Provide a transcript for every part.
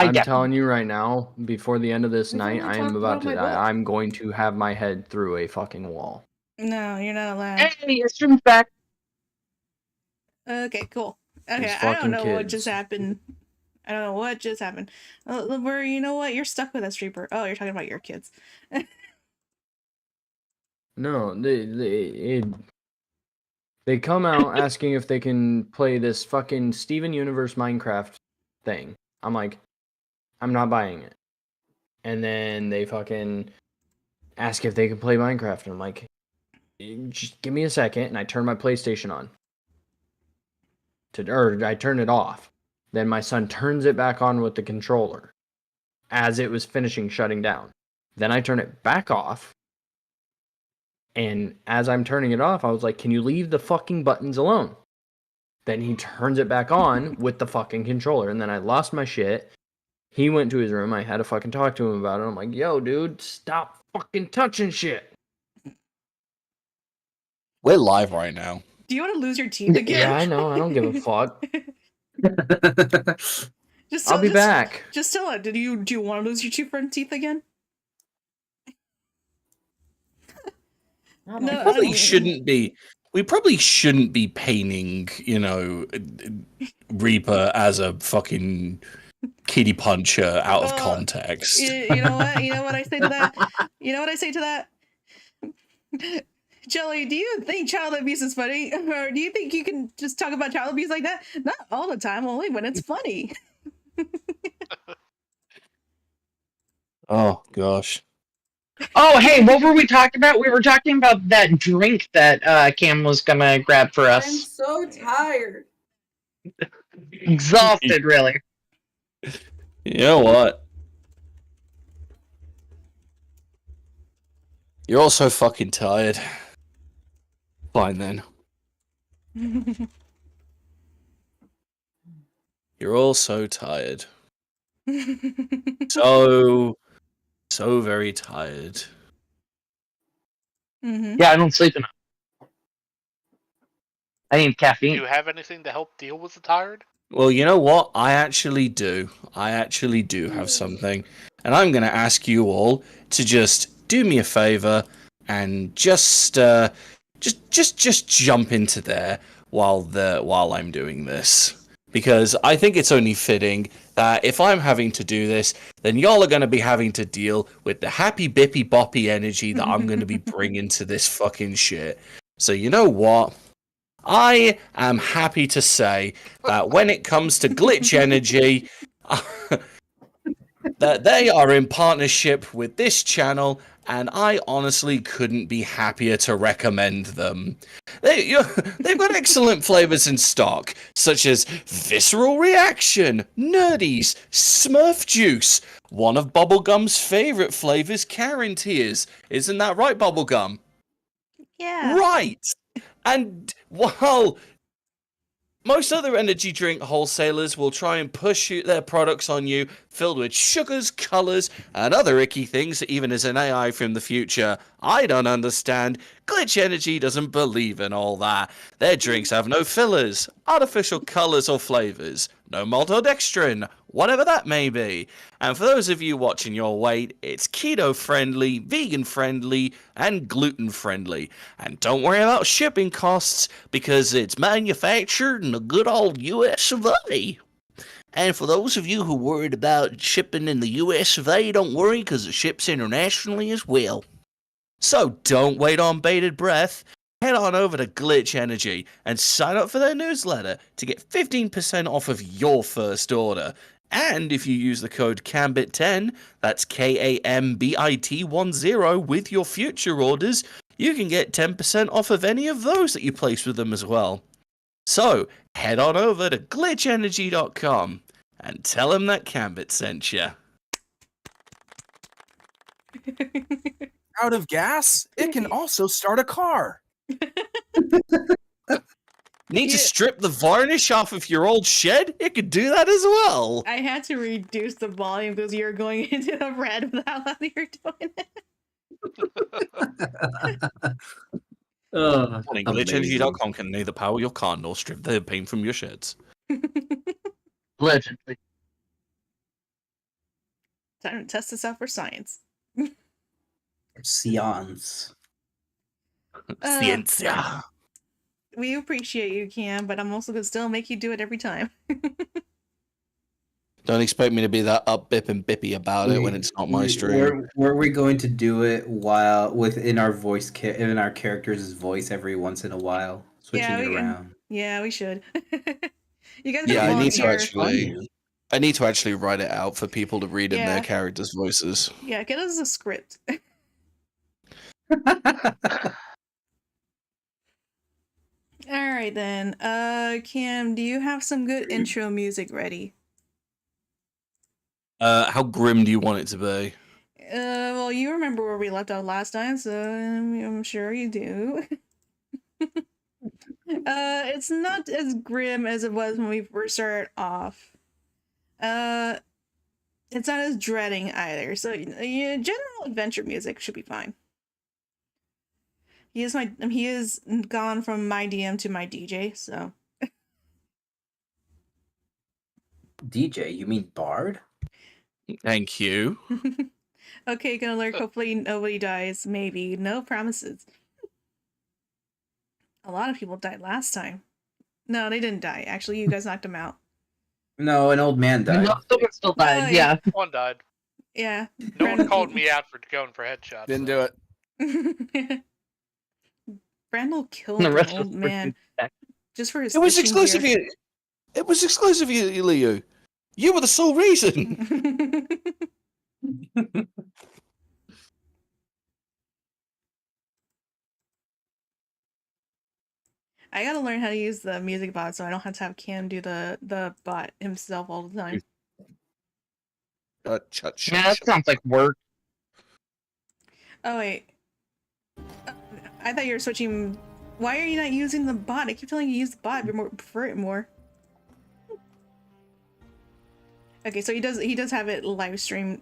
I'm telling you right now, before the end of this night, I'm going to have my head through a fucking wall. No, you're not allowed. Hey, your stream's back. Okay, cool. Okay, These I don't know fucking what kids. just happened. I don't know what just happened. Where you know what? You're stuck with us, Reaper. Oh, you're talking about your kids. No, they come out asking if they can play this fucking Steven Universe Minecraft thing. I'm like, I'm not buying it. And then they fucking ask if they can play Minecraft, and I'm like, just give me a second, and I turn my PlayStation on. Or I turn it off. Then my son turns it back on with the controller as it was finishing shutting down. Then I turn it back off. And as I'm turning it off, I was like, can you leave the fucking buttons alone? Then he turns it back on with the fucking controller. And then I lost my shit. He went to his room. I had to fucking talk to him about it. I'm like, yo, dude, stop fucking touching shit. We're live right now. Do you want to lose your teeth again? Yeah, I know. I don't give a fuck. Just I'll be back. Just tell it. Do you want to lose your two front teeth again? No, we probably shouldn't be painting, Reaper as a fucking kitty puncher out of context. You know what? You know what I say to that? You know what I say to that? Jelly, do you think child abuse is funny? Or do you think you can just talk about child abuse like that? Not all the time, only when it's funny. Oh, gosh. Oh, hey, what were we talking about? We were talking about that drink that Cam was gonna grab for us. I'm so tired. Exhausted, really. You know what? You're all so fucking tired. Fine then. You're all so tired. So very tired. Yeah, I don't sleep enough. I need caffeine. Do you have anything to help deal with the tired? Well, you know what? I actually do have something. And I'm going to ask you all to just do me a favor and just jump into there while I'm doing this. Because I think it's only fitting that if I'm having to do this, then y'all are going to be having to deal with the happy bippy boppy energy that I'm going to be bringing to this fucking shit. So you know what? I am happy to say that when it comes to glitch energy, that they are in partnership with this channel, and I honestly couldn't be happier to recommend them. They've got excellent flavors in stock, such as Visceral Reaction, Nerdies, Smurf Juice, one of Bubblegum's favorite flavors, Karen Tears. Isn't that right, Bubblegum? Yeah. Right! And while most other energy drink wholesalers will try and push their products on you, filled with sugars, colours, and other icky things that even as an AI from the future, I don't understand, Glitch Energy doesn't believe in all that. Their drinks have no fillers, artificial colours or flavours, no maltodextrin, whatever that may be. And for those of you watching your weight, it's keto-friendly, vegan-friendly, and gluten-friendly. And don't worry about shipping costs, because it's manufactured in the good old US of A. And for those of you who are worried about shipping in the US of A, don't worry, because it ships internationally as well. So don't wait on bated breath. Head on over to Glitch Energy and sign up for their newsletter to get 15% off of your first order. And if you use the code KAMBIT10, that's KAMBIT10 with your future orders, you can get 10% off of any of those that you place with them as well. So head on over to glitchenergy.com and tell them that Kambit sent you. Out of gas? It can also start a car. Need to strip the varnish off of your old shed? It could do that as well. I had to reduce the volume because you were going into the red with how loud you were doing it. GlitchEnergy.com can neither power your car nor strip the paint from your sheds. Allegedly. Time to test this out for science. Seance. Ciencia. We appreciate you, Cam, but I'm also gonna still make you do it every time. Don't expect me to be that up bip and bippy about it when it's not my stream. Were we going to do it while within our voice in our character's voice every once in a while, switching it around? Yeah, we should. You guys Yeah, can I need to volunteer. actually write it out for people to read in their Yeah. characters' voices. Yeah, get us a script. All right then. Cam, do you have some good intro music ready? How grim do you want it to be? Well, you remember where we left off last time, so I'm sure you do. It's not as grim as it was when we first started off. It's not as dreading either. So, yeah, general adventure music should be fine. He is gone from my DM to my DJ, so. DJ, you mean Bard? Thank you. Okay, gonna lurk. Hopefully nobody dies. Maybe. No promises. A lot of people died last time. No, they didn't die. Actually, you guys knocked them out. No, an old man died. No, someone still died. Oh, Yeah. One died. Yeah. No one called me out for going for headshots. Didn't though. do it. Brandel killed And the an rest old was man just for his. It was itching exclusively. ear. It was exclusively Leo. You were the sole reason. I gotta learn how to use the music bot so I don't have to have Cam do the bot himself all the time. Yeah, that sounds like work. Oh wait, I thought you were switching. Why are you not using the bot? I keep telling you to use the bot. You prefer it more. Okay, so he does have it live stream,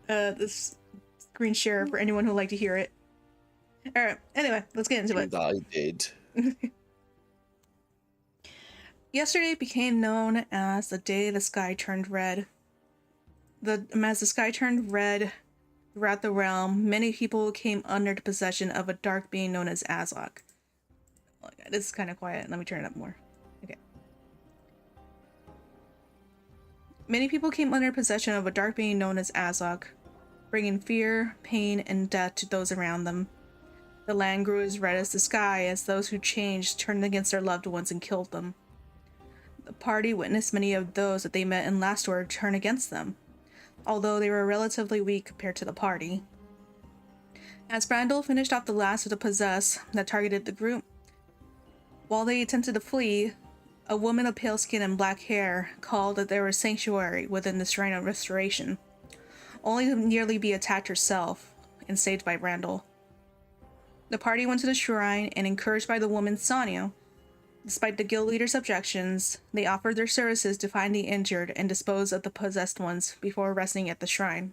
this screen share for anyone who'd like to hear it. All right. Anyway, let's get into it. I did. Yesterday became known as the day the sky turned red. As the sky turned red throughout the realm, many people came under the possession of a dark being known as Azok. Oh, God, this is kind of quiet. Let me turn it up more. Okay. Many people came under possession of a dark being known as Azok, bringing fear, pain, and death to those around them. The land grew as red as the sky as those who changed turned against their loved ones and killed them. The party witnessed many of those that they met in Lastor turn against them, although they were relatively weak compared to the party. As Brandel finished off the last of the possessed that targeted the group, while they attempted to flee, a woman of pale skin and black hair called that there was sanctuary within the Shrine of Restoration, only to nearly be attacked herself and saved by Brandel. The party went to the shrine and, encouraged by the woman Sanyo, despite the guild leader's objections, they offered their services to find the injured and dispose of the possessed ones before resting at the shrine.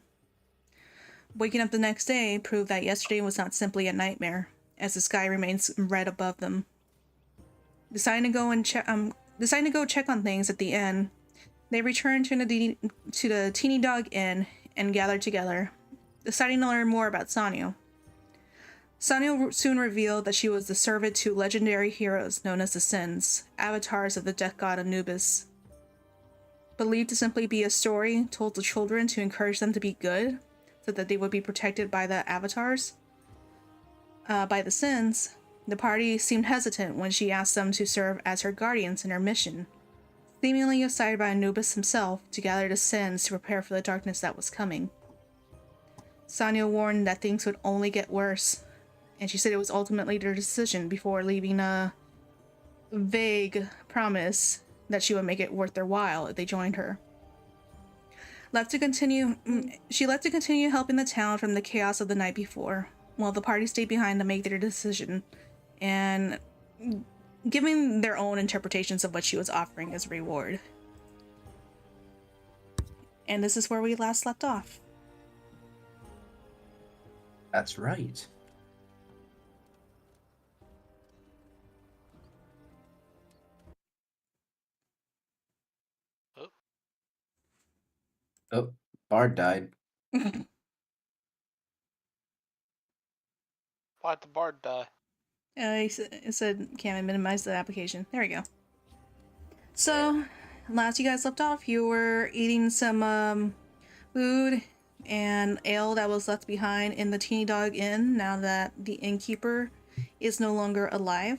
Waking up the next day proved that yesterday was not simply a nightmare, as the sky remains red above them. Deciding to go check on things at the inn, they returned to the Teeny Dog Inn and gathered together, deciding to learn more about Sanyo. Sanyo soon revealed that she was the servant to legendary heroes known as the Sins, avatars of the death god Anubis. Believed to simply be a story told to children to encourage them to be good, so that they would be protected by the avatars, by the Sins, the party seemed hesitant when she asked them to serve as her guardians in her mission, seemingly decided by Anubis himself to gather the Sins to prepare for the darkness that was coming. Sanyo warned that things would only get worse, and she said it was ultimately their decision before leaving a vague promise that she would make it worth their while if they joined her. She left to continue helping the town from the chaos of the night before, while the party stayed behind to make their decision, and giving their own interpretations of what she was offering as a reward. And this is where we last left off. That's right. Oh, Bard died. Why'd the bard die? It said can't minimize the application. There we go. So, last you guys left off, you were eating some food and ale that was left behind in the Teeny Dog Inn now that the innkeeper is no longer alive.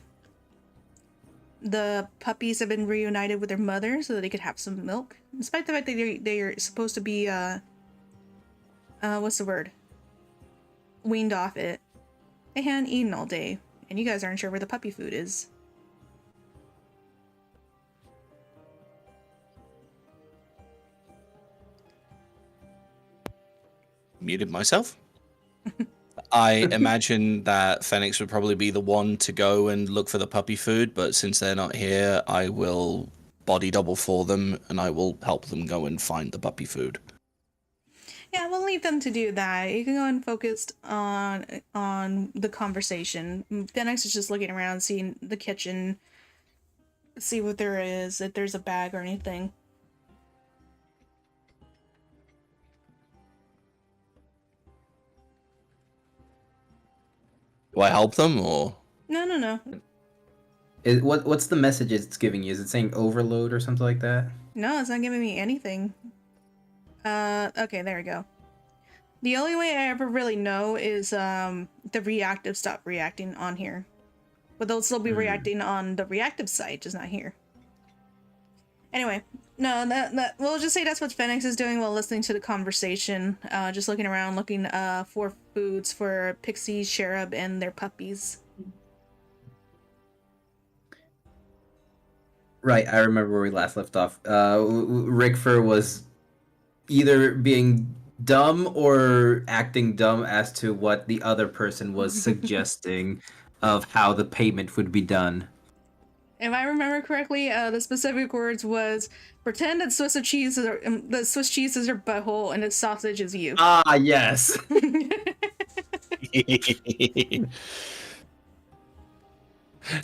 The puppies have been reunited with their mother so that they could have some milk, despite the fact that they're supposed to be what's the word? Weaned off it. They hadn't eaten all day, and you guys aren't sure where the puppy food is. Muted myself. I imagine that Phoenix would probably be the one to go and look for the puppy food, but since they're not here, I will body double for them and I will help them go and find the puppy food. Yeah, we'll leave them to do that. You can go and focus on the conversation. Phoenix is just looking around, seeing the kitchen, see what there is, if there's a bag or anything. Do I help them or? No. What's the message it's giving you? Is it saying overload or something like that? No, it's not giving me anything. Okay, there we go. The only way I ever really know is the reactive stop reacting on here. But they'll still be reacting on the reactive side, just not here. Anyway, no, that we'll just say that's what Phoenix is doing while listening to the conversation. Just looking around, looking for foods for Pixie, Cherub, and their puppies. Right, I remember where we last left off. Rickfur was either being dumb or acting dumb as to what the other person was suggesting of how the payment would be done. If I remember correctly, the specific words was pretend that Swiss cheese is your butthole and that sausage is you. Ah, yes.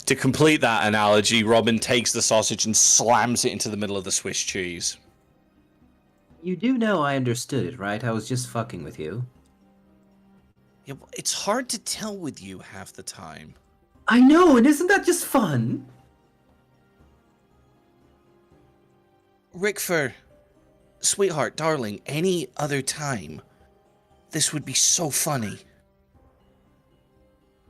To complete that analogy, Robin takes the sausage and slams it into the middle of the Swiss cheese. You do know I understood it, right? I was just fucking with you. Yeah, well, it's hard to tell with you half the time. I know, and isn't that just fun? Rickfur, sweetheart, darling, any other time, this would be so funny.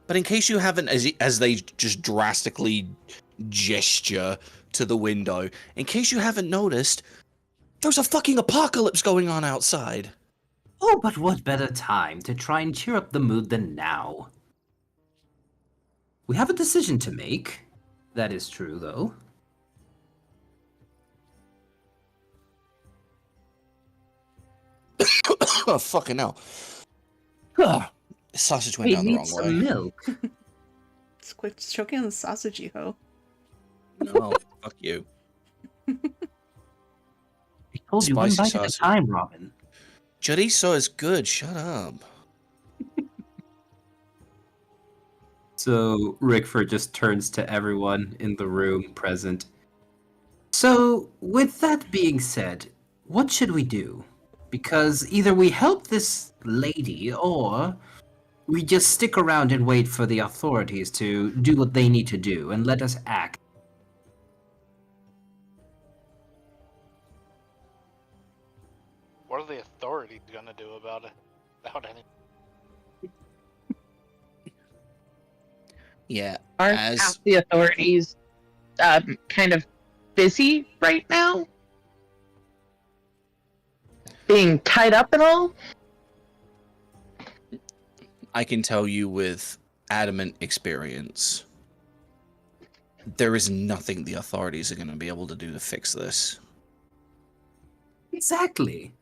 But in case you haven't, as they just drastically gesture to the window, in case you haven't noticed, there's a fucking apocalypse going on outside. Oh, but what better time to try and cheer up the mood than now? We have a decision to make. That is true, though. Oh, fucking hell. Ah, the sausage went down the wrong way. Milk. It's quick choking on the sausage, you hoe. No, fuck you. I told you one Spicy bite at a sausage. time, Robin. Chorizo is good, shut up. So Rickford just turns to everyone in the room present. So, with that being said, what should we do? Because either we help this lady, or we just stick around and wait for the authorities to do what they need to do and let us act. What are the authorities gonna do about it? About anything? Yeah, Aren't half the authorities kind of busy right now? Being tied up and all? I can tell you with adamant experience, there is nothing the authorities are going to be able to do to fix this. Exactly.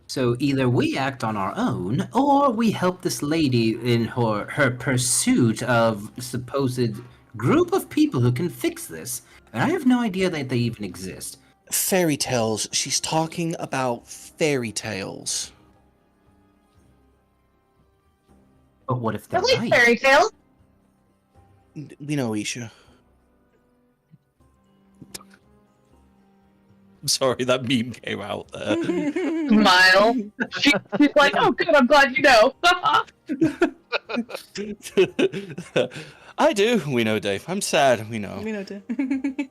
So either we act on our own, or we help this lady in her pursuit of supposed group of people who can fix this. And I have no idea that they even exist. Fairy tales. She's talking about fairy tales. But what if they're Really, right? fairy tale? We know, Isha. I'm sorry, that meme came out there. Smile. She's like, oh, good, I'm glad you know. I do. We know, Dave. I'm sad. We know. We know too. I'm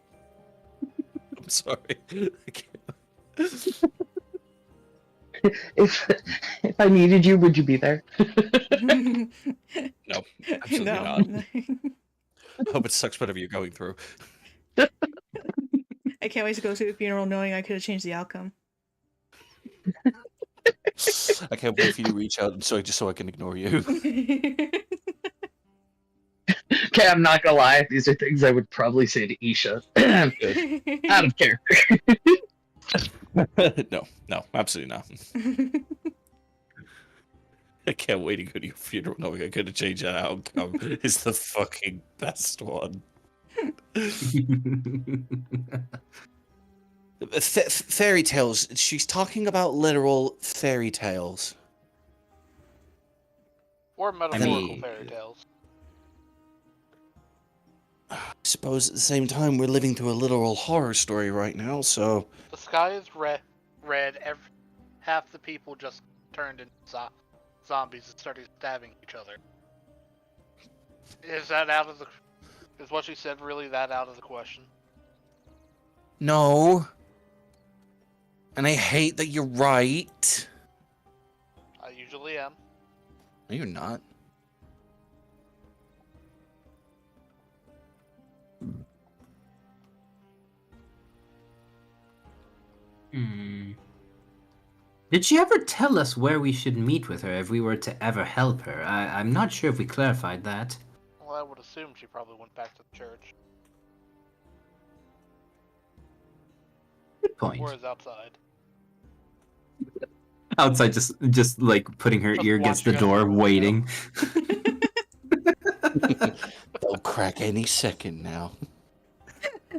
sorry. If I needed you, would you be there? No, absolutely No. not. I hope it sucks whatever you're going through. I can't wait to go to the funeral knowing I could have changed the outcome. I can't wait for you to reach out just so I can ignore you. Okay, I'm not gonna lie. These are things I would probably say to Isha. Out of character. No, absolutely not. I can't wait to go to your funeral knowing I could have changed that outcome. It's the fucking best one. Fairy tales. She's talking about literal fairy tales. Or metaphorical mean- fairy tales. I suppose at the same time we're living through a literal horror story right now, so The sky is red. Half the people just turned into zombies and started stabbing each other. Is that out of the? Is what she said really that out of the question? no. And I hate that you're right. I usually am. No, you're not. Did she ever tell us where we should meet with her if we were to ever help her? I'm not sure if we clarified that. Well, I would assume she probably went back to the church. Good point. Or is outside. Outside, just like putting her Just ear against the watching us door, from the waiting. They'll crack any second now.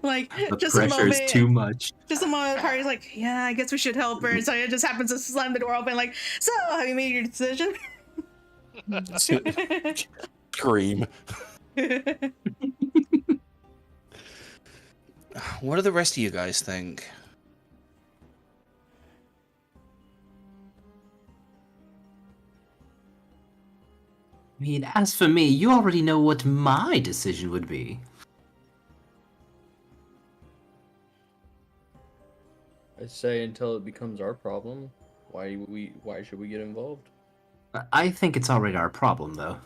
Like, The just a pressure is moment. too much. Just a moment, the party's like, yeah, I guess we should help her. And so it just happens to slam the door open, like, so, have you made your decision? Scream. What do the rest of you guys think? I mean, as for me, you already know what my decision would be. I say until it becomes our problem. Why should we get involved? I think it's already our problem, though.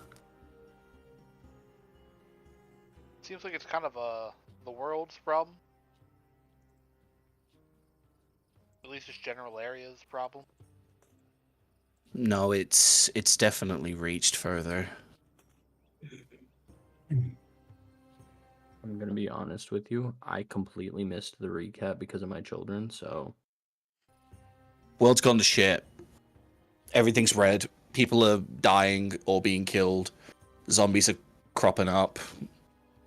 Seems like it's kind of the world's problem. At least it's general area's problem. No, it's definitely reached further. I'm gonna be honest with you. I completely missed the recap because of my children, so World's gone to shit. Everything's red. People are dying or being killed. Zombies are cropping up.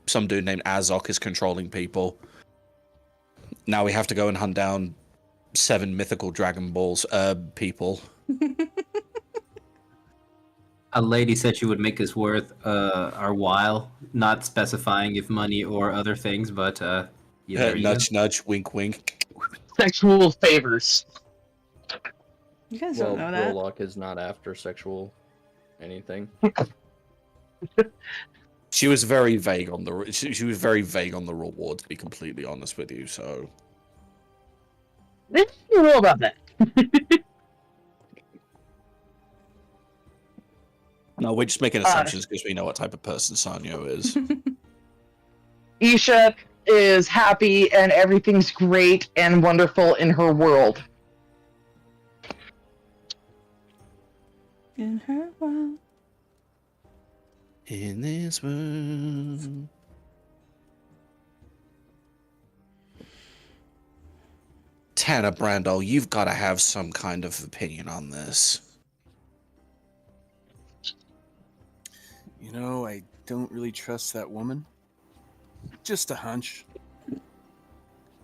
Some dude named Azok is controlling people. Now we have to go and hunt down 7 mythical Dragon Balls people. A lady said she would make this worth our while, not specifying if money or other things, but there you Nudge, nudge, wink, wink. Sexual favors. You guys well, don't know that. Warlock is not after sexual anything. She was very vague on the she was very vague on the reward, to be completely honest with you. So You know about that. no, we're just making assumptions because we know what type of person Sanyo is. Isha is happy and everything's great and wonderful in her world. In her world. In this world. Tana Brando, you've got to have some kind of opinion on this. You know, I don't really trust that woman. Just a hunch.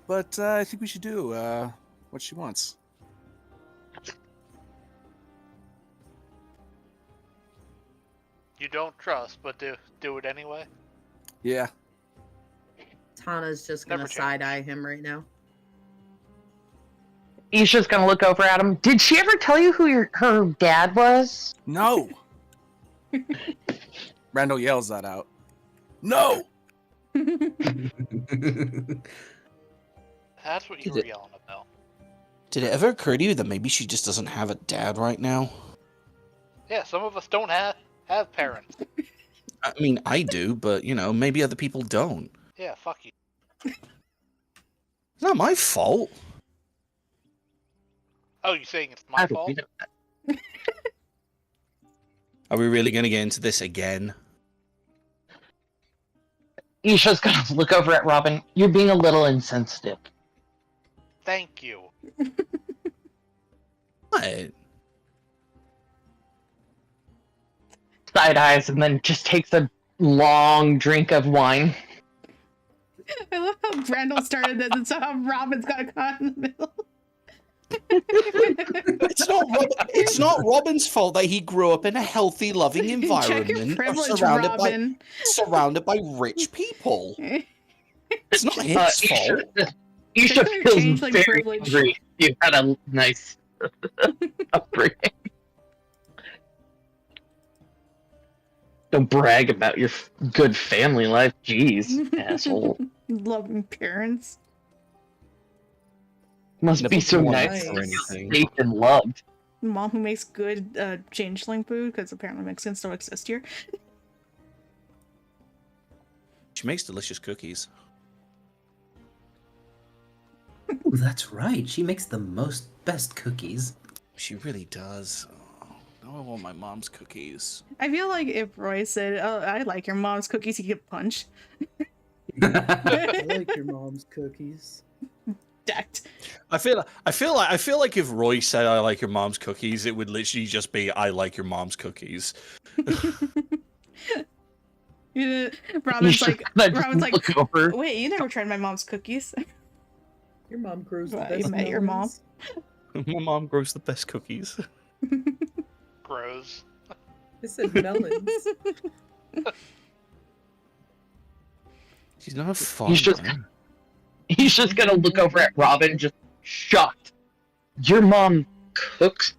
But I think we should do what she wants. You don't trust, but do it anyway. Yeah. Tana's just gonna Never change. side eye him right now. Isha's gonna look over at him. Did she ever tell you who her dad was? No! Randall yells that out. No! That's what you were yelling about. Did it ever occur to you that maybe she just doesn't have a dad right now? Yeah, some of us don't have parents. I mean, I do, but, maybe other people don't. Yeah, fuck you. It's not my fault. Oh, you saying it's my fault? Are we really going to get into this again? Isha's gonna look over at Robin. You're being a little insensitive. Thank you. What? Side eyes and then just takes a long drink of wine. I love how Randall started this and somehow Robin's got caught in the middle. It's not Robin's fault that he grew up in a healthy, loving Check environment, your privilege, surrounded Robin. by rich people. It's not his fault. Isha Check your feels changeling very privilege. angry. You had a nice upbringing. Don't brag about your good family life. Jeez, asshole. Loving parents. Must Never be so won nice for anything. safe and loved. Mom who makes good changeling food, because apparently Mexicans don't exist here. She makes delicious cookies. Ooh, that's right. She makes the best cookies. She really does. Oh, now I want my mom's cookies. I feel like if Roy said, "Oh, I like your mom's cookies," he'd get punched. I like your mom's cookies. Decked. I feel like if Roy said I like your mom's cookies, it would literally just be I like your mom's cookies. Yeah, Robin's like, look over. wait, you never tried my mom's cookies. Your mom grows the What, best you met your mom? melons. My mom grows the best cookies. Grows. I said melons. She's not a fun. He's just gonna look over at Robin, just shocked. Your mom cooks?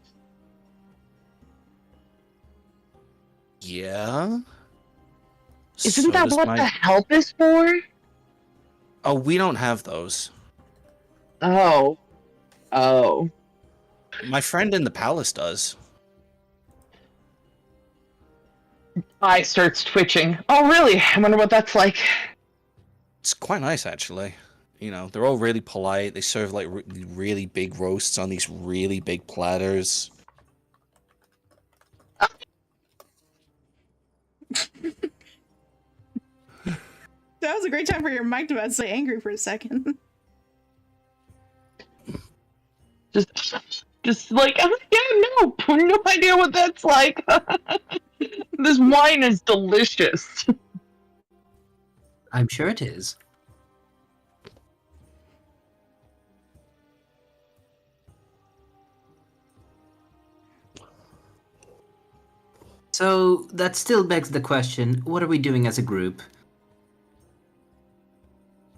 Yeah. Isn't So that does what my- the help is for? Oh, we don't have those. Oh. My friend in the palace does. Eye starts twitching. Oh, really? I wonder what that's like. It's quite nice, actually. They're all really polite. They serve like really big roasts on these really big platters. That was a great time for your mic to about to say angry for a second. Just like, oh, yeah, no idea what that's like. This wine is delicious. I'm sure it is. So that still begs the question, what are we doing as a group?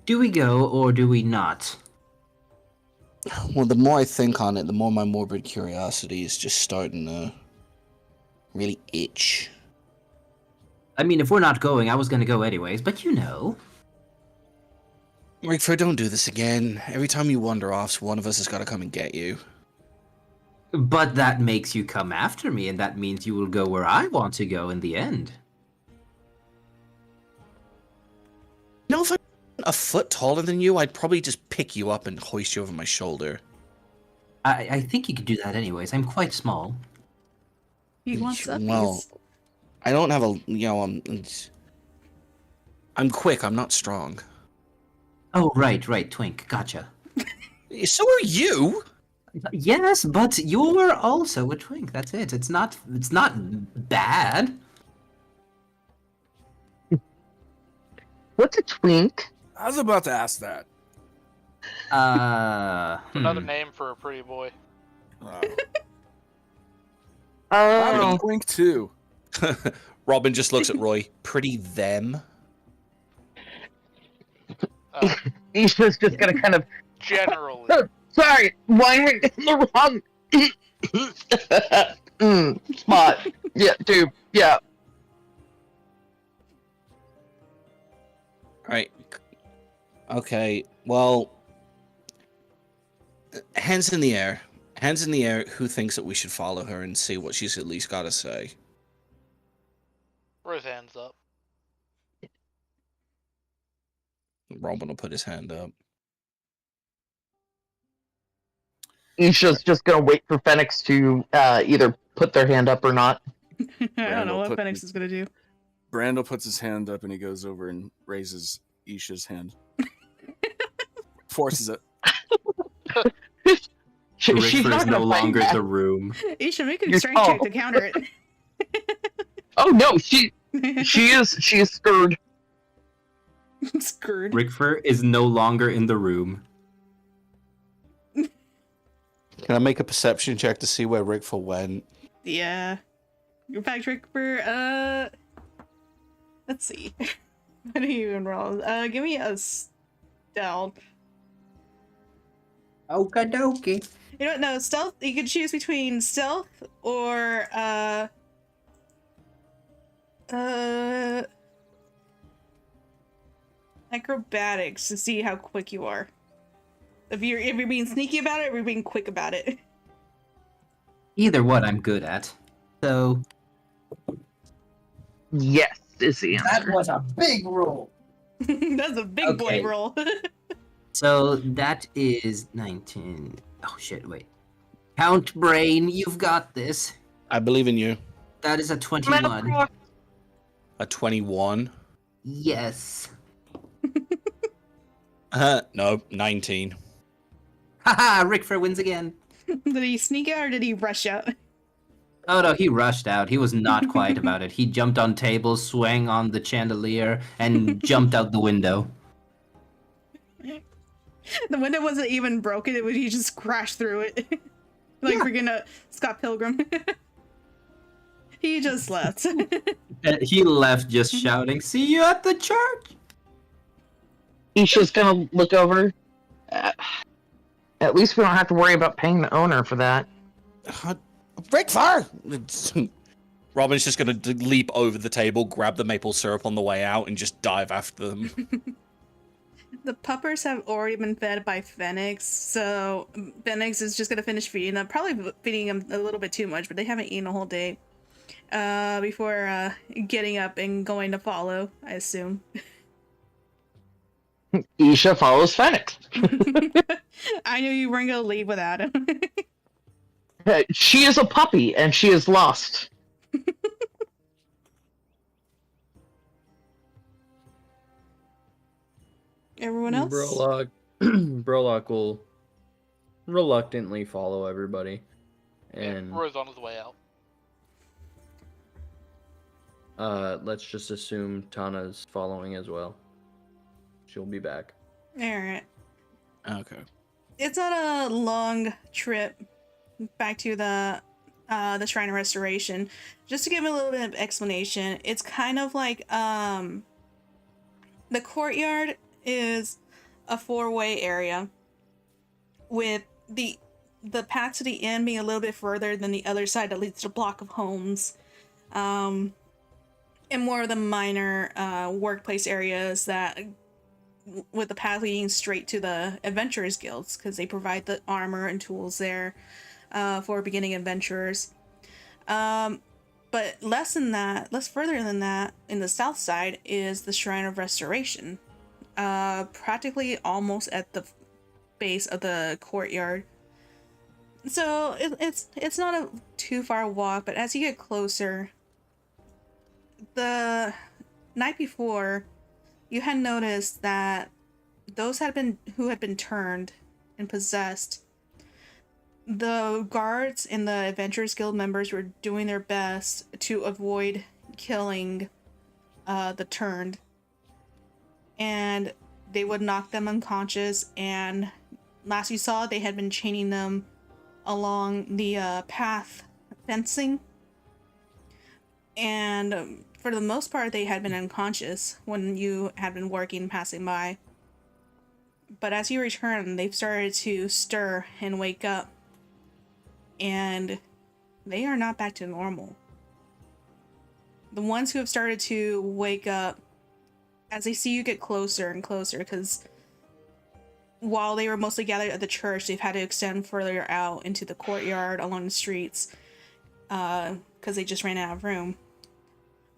Do we go or do we not? Well, the more I think on it, the more my morbid curiosity is just starting to really itch. I mean, if we're not going, I was gonna go anyways, but you know. Rickford, don't do this again. Every time you wander off, one of us has got to come and get you. But that makes you come after me, and that means you will go where I want to go in the end. If I'm a foot taller than you, I'd probably just pick you up and hoist you over my shoulder. I think you could do that anyways. I'm quite small. He wants uppies. Well, I don't have I'm quick, I'm not strong. Oh, right, Twink. Gotcha. So are you? Yes, but you're also a twink. That's it. It's not bad. What's a twink? I was about to ask that. Another name for a pretty boy. I'm Oh, a twink too. Robin just looks at Roy. Pretty them? Oh, Isha's just gonna kind of generally. Sorry, wine went in the wrong spot. Yeah, dude. Yeah. Right. Okay. Well, hands in the air. Hands in the air. Who thinks that we should follow her and see what she's at least got to say? Rose hands up. Robin will put his hand up. Isha's just gonna wait for Phoenix to either put their hand up or not. I don't know Randall what put- Phoenix is gonna do. Brandel puts his hand up and he goes over and raises Isha's hand. Forces it. She's Rickford not is no gonna fight longer in back. the room. Isha, make a You're strength check tall. to counter it. Oh no, she is scared. Screwed. Rickford is no longer in the room. Can I make a perception check to see where Rickford went? Yeah. In fact, Rickford, let's see. What do you even roll? Give me a stealth. Okie dokie. You don't know, stealth, you can choose between stealth or, acrobatics to see how quick you are. If you're being sneaky about it or you're being quick about it. Either one I'm good at. So Yes, is the answer. was a big roll. That's a big boy Okay. roll. So that is 19. Oh shit, wait. Count Brain, you've got this. I believe in you. That is a 21. A 21. Yes. No, 19. Haha, Rickford wins again. Did he sneak out or did he rush out? Oh no, he rushed out. He was not quiet about it. He jumped on tables, swung on the chandelier, and jumped out the window. The window wasn't even broken, it was he just crashed through it. Like freaking Scott Pilgrim. He just left. He left just shouting, "See you at the church!" Isha's gonna look over. At least we don't have to worry about paying the owner for that. Rickford! Robin's just going to leap over the table, grab the maple syrup on the way out, and just dive after them. The puppers have already been fed by Phoenix, so Phoenix is just gonna finish feeding them. Probably feeding them a little bit too much, but they haven't eaten a whole day. Before getting up and going to follow, I assume. Isha follows Phoenix. I knew you weren't gonna leave without him. She is a puppy and she is lost. Everyone else? Brolock will reluctantly follow everybody. And Roy's on his way out. let's just assume Tana's following as well. She'll be back. Alright. Okay. It's not a long trip back to the Shrine of Restoration. Just to give a little bit of explanation, it's kind of like the courtyard is a four-way area with the path to the end being a little bit further than the other side that leads to a block of homes. And more of the minor workplace areas that with the path leading straight to the adventurers guilds because they provide the armor and tools there for beginning adventurers. But less further than that, in the south side is the Shrine of Restoration, practically almost at the base of the courtyard. So it's not a too far walk, but as you get closer, the night before, you had noticed that those who had been turned and possessed, the guards and the Adventurers Guild members were doing their best to avoid killing the turned. And they would knock them unconscious, and last you saw, they had been chaining them along the path fencing. And for the most part, they had been unconscious when you had been passing by. But as you return, they've started to stir and wake up. And they are not back to normal. The ones who have started to wake up, as they see you get closer and closer, because while they were mostly gathered at the church, they've had to extend further out into the courtyard along the streets, because they just ran out of room.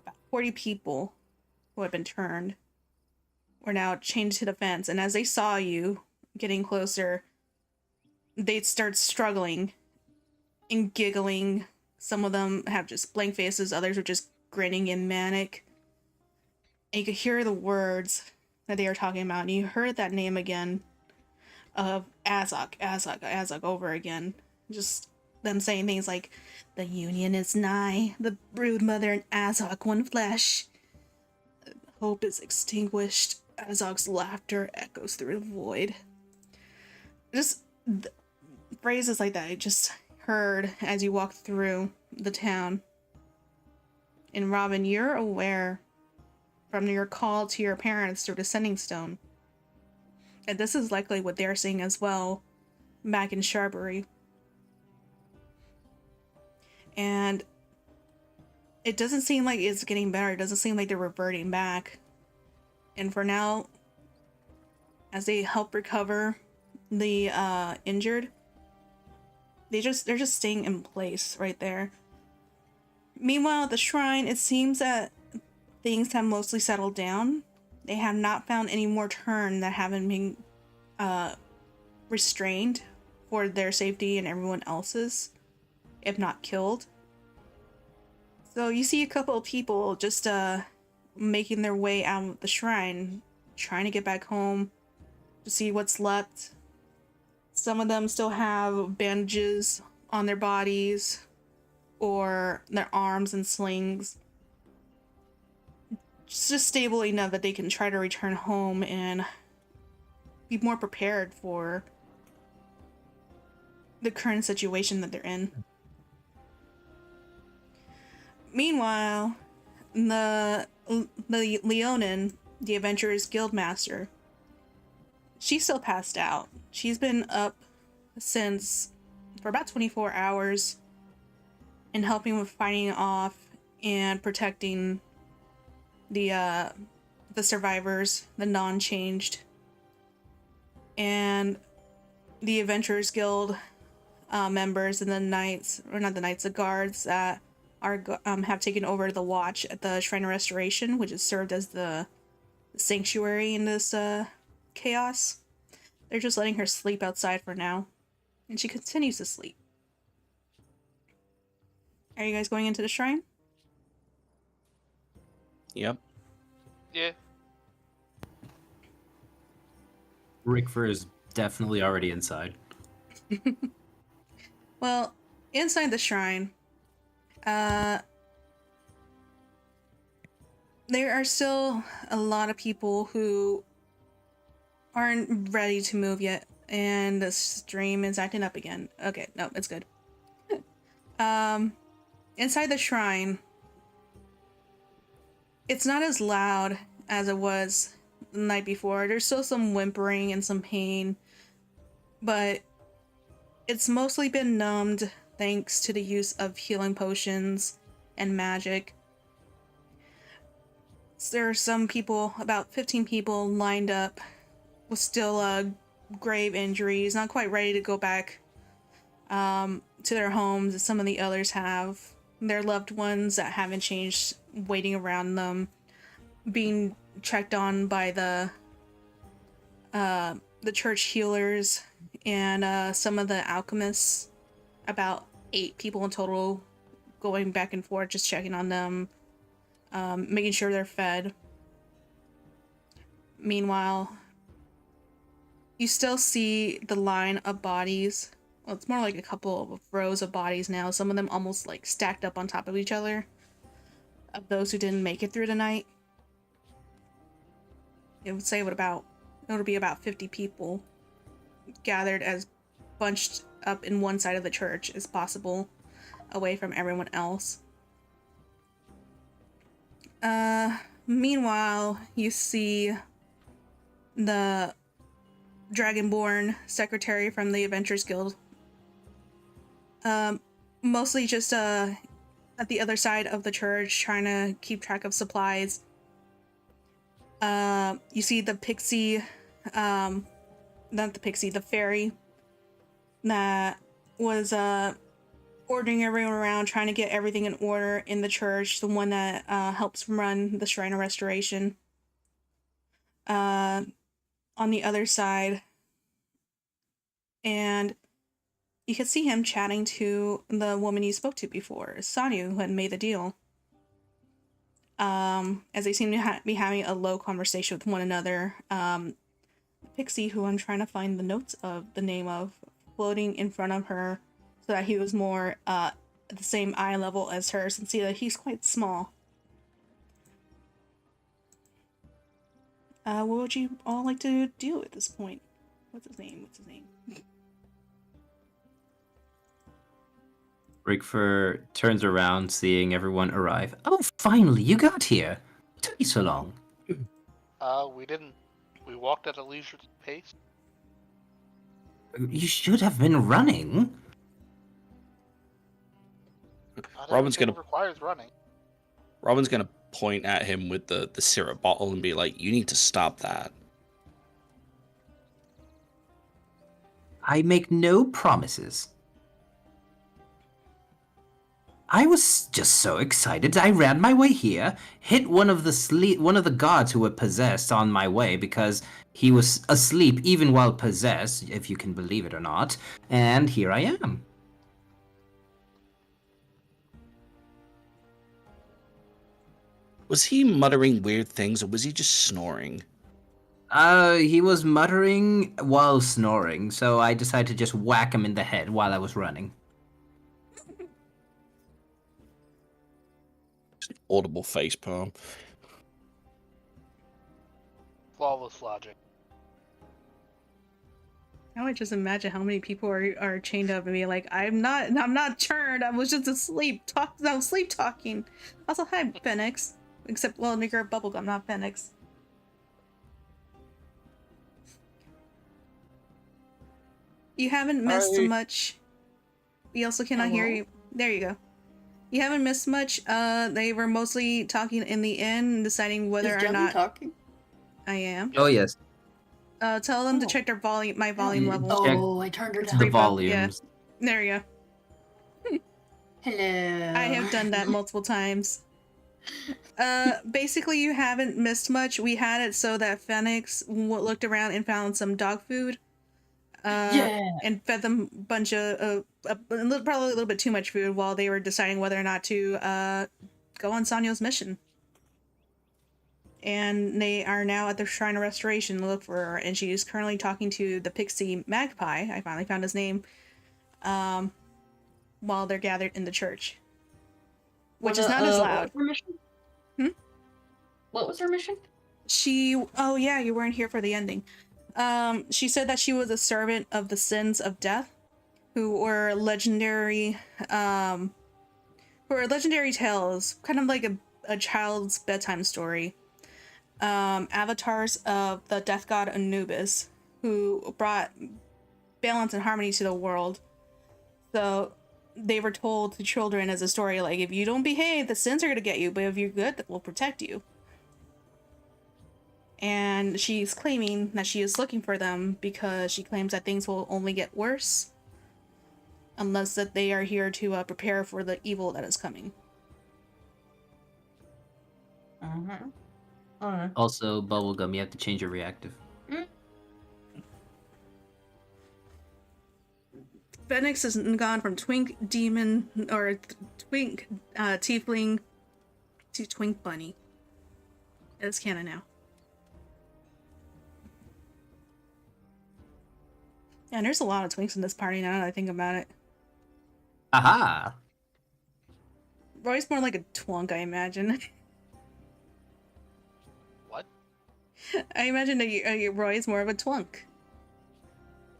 About 40 people who had been turned were now chained to the fence, and as they saw you getting closer, they'd start struggling and giggling. Some of them have just blank faces, others are just grinning and manic. And you could hear the words that they were talking about, and you heard that name again of Azog over again. Just them saying things like, "The union is nigh, the brood mother and Azog one flesh. Hope is extinguished." Azog's laughter echoes through the void. Just phrases like that I just heard as you walk through the town. And Robin, you're aware from your call to your parents through the Sending Stone that this is likely what they're seeing as well back in Sharbury. And it doesn't seem like it's getting better. It doesn't seem like they're reverting back. And for now, as they help recover the injured, they're just staying in place right there. Meanwhile, at the shrine, it seems that things have mostly settled down. They have not found any more turn that haven't been restrained for their safety and everyone else's, if not killed. So you see a couple of people just making their way out of the shrine, trying to get back home to see what's left. Some of them still have bandages on their bodies or their arms and slings. Just stable enough that they can try to return home and be more prepared for the current situation that they're in. Meanwhile, the Leonin, the Adventurers Guildmaster, she's still passed out. She's been up for about 24 hours and helping with fighting off and protecting the survivors, the non-changed, and the Adventurers Guild members and the knights, or not the knights, the guards that have taken over the watch at the Shrine of Restoration, which has served as the sanctuary in this chaos. They're just letting her sleep outside for now, and she continues to sleep. Are you guys going into the shrine? Yep. Yeah. Rickford is definitely already inside. Well, inside the shrine, there are still a lot of people who aren't ready to move yet, and the stream is acting up again. Okay, no, it's good. Inside the shrine, it's not as loud as it was the night before. There's still some whimpering and some pain, but it's mostly been numbed thanks to the use of healing potions and magic. So there are some people, about 15 people, lined up with still grave injuries, not quite ready to go back to their homes as some of the others have. Their loved ones that haven't changed waiting around them, being checked on by the church healers and some of the alchemists. About 8 people in total, going back and forth, just checking on them, making sure they're fed. Meanwhile, you still see the line of bodies. Well, it's more like a couple of rows of bodies now, some of them almost like stacked up on top of each other, of those who didn't make it through the night. It would say it would be about 50 people gathered as bunched up in one side of the church as possible, away from everyone else. Meanwhile, you see the Dragonborn secretary from the Adventurers Guild. Mostly just at the other side of the church, trying to keep track of supplies. You see the pixie, not the pixie, the fairy that was ordering everyone around, trying to get everything in order in the church. The one that helps run the Shrine of Restoration. On the other side, and you could see him chatting to the woman you spoke to before, Sonia, who had made the deal. As they seem to be having a low conversation with one another. Pixie, who I'm trying to find the notes of the name of, floating in front of her so that he was more at the same eye level as her, since he's quite small. What would you all like to do at this point? What's his name? Rigfur turns around, seeing everyone arrive. Oh, finally, you got here. Took you so long. We didn't. We walked at a leisurely pace. You should have been running. Not Robin's everything gonna- requires running. Robin's gonna point at him with the syrup bottle and be like, "You need to stop that." I make no promises. I was just so excited. I ran my way here, hit one of the guards who were possessed on my way because he was asleep even while possessed, if you can believe it or not, and here I am. Was he muttering weird things, or was he just snoring? He was muttering while snoring, so I decided to just whack him in the head while I was running. Audible facepalm. Flawless logic. I would just imagine how many people are chained up and be like, I'm not turned. I was just asleep. I was sleep talking. Also, hi, Phoenix. Except, well, you're a bubblegum, not Phoenix. You haven't missed much. We also cannot hear you. There you go. You haven't missed much. They were mostly talking in the inn, deciding whether Is or Jelly not talking? I am. Oh, yes. Tell them to check their volume, my volume level. Oh, I turned her down. The Creep up, volumes. There you go. Hello. I have done that multiple times. Basically, you haven't missed much. We had it so that Phoenix looked around and found some dog food. And fed them a bunch of probably a little bit too much food while they were deciding whether or not to go on Sanyo's mission. And they are now at the Shrine of Restoration to look for her, and she is currently talking to the pixie magpie. I finally found his name. While they're gathered in the church, which is not as loud. What was her mission? What was her mission? Oh yeah, you weren't here for the ending. She said that she was a servant of the sins of death, who were legendary tales, kind of like a child's bedtime story. Avatars of the death god Anubis, who brought balance and harmony to the world. So they were told to children as a story, like, if you don't behave, the sins are gonna get you, but if you're good, that will protect you. And she's claiming that she is looking for them because she claims that things will only get worse unless that they are here to prepare for the evil that is coming. Also, Bubblegum, you have to change your reactive. Phoenix has gone from twink demon or twink tiefling to twink bunny. It's canon now. Yeah, and there's a lot of twinks in this party now that I think about it. Aha! Roy's more like a twunk, I imagine. What? I imagine that Roy is more of a twunk.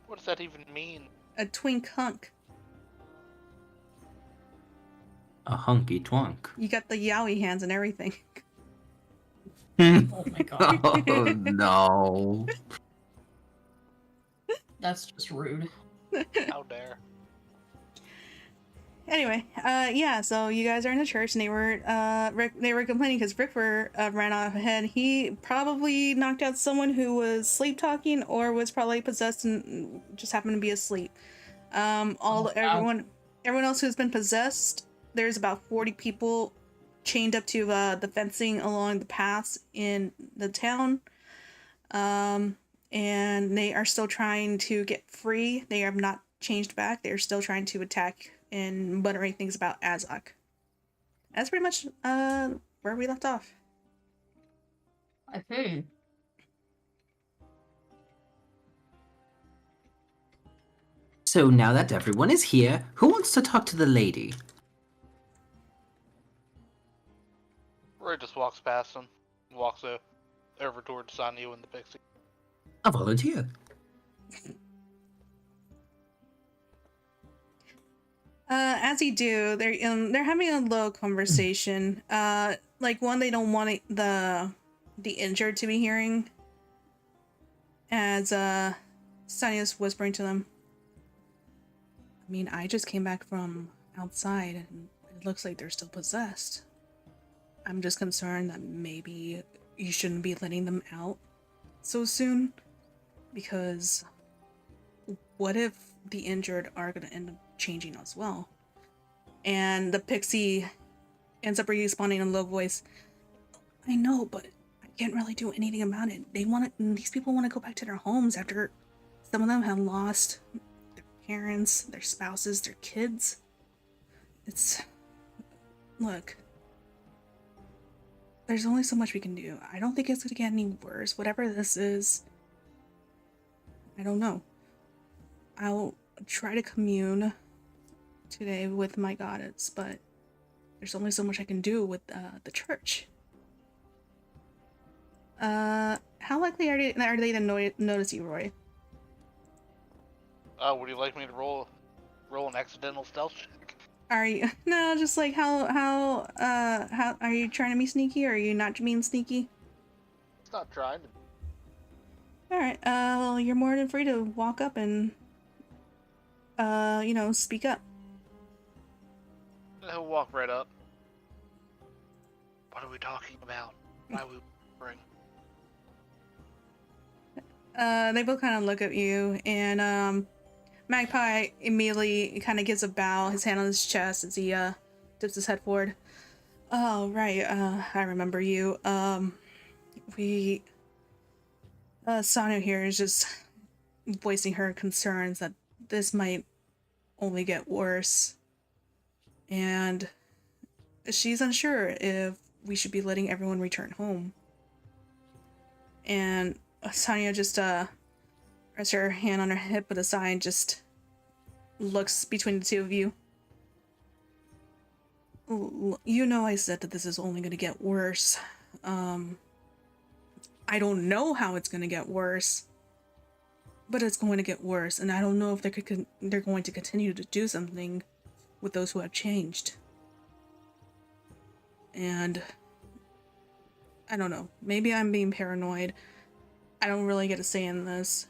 What does that even mean? A twink hunk. A hunky twunk. You got the yaoi hands and everything. Oh my god. Oh no. That's just rude. How dare. Anyway, yeah, so you guys are in the church, and they were complaining because Rick ran off ahead. He probably knocked out someone who was sleep talking or was probably possessed and just happened to be asleep. Everyone else who's been possessed, there's about 40 people chained up to the fencing along the paths in the town. And they are still trying to get free. They have not changed back. They're still trying to attack and muttering things about Azok. That's pretty much where we left off. Okay. So now that everyone is here, who wants to talk to the lady? Roy just walks past him, walks over towards Sanyo and the pixie. A volunteer. As you do, they're having a low conversation. Like one they don't want the injured to be hearing. As Sanya's whispering to them. I mean, I just came back from outside and it looks like they're still possessed. I'm just concerned that maybe you shouldn't be letting them out so soon. Because what if the injured are going to end up changing as well? And the pixie ends up responding in a low voice. I know, but I can't really do anything about it. These people want to go back to their homes after some of them have lost parents, their spouses, their kids. Look, there's only so much we can do. I don't think it's gonna get any worse. Whatever this is, I don't know. I'll try to commune today with my goddess, but there's only so much I can do with the church. How likely are they to notice you, Roy? Would you like me to roll an accidental stealth check? Are you no? Just like how are you trying to be sneaky, or are you not being sneaky? It's not trying to. All right. Well, you're more than free to walk up and speak up. He'll walk right up. What are we talking about? Why are we whispering? They both kind of look at you, and Magpie immediately kind of gives a bow, his hand on his chest as he dips his head forward. Oh, right, I remember you. Sano here is just voicing her concerns that this might only get worse. And she's unsure if we should be letting everyone return home. And Sanya just rests her hand on her hip with a sigh and just looks between the two of you. You know I said that this is only going to get worse. I don't know how it's going to get worse, but it's going to get worse, and I don't know if they're going to continue to do something with those who have changed. And I don't know. Maybe I'm being paranoid. I don't really get a say in this.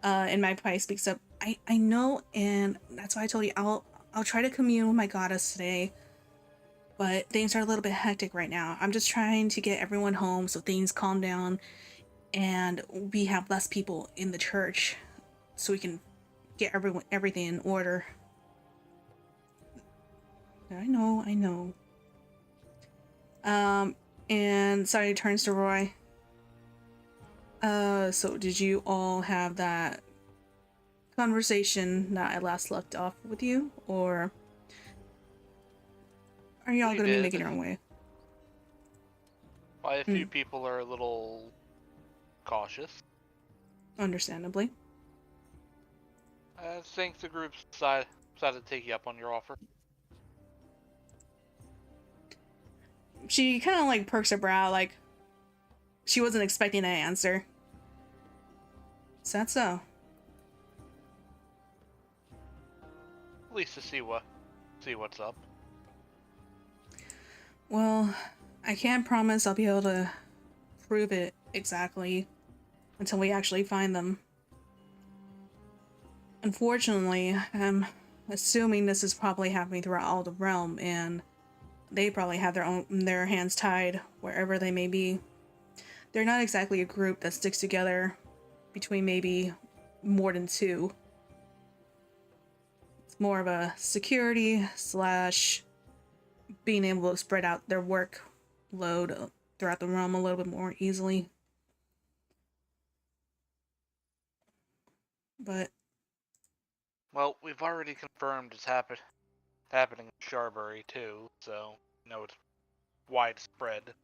And Magpie speaks up. I know, and that's why I told you I'll try to commune with my goddess today. But things are a little bit hectic right now. I'm just trying to get everyone home so things calm down and we have less people in the church so we can get everything in order. I know. And Sari turns to Roy. So did you all have that conversation that I last left off with you, or are y'all gonna be making your own way? Why a few people are a little cautious. Understandably. I think the group decided to take you up on your offer. She kind of like perks her brow, like she wasn't expecting that answer. Is that so? At least to see what's up. Well, I can't promise I'll be able to prove it exactly until we actually find them. Unfortunately, I'm assuming this is probably happening throughout all the realm, and they probably have their hands tied wherever they may be. They're not exactly a group that sticks together between maybe more than two. It's more of a security slash being able to spread out their workload throughout the realm a little bit more easily. But Well, we've already confirmed it's happening in Sharbury too, so it's widespread.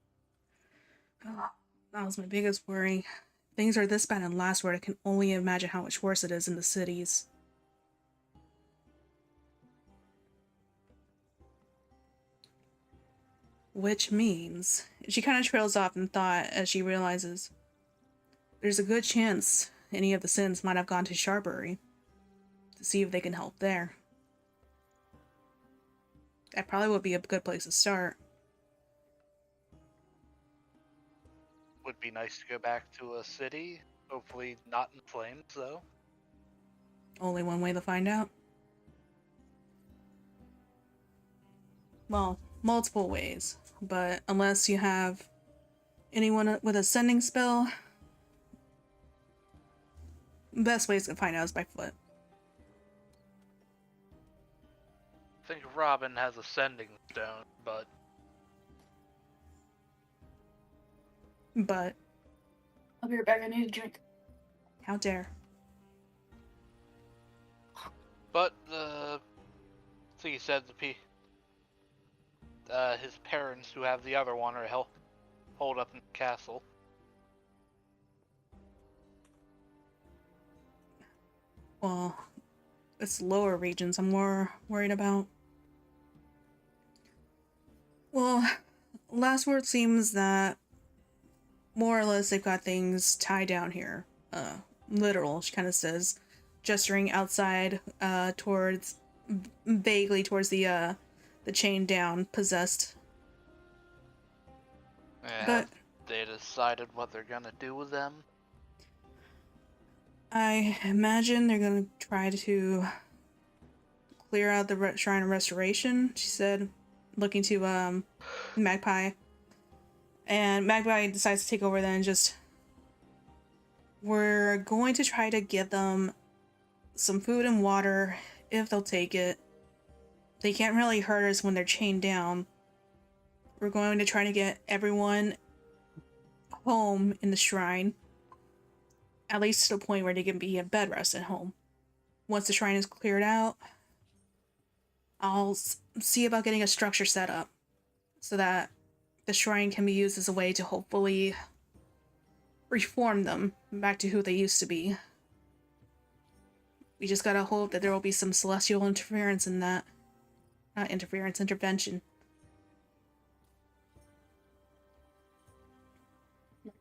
that was my biggest worry. Things are this bad in Lastword, I can only imagine how much worse it is in the cities. Which means she kind of trails off in thought as she realizes there's a good chance any of the Sins might have gone to Sharbury to see if they can help there. That probably would be a good place to start. Would be nice to go back to a city, hopefully not in flames, though. Only one way to find out. Well, multiple ways, but unless you have anyone with a sending spell, best ways to find out is by foot. I think Robin has a sending stone, but I'll be right back. I need a drink. How dare. I think he said his parents who have the other one are hold up in the castle. Well, it's lower regions I'm more worried about. Well, last word seems that more or less they've got things tied down here. Literal, she kind of says, gesturing outside, vaguely towards the chain down, possessed. Have they decided what they're gonna do with them? I imagine they're gonna try to clear out the Shrine of Restoration, she said, looking to Magpie. And Magpie decides to take over then, we're going to try to get them some food and water, if they'll take it. They can't really hurt us when they're chained down. We're going to try to get everyone home in the shrine, at least to the point where they can be in bed rest at home. Once the shrine is cleared out, I'll see about getting a structure set up so that the shrine can be used as a way to hopefully reform them back to who they used to be. We just gotta hope that there will be some celestial interference in that. Not interference, intervention.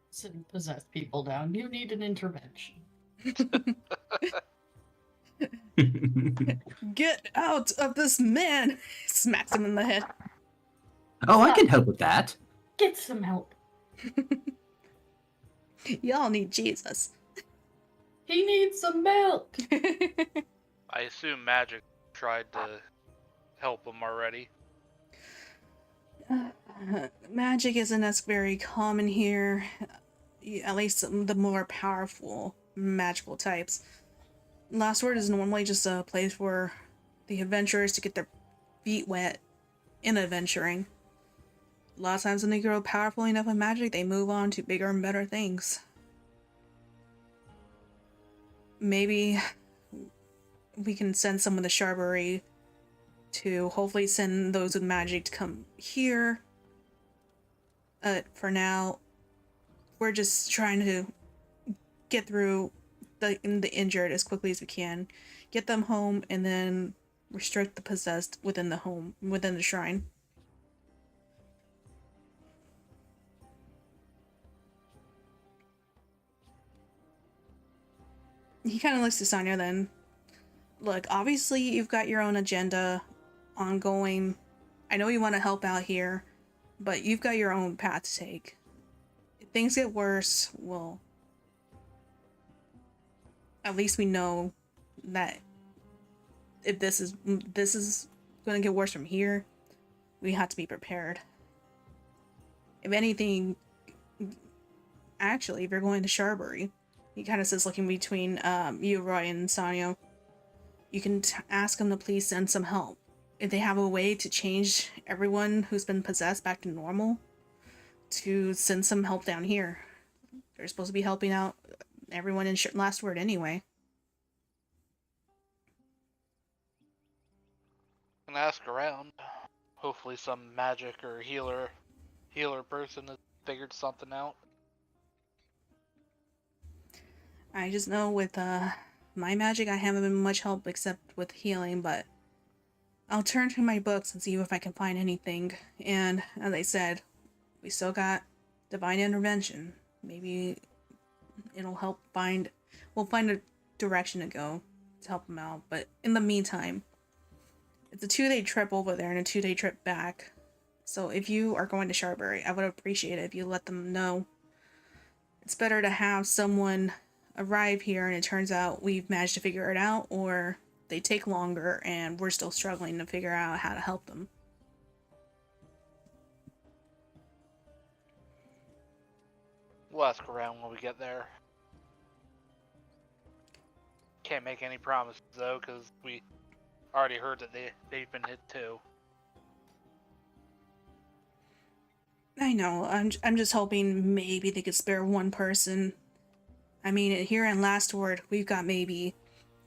Sitting possessed people down. You need an intervention. Get out of this man! Smacks him in the head. Oh, I can help with that. Get some help. Y'all need Jesus. He needs some milk. I assume Magic tried to help him already. Magic isn't as very common here. At least the more powerful magical types. Last Word is normally just a place for the adventurers to get their feet wet in adventuring. A lot of times when they grow powerful enough in magic, they move on to bigger and better things. Maybe we can send some of the Sharbury to hopefully send those with magic to come here. For now, we're just trying to get through the injured as quickly as we can, get them home, and then restrict the possessed within the shrine. He kind of looks to Sonya then. Look, obviously you've got your own agenda ongoing. I know you want to help out here, but you've got your own path to take. If things get worse, well, at least we know that if this is going to get worse from here, we have to be prepared. If anything, actually, if you're going to Sharbury, he kind of says, looking between you, Roy, and Sanyo, you can ask them to please send some help. If they have a way to change everyone who's been possessed back to normal, to send some help down here. They're supposed to be helping out everyone in Last Word anyway. And ask around. Hopefully some magic or healer person has figured something out. I just know with my magic, I haven't been much help except with healing, but I'll turn to my books and see if I can find anything. And as I said, we still got divine intervention. Maybe it'll help we'll find a direction to go to help them out. But in the meantime, it's a 2-day trip over there and a 2-day trip back. So if you are going to Sharbury, I would appreciate it if you let them know. It's better to have someone arrive here and it turns out we've managed to figure it out, or they take longer and we're still struggling to figure out how to help them. We'll ask around when we get there. Can't make any promises though, because we already heard that they've been hit too. I know, I'm just hoping maybe they could spare one person. I mean, here in Last Word, we've got maybe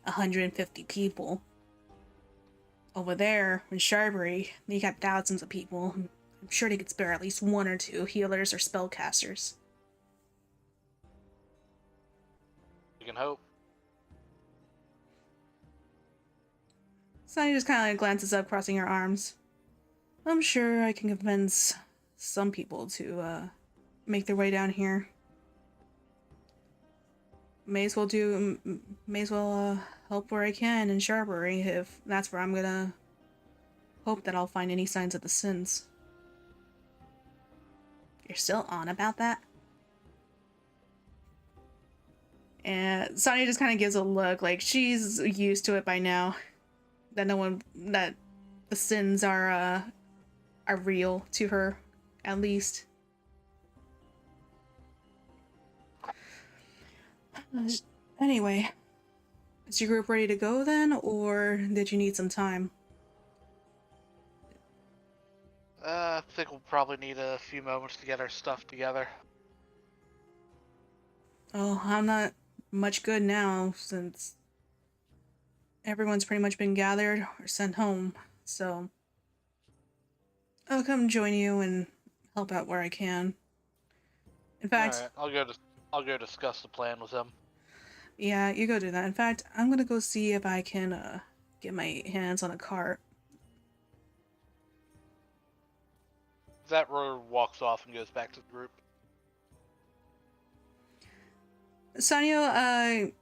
150 people. Over there, in Sharbury, they got thousands of people. I'm sure they could spare at least 1 or 2 healers or spellcasters. We can hope. Sonny just kind of glances up, crossing her arms. I'm sure I can convince some people to make their way down here. May as well help where I can in Sharbury, if that's where I'm gonna hope that I'll find any signs of the sins. You're still on about that? And Sonya just kind of gives a look, like she's used to it by now. That the sins are real to her, at least. Anyway, is your group ready to go then, or did you need some time? I think we'll probably need a few moments to get our stuff together. Oh, I'm not much good now, since everyone's pretty much been gathered or sent home, so I'll come join you and help out where I can. In fact, Alright, I'll go discuss the plan with them. yeah, you go do that. In fact, I'm gonna go see if I can get my hands on a cart. That rower walks off and goes back to the group. Sanyo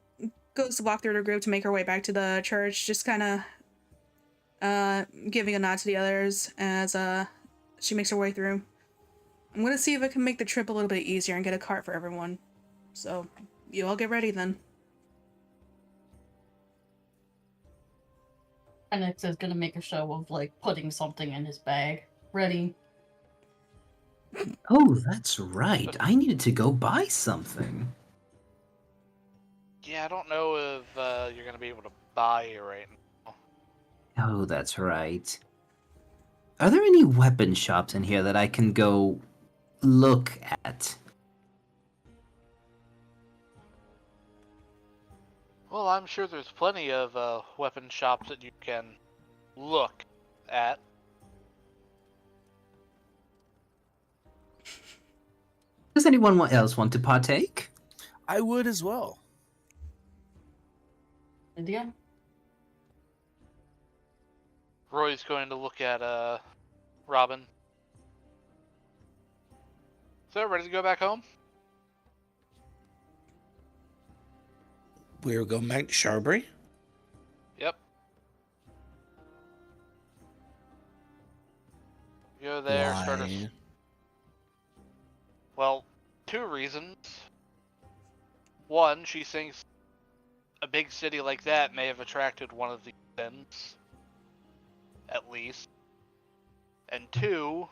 goes to walk through the group to make her way back to the church, just kind of giving a nod to the others as she makes her way through. I'm gonna see if I can make the trip a little bit easier and get a cart for everyone. So, you all get ready then. Alex is gonna make a show of like putting something in his bag. Ready. Oh, that's right. I needed to go buy something. Yeah, I don't know if you're gonna be able to buy it right now. Oh, that's right. Are there any weapon shops in here that I can go look at? Well, I'm sure there's plenty of weapon shops that you can look at. Does anyone else want to partake? I would as well. India? Roy's going to look at Robin. So, ready to go back home? We're going back to Sharbury? Yep. Go there, start Why? Well, 2 reasons. One, she thinks a big city like that may have attracted one of the sins, at least. And 2,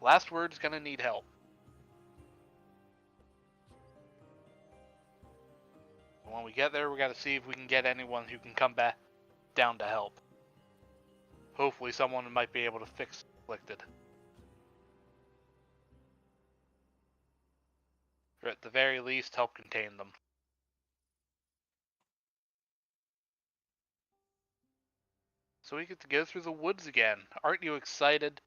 last word's gonna need help. When we get there, we gotta see if we can get anyone who can come back down to help. Hopefully someone might be able to fix afflicted. Or at the very least, help contain them. So we get to go through the woods again. Aren't you excited?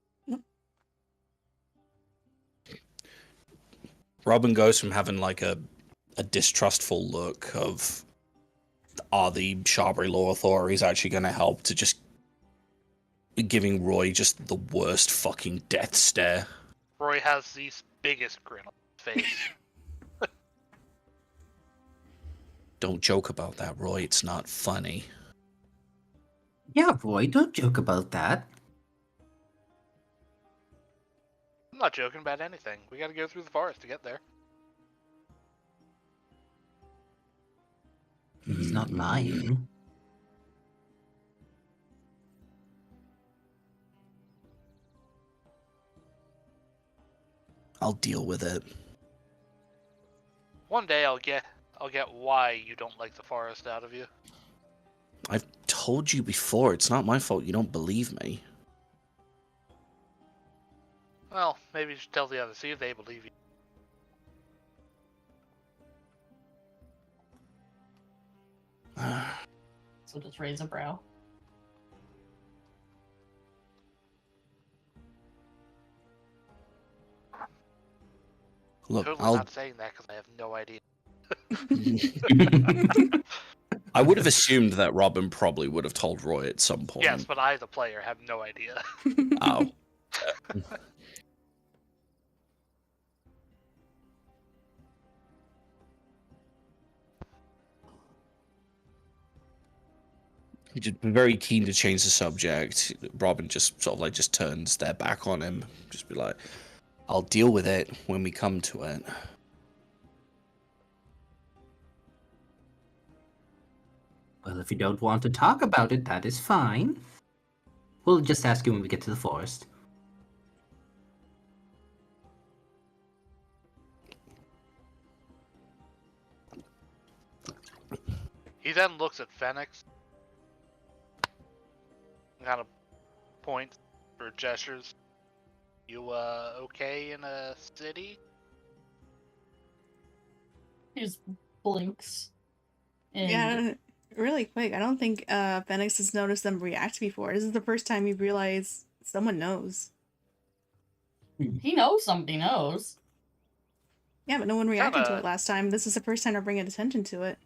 Robin goes from having like a distrustful look of, are the Sharbury law authorities actually going to help, to just giving Roy just the worst fucking death stare. Roy has the biggest grin on his face. Don't joke about that, Roy. It's not funny. Yeah, Roy, don't joke about that. I'm not joking about anything. We gotta go through the forest to get there. He's not lying. I'll deal with it. One day I'll get why you don't like the forest out of you. I've told you before, it's not my fault you don't believe me. Well, maybe you should tell the others, see if they believe you. So just raise a brow. Look, Totally I'll... not saying that because I have no idea. I would have assumed that Robin probably would have told Roy at some point. Yes, but I, the player, have no idea. Oh. Just very keen to change the subject. Robin just sort of like just turns their back on him. Just be like, I'll deal with it when we come to it. Well, if you don't want to talk about it, that is fine. We'll just ask you when we get to the forest. He then looks at Phoenix. Kind of points or gestures. You, okay in a city? He just blinks. And Yeah, really quick. I don't think Phoenix has noticed them react before. This is the first time you realize someone knows. he knows somebody knows. Yeah, but no one reacted to Kinda- it last time. This is the first time they're bringing attention to it.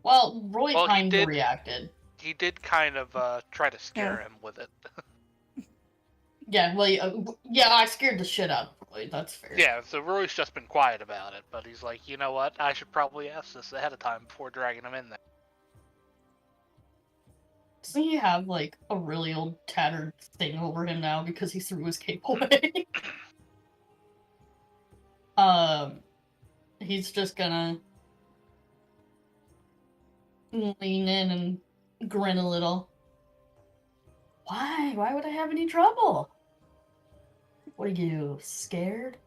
Well, Roy Well, he kind did- of reacted. He did kind of, try to scare him with it. Yeah, well, yeah, I scared the shit out of Roy. That's fair. Yeah, so Roy's just been quiet about it, but he's like, you know what? I should probably ask this ahead of time before dragging him in there. Doesn't he have, like, a really old tattered thing over him now because he threw his cape away? He's just gonna lean in and grin a little. Why? Why would I have any trouble? What are you, scared?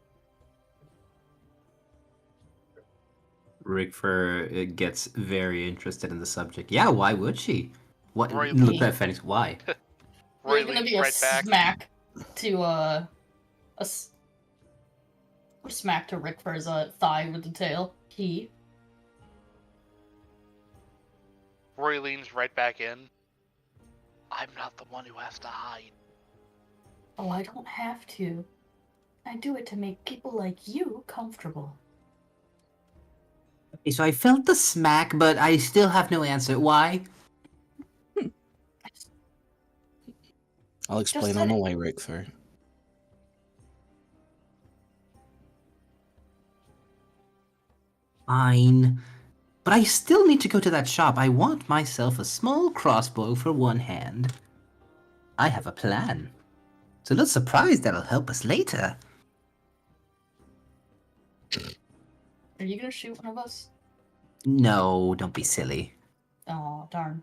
Rickfur gets very interested in the subject. Yeah, why would she? What? Roy- Look at Phoenix. Why? Roy There's gonna leans be a right back. smack to a smack to Rickfur's thigh with the tail. Roy leans right back in. I'm not the one who has to hide. Oh, I don't have to. I do it to make people like you comfortable. Okay, so I felt the smack, but I still have no answer. Why? I'll explain let on the it- way, Rickford. Fine. But I still need to go to that shop. I want myself a small crossbow for one hand. I have a plan. So not surprised that'll help us later. Are you gonna shoot one of us? No, don't be silly. Oh, darn.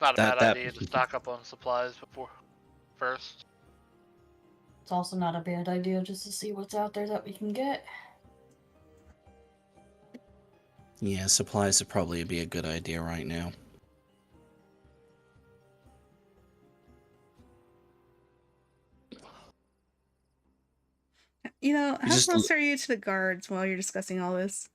Not a That- bad that- idea to stock up on supplies first. It's also not a bad idea just to see what's out there that we can get. Yeah, supplies would probably be a good idea right now. You know, how just close are you to the guards while you're discussing all this?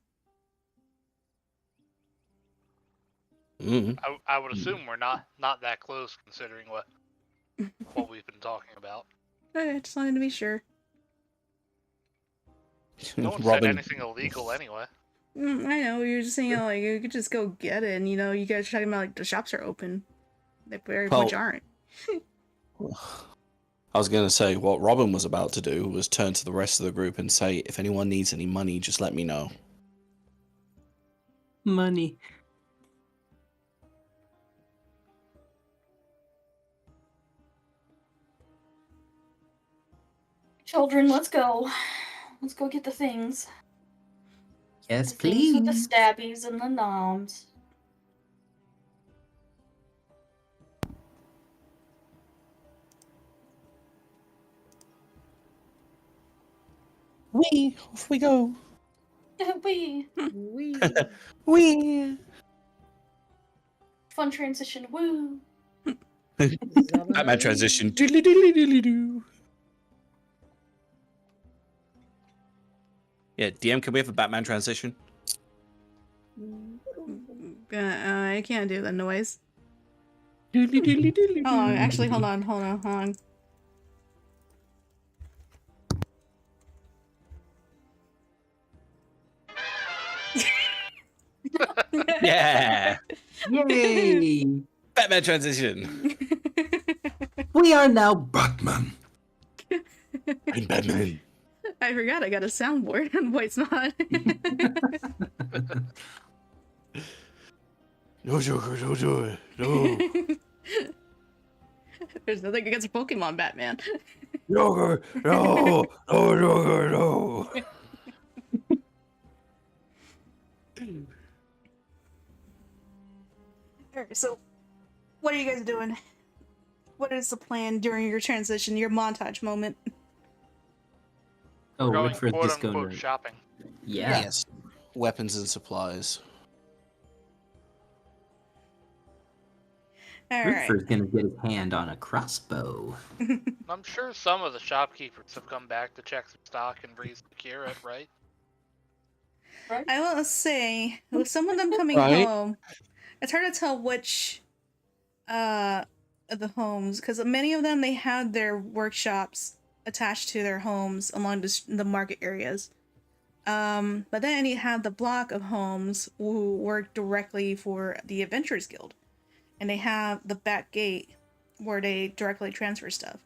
Mm. I would assume we're not that close considering what we've been talking about. I just wanted to be sure. No one said Robin, anything illegal anyway. I know, you're just saying, like, you could just go get it, and, you guys are talking about, like, the shops are open. They very much Well- aren't. I was going to say, what Robin was about to do was turn to the rest of the group and say, if anyone needs any money, just let me know. Money. Children, let's go. Let's go get the things. Yes, The things with the please. stabbies and the noms. Wee, off we go. Wee. Wee. Wee. Fun transition. Woo. Batman transition. Doodly doodly doodly doo. Yeah, DM, can we have a Batman transition? I can't do the noise. Doodly doodly doodly Oh, doo. actually, hold on. Yeah. Yay! Batman transition. We are now Batman. I'm Batman. I forgot I got a soundboard. Wait, it's not. No, Joker, don't do it. No. There's nothing against Pokemon Batman. Joker, no. No, Joker, no. Alright, so what are you guys doing? What is the plan during your transition, your montage moment? Oh, We're going wait for quote disco unquote night. shopping. Yeah. Yes. Weapons and supplies. Alright. Ruther's gonna get his hand on a crossbow. I'm sure some of the shopkeepers have come back to check some stock and resecure it, right? I will say, with some of them coming Right. home, it's hard to tell which of the homes, because many of them, they had their workshops attached to their homes along the market areas. But then you have the block of homes who work directly for the Adventurers Guild. And they have the back gate where they directly transfer stuff.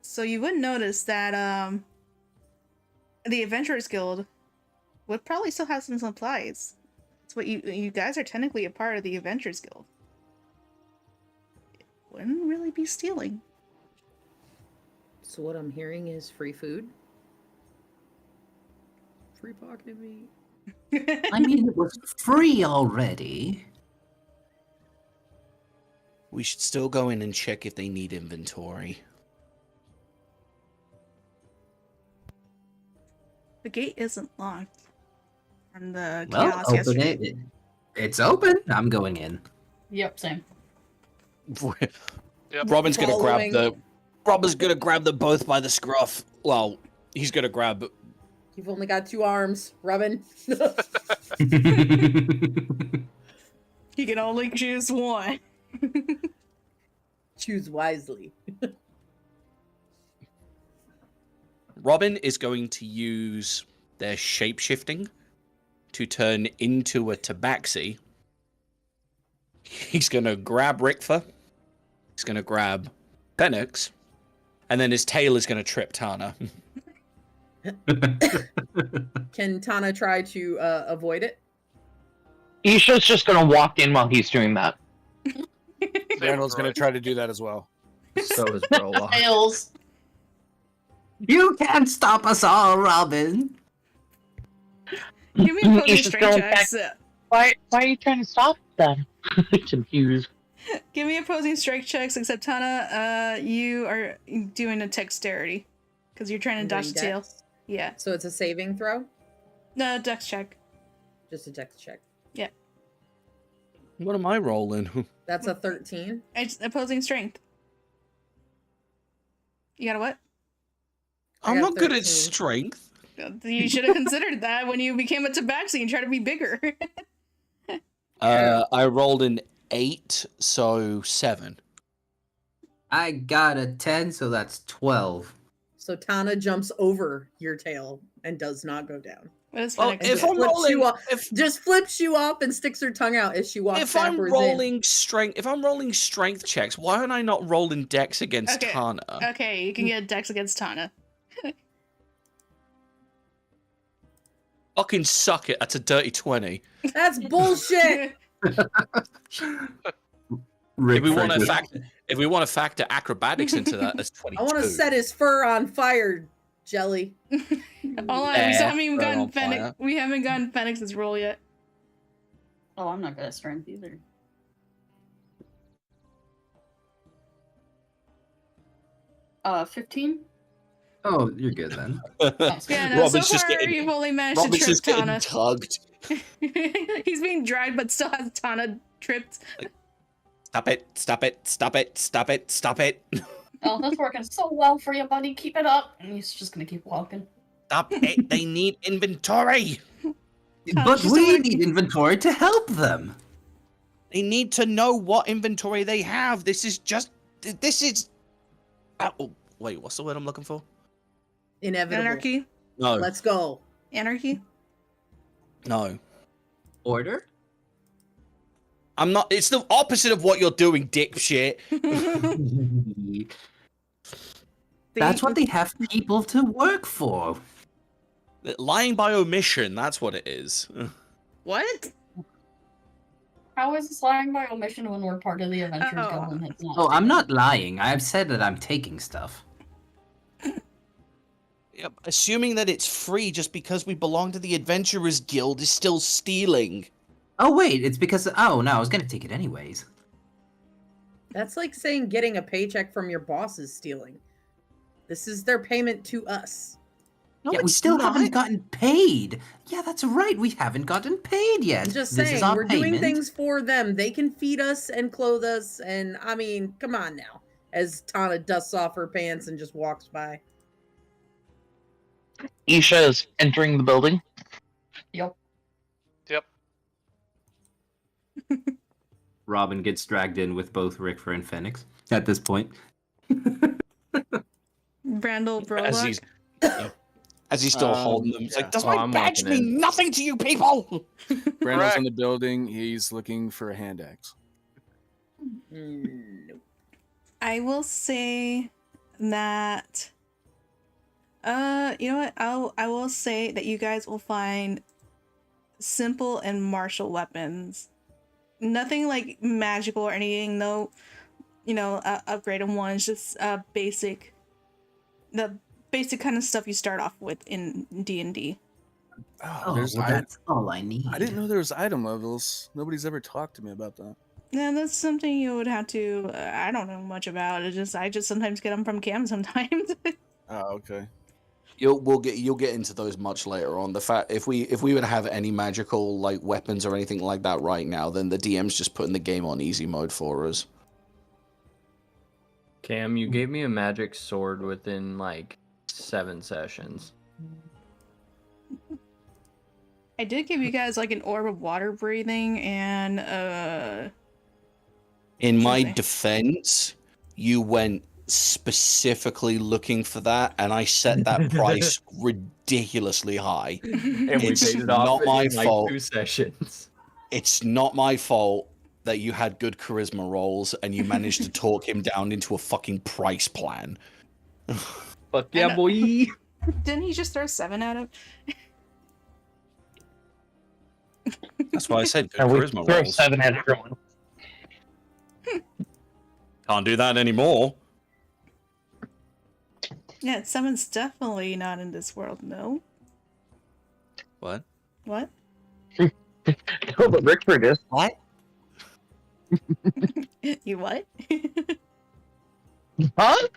So you would notice that the Adventurers Guild would probably still have some supplies. It's what you guys are technically a part of the Adventurers Guild. Wouldn't really be stealing. So what I'm hearing is free food? Free pocket meat? I mean, it was free already. We should still go in and check if they need inventory. The gate isn't locked from the Well, chaos open yesterday. it. It's open. I'm going in. Yep, same. Yep. Robin's gonna Following. grab the both by the scruff. Well, he's gonna grab. You've only got 2 arms, Robin. You can only choose one. Choose wisely. Robin is going to use their shape shifting to turn into a tabaxi. He's gonna grab Rickfer. He's gonna grab Penix, and then his tail is gonna trip Tana. Can Tana try to avoid it? Isha's just gonna walk in while he's doing that. Randall's going to try to do that as well. So is Brola. Tails. You can't stop us all, Robin. Give me a You Pokemon should strength go checks. Why are you trying to stop them? Confused. Give me opposing strike checks, except Tana, you are doing a dexterity. Because you're trying to dodge the tail. Dex? Yeah. So it's a saving throw? No, dex check. Just a dex check. Yeah. What am I rolling? That's a 13. It's opposing strength. You got a what? I I'm got not good 13. at strength. You should have considered that when you became a tabaxi and tried to be bigger. I rolled an 8, so 7. I got a 10, so that's 12. So Tana jumps over your tail and does not go down. What is Well, Phoenix? if do? I'm flips rolling, you off, if just flips you off and sticks her tongue out as she walks if I'm backwards rolling strength checks, why am I not rolling dex against Okay. Tana? Okay, you can get a dex against Tana. Fucking suck it. That's a dirty 20. in. That's bullshit. Rick If we want to factor acrobatics into that, that's 22. I want to set his fur on fire, Jelly. All I Yeah, haven't even throw gotten on Phoenix. fire. We haven't gotten Phoenix's roll yet. Oh, I'm not good at strength either. Uh, 15? Oh, you're good then. Yeah, no, Robin's so just far getting, you've only managed Robin's to trip just getting Tana. tugged. He's being dragged, but still has Tana tripped. Stop it, stop it, stop it, stop it, stop it. Oh, that's working so well for you, buddy. Keep it up. And he's just gonna keep walking. Stop it, they need inventory. But just we a- need inventory to help them. They need to know what inventory they have. This is... Oh, wait, what's the word I'm looking for? Inevitable. Anarchy? No, Let's go. Anarchy? no. Order? I'm not... It's the opposite of what you're doing, dipshit. That's what they have people to work for. Lying by omission, that's what it is. What? How is this lying by omission when we're part of the Adventurers Oh. Guild and it's not? Oh, I'm not lying. I've said that I'm taking stuff. Yep, assuming that it's free just because we belong to the Adventurers Guild is still stealing. Oh, wait, it's because... Oh, no, I was going to take it anyways. That's like saying getting a paycheck from your boss is stealing. This is their payment to us. No, Yeah, we it's still not. haven't gotten paid. Yeah, that's right. We haven't gotten paid yet. I'm just This saying, is our we're doing payment. things for them. They can feed us and clothe us, and I mean, come on now. As Tana dusts off her pants and just walks by. Isha is entering the building. Yep. Yep. Robin gets dragged in with both Rickfer and Phoenix at this point. Brandel As he's, Brolock? as he's still holding them. It's yeah. like, does Oh, my I'm badge walking mean in. nothing to you people? Brandon's Correct. in the building. He's looking for a hand axe. Nope. I will say that you know what? I will say that you guys will find simple and martial weapons. Nothing like magical or anything, no, you know, upgraded ones, just basic, the basic kind of stuff you start off with in D&D. Oh, Oh, there's well, that's all I need. I didn't know there was item levels. Nobody's ever talked to me about that. Yeah, that's something you would have to. I don't know much about. I just sometimes get them from Cam sometimes. Oh, okay. You'll get into those much later on. The fact if we would have any magical like weapons or anything like that right now, then the DM's just putting the game on easy mode for us. Cam, you gave me a magic sword within like 7 sessions. I did give you guys like an orb of water breathing and In my Okay. defense, you went specifically looking for that, and I set that price ridiculously high. And we It's paid it off not my in like fault. 2 sessions. It's not my fault that you had good charisma rolls and you managed to talk him down into a fucking price plan. Fuck yeah, know. boy. didn't he just throw 7 at him? That's why I said good And we charisma throw rolls. 7 at everyone. Can't do that anymore. Yeah, 7's definitely not in this world. No. What? What? Oh, but Rickford is. What? You what? Huh?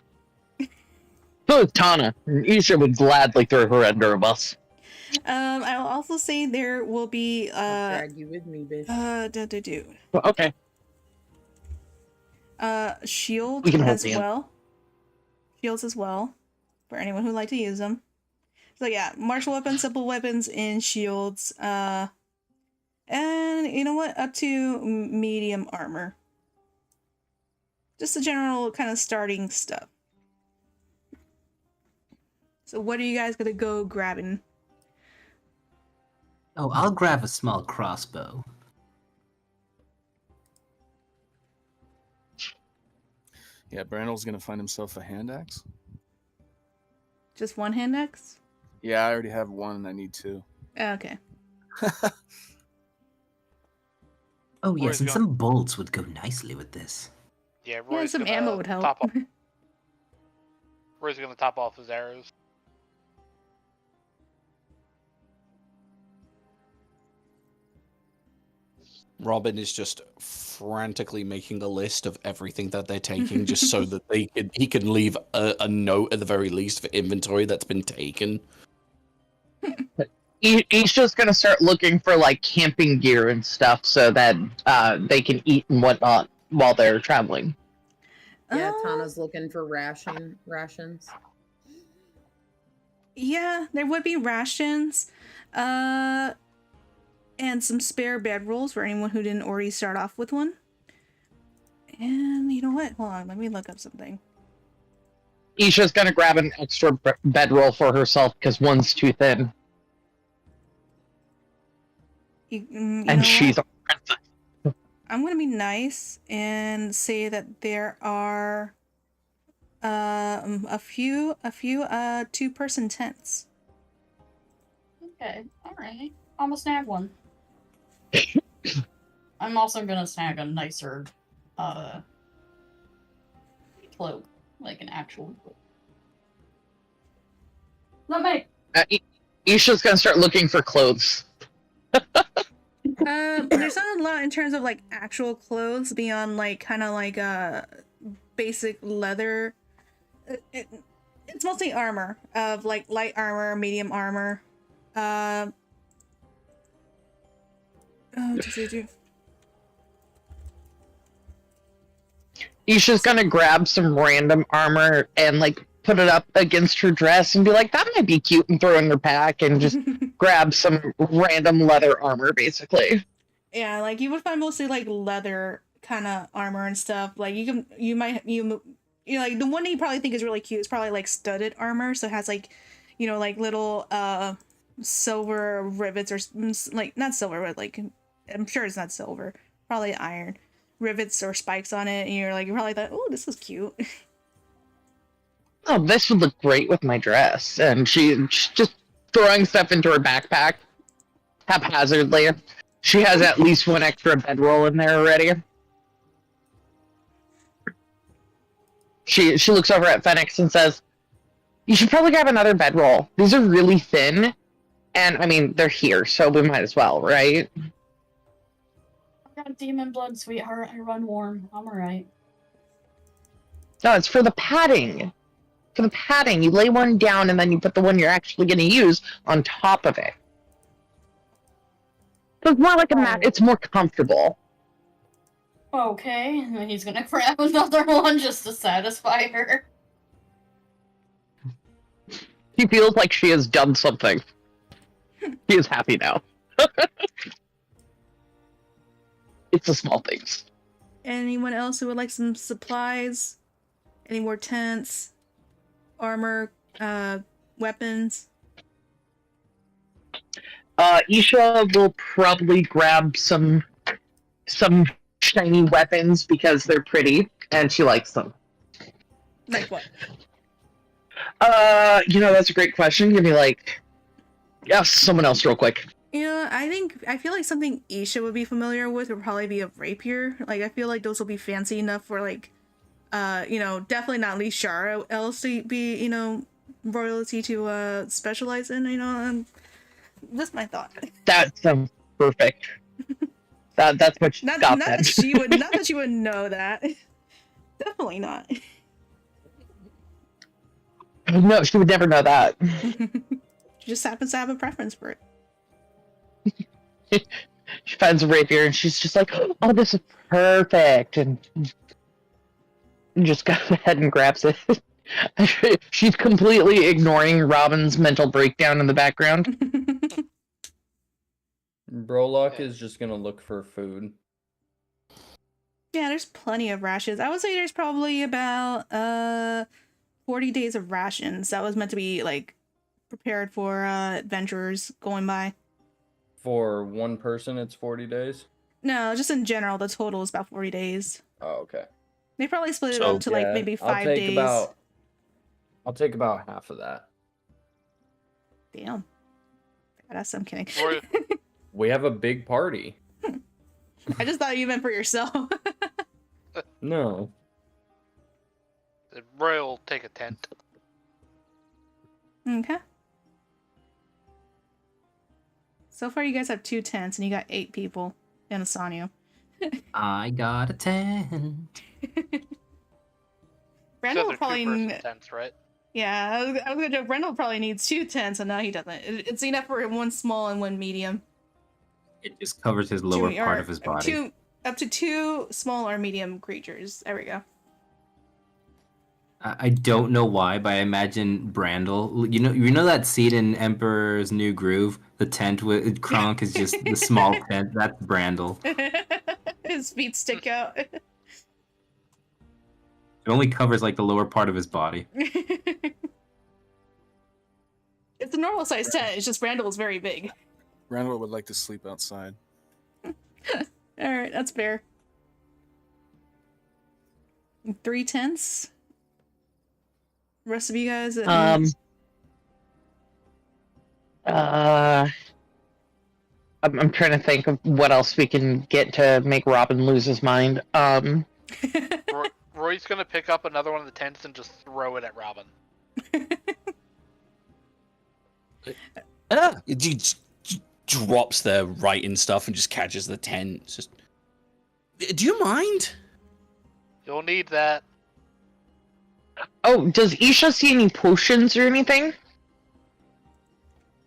So is Tana. Isha would gladly throw her under a bus. I'll also say there will be I'll drag you with me, bitch. Well, okay. Shield We can hold as hands. well. Shields as well, for anyone who'd like to use them. So yeah, martial weapons, simple weapons, and shields. And you know what? Up to medium armor. Just the general kind of starting stuff. So what are you guys gonna go grabbing? Oh, I'll grab a small crossbow. Yeah, Brandon's gonna find himself a hand axe. Just one hand axe? Yeah, I already have one and I need two. Okay. Oh Roy's yes, and gonna- some bolts would go nicely with this. Yeah, Yeah, Roy's some gonna ammo would help. top off. Roy's gonna top off his arrows. Robin is just frantically making a list of everything that they're taking, just so that he can leave a note at the very least for inventory that's been taken. He's just gonna start looking for like camping gear and stuff so that they can eat and whatnot while they're traveling. Yeah, Tana's looking for rations. Yeah, there would be rations. And some spare bedrolls for anyone who didn't already start off with one. And you know what? Hold on, let me look up something. Isha's gonna grab an extra bedroll for herself because one's too thin. You And know she's what? a princess. I'm gonna be nice and say that there are a few 2-person tents. Okay, alright. I'm gonna snag one. I'm also gonna snag a nicer cloak. Like an actual cloak. Not me! Isha's gonna start looking for clothes. There's not a lot in terms of like actual clothes beyond like kind of like basic leather. It's mostly armor of like light armor, medium armor. Isha's gonna grab some random armor and like put it up against her dress and be like, that might be cute, and throw in her pack and just grab some random leather armor, basically. Yeah, like you would find mostly like leather kind of armor and stuff. Like you know, like the one that you probably think is really cute is probably like studded armor, so it has like, you know, like little silver rivets or like not silver, but like I'm sure it's not silver, probably iron rivets or spikes on it, and you're probably thought, oh, this is cute. Oh, this would look great with my dress. And she's just throwing stuff into her backpack haphazardly. She has at least one extra bedroll in there already. She looks over at Phoenix and says, you should probably grab another bedroll. These are really thin. And, I mean, they're here, so we might as well, right? I got demon blood, sweetheart. I run warm. I'm alright. No, it's for the padding. For the padding, you lay one down and then you put the one you're actually going to use on top of it. So it's more like a mat. It's more comfortable. Okay, and then he's gonna grab another one just to satisfy her. She feels like she has done something. She is happy now. It's the small things. Anyone else who would like some supplies? Any more tents, armor, weapons? Isha will probably grab some shiny weapons because they're pretty and she likes them. Like what? That's a great question. Give me someone else real quick. Yeah, I feel like something Isha would be familiar with would probably be a rapier. Like I feel like those will be fancy enough for definitely not Lishara else to be, royalty to specialize in, that's my thought. That sounds perfect. That's what Not, Scott not said. that she would, not that she would know that. Definitely not. No, she would never know that. She just happens to have a preference for She finds a rapier and she's just like, "Oh, this is perfect," and just goes ahead and grabs it. She's completely ignoring Robin's mental breakdown in the background. it. Brolock is just gonna look for food. Yeah, there's plenty of rations. I would say there's probably about 40 days of rations that was meant to be like prepared for adventurers going by. For one person, it's 40 days. No, just in general, the total is about 40 days. Oh, okay. They probably split it So, up to like Yeah, maybe 5 days. I'll take about half of that. Damn. That's I'm kidding. Roy, We have a big party. I just thought you meant for yourself. No. Roy will take a tent. Okay. So far, you guys have 2 tents, and you got 8 people in Asanu. I got a 10. Brandon will They're probably. two-person tents, right? Yeah, I was gonna joke. Brandon probably needs 2 tents, and now he doesn't. It's enough for 1 small and 1 medium. It just covers his lower part of his body. Up to 2 small or medium creatures. There we go. I don't know why, but I imagine Brandel. You know that scene in Emperor's New Groove, the tent with Kronk is just the small tent. That's Brandel. His feet stick out. It only covers like the lower part of his body. It's a normal size tent. It's just Randall is very big. Randall would like to sleep outside. All right, that's fair. 3 tents. Rest of you guys. I'm trying to think of what else we can get to make Robin lose his mind. Roy's gonna pick up another one of the tents and just throw it at Robin. He drops their writing stuff and just catches the tent. It's just, do you mind? You'll need that. Oh, does Isha see any potions or anything?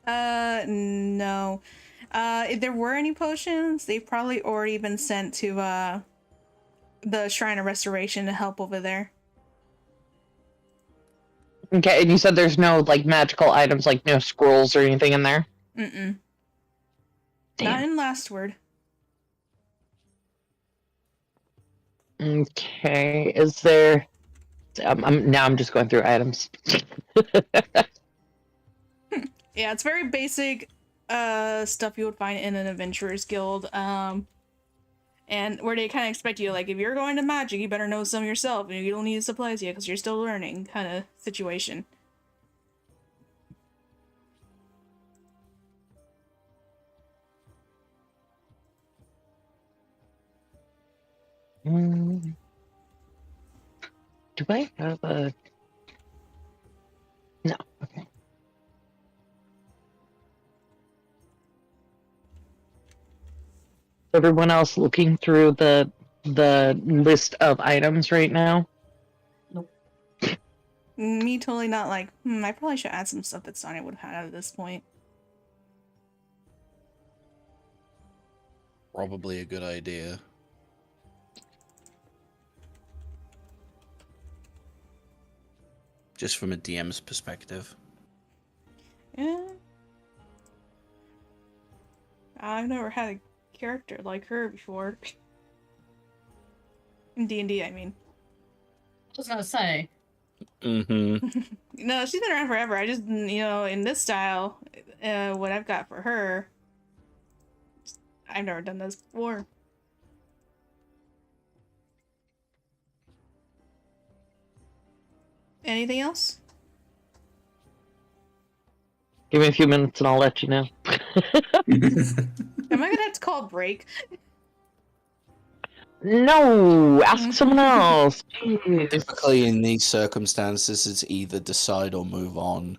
No. If there were any potions, they've probably already been sent to the Shrine of Restoration to help over there. Okay, and you said there's no like magical items, like no scrolls or anything in there? Mm-mm. Damn. Not in Last Word. Okay, is there... I'm just going through items. Yeah, it's very basic stuff you would find in an adventurer's guild. And where they kind of expect you, like, if you're going to magic, you better know some yourself, and you don't need supplies yet because you're still learning, kind of situation. Do I have a... No, okay. Everyone else looking through the list of items right now? Me totally not like, I probably should add some stuff that Sonya would have had at this point. Probably a good idea. Just from a DM's perspective. Yeah. I've never had a character like her before. In D&D, I mean. I was gonna say. Mm-hmm. No, she's been around forever. I just, in this style, what I've got for her, I've never done this before. Anything else? Give me a few minutes and I'll let you know. Am I gonna have to call a break? No! Ask someone else! Jeez. Typically, in these circumstances, it's either decide or move on.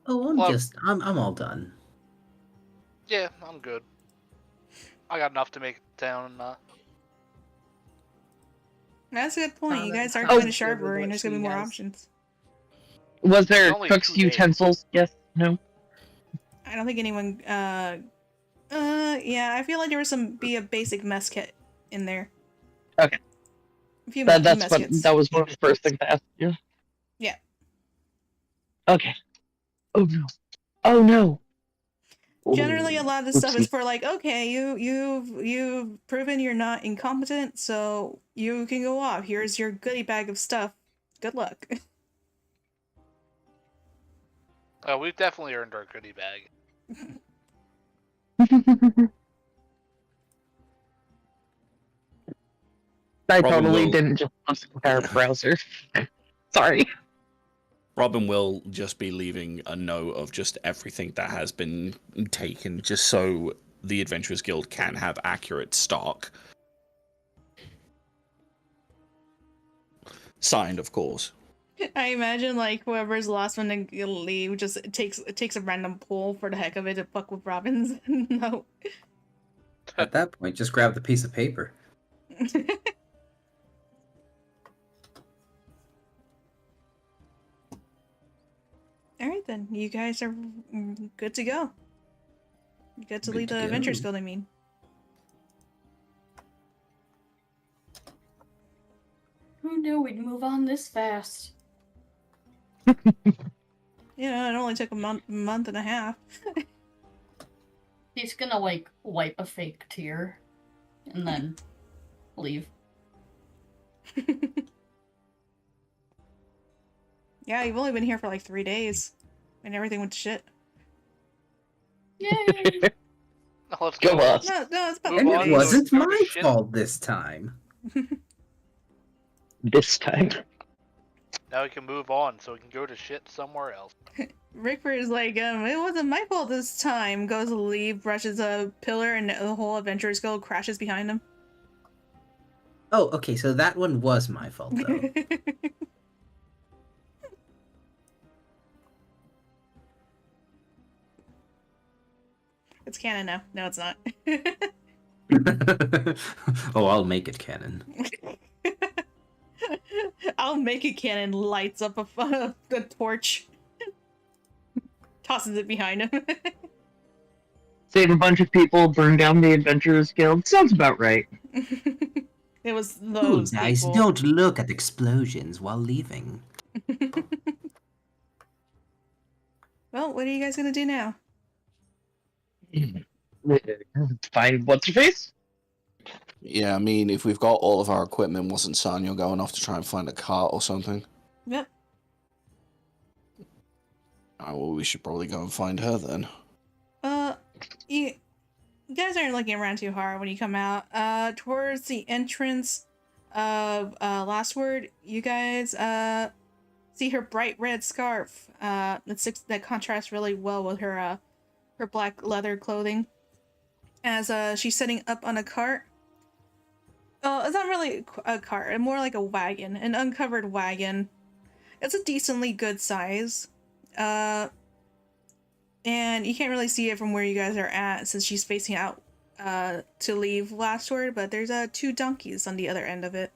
Oh, Well- I'm all done. Yeah, I'm good. I got enough to make it to town. That's a good point. You Tana- guys are Tana's going to good with Sharper, what and there's going to she be more has. options. Was there It's only cook's 2 days. utensils? Yes. No. I don't think anyone. Yeah, I feel like there was be a basic mess kit in there. Okay. A few That's mess what. kits. That was one of the first things I asked you. Yeah. Okay. Oh no. Oh no. Generally, a lot of this stuff is Oopsie. for like, okay, you've proven you're not incompetent, so you can go off. Here's your goodie bag of stuff. Good luck. Oh, we've definitely earned our goodie bag. I Robin totally will- didn't just compare a browser. Sorry. Robin will just be leaving a note of just everything that has been taken, just so the Adventurers Guild can have accurate stock. Signed, of course. I imagine like whoever's the last one to leave just takes a random pull for the heck of it to fuck with Robin's. No. At that point, just grab the piece of paper. All right then, you guys are good to go. You get to Good leave to the go. Adventurers Guild, I mean. Who knew we'd move on this fast? You know, it only took a month and a half. He's gonna like wipe a fake tear and then leave. Yeah, you've only been here for like 3 days, and everything went to shit. Yay! Let's Go go. us. No, it's about Move And four on it to days. wasn't go to my shit. fault this time. This time. Now we can move on, so we can go to shit somewhere else. Rickford is like, it wasn't my fault this time. Goes to leave, brushes a pillar, and the whole Adventurers Guild crashes behind him. Oh, okay, so that one was my fault, though. It's canon now. No, it's not. Oh, I'll make it canon. I'll make it canon. Lights up the torch. Tosses it behind him. Save a bunch of people, burn down the Adventurers Guild. Sounds about right. It was Ooh, those guys, people. don't look at explosions while leaving. Well, what are you guys gonna do now? Find what's her face? Yeah, I mean, if we've got all of our equipment, wasn't Sanya going off to try and find a cart or something? Yep. Oh, well, we should probably go and find her then. You guys aren't looking around too hard when you come out. Towards the entrance of Last Word, you guys see her bright red scarf. That contrasts really well with her black leather clothing. As she's setting up on a cart. It's not really a cart, more like a wagon, an uncovered wagon. It's a decently good size. And you can't really see it from where you guys are at since she's facing out to leave Last Word, but there's 2 donkeys on the other end of it.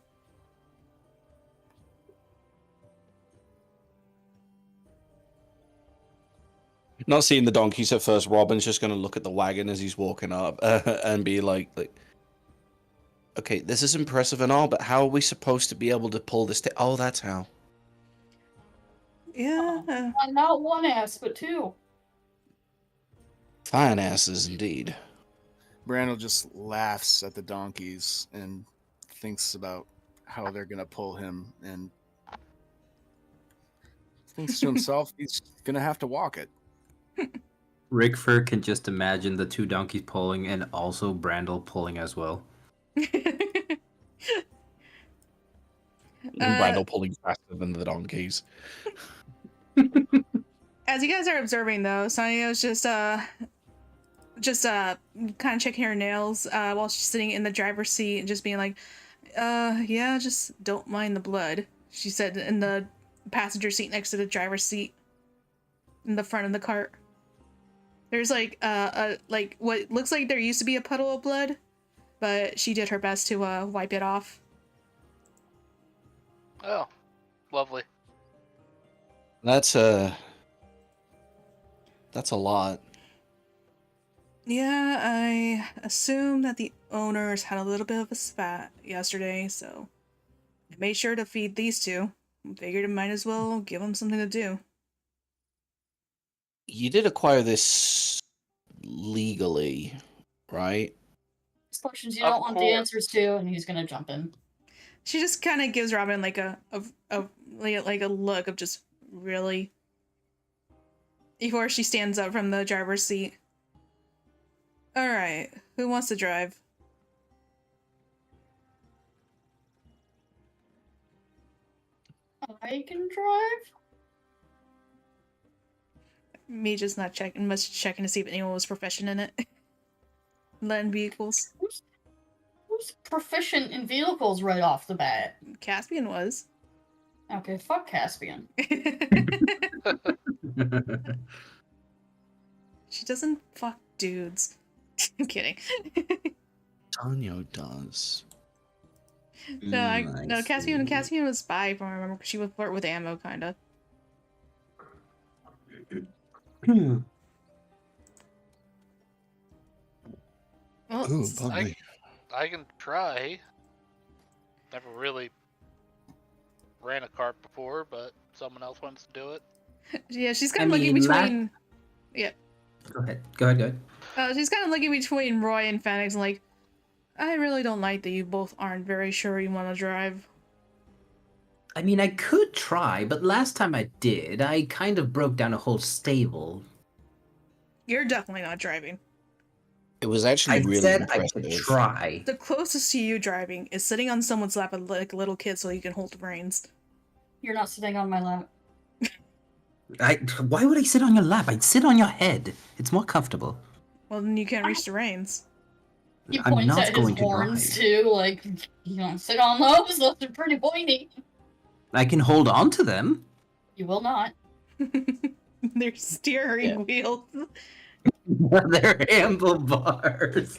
Not seeing the donkeys at first, Robin's just going to look at the wagon as he's walking up and be like, okay, this is impressive and all, but how are we supposed to be able to pull this? Oh, that's how. Yeah. Not one ass, but 2. Fine asses, indeed. Brandel just laughs at the donkeys and thinks about how they're gonna pull him, and thinks to himself he's gonna have to walk it. Rickford can just imagine the 2 donkeys pulling and also Brandel pulling as well. Brandel pulling faster than the donkeys. As you guys are observing, though, Sanyo's just kind of checking her nails while she's sitting in the driver's seat and just being like, yeah, just don't mind the blood. She said in the passenger seat next to the driver's seat in the front of the cart. There's like like what looks like there used to be a puddle of blood, but she did her best to wipe it off. Oh, lovely. That's a lot. Yeah, I assume that the owners had a little bit of a spat yesterday, so I made sure to feed these two. Figured I might as well give them something to do. You did acquire this legally, right? These questions you Of don't want the course. answers to, and he's gonna jump in. She just kind of gives Robin like a look of just really before she stands up from the driver's seat. All right, who wants to drive? I can drive. Me just not checking, checking to see if anyone was proficient in it. Land vehicles. Who's proficient in vehicles right off the bat? Caspian was. Okay, fuck Caspian. She doesn't fuck dudes. I'm kidding. Tanya does. No, Caspian was spy, if I remember. She would flirt with ammo, kinda. Well, Ooh, bubbly. I can try. Never really ran a cart before, but someone else wants to do it. yeah, she's kind of looking between. Yeah. Go ahead. She's kind of looking between Roy and Phoenix, and like, I really don't like that you both aren't very sure you want to drive. I mean, I could try, but last time I did, I kind of broke down a whole stable. You're definitely not driving. It was actually I really said impressive. I could try. The closest to you driving is sitting on someone's lap like a little kid so you can hold the reins. You're not sitting on my lap. Why would I sit on your lap? I'd sit on your head. It's more comfortable. Well, then you can't reach the reins. He I'm points not at his going to horns drive. too, like, you don't sit on those. Those are pretty pointy. I can hold on to them. You will not. They're steering wheels. They're handlebars.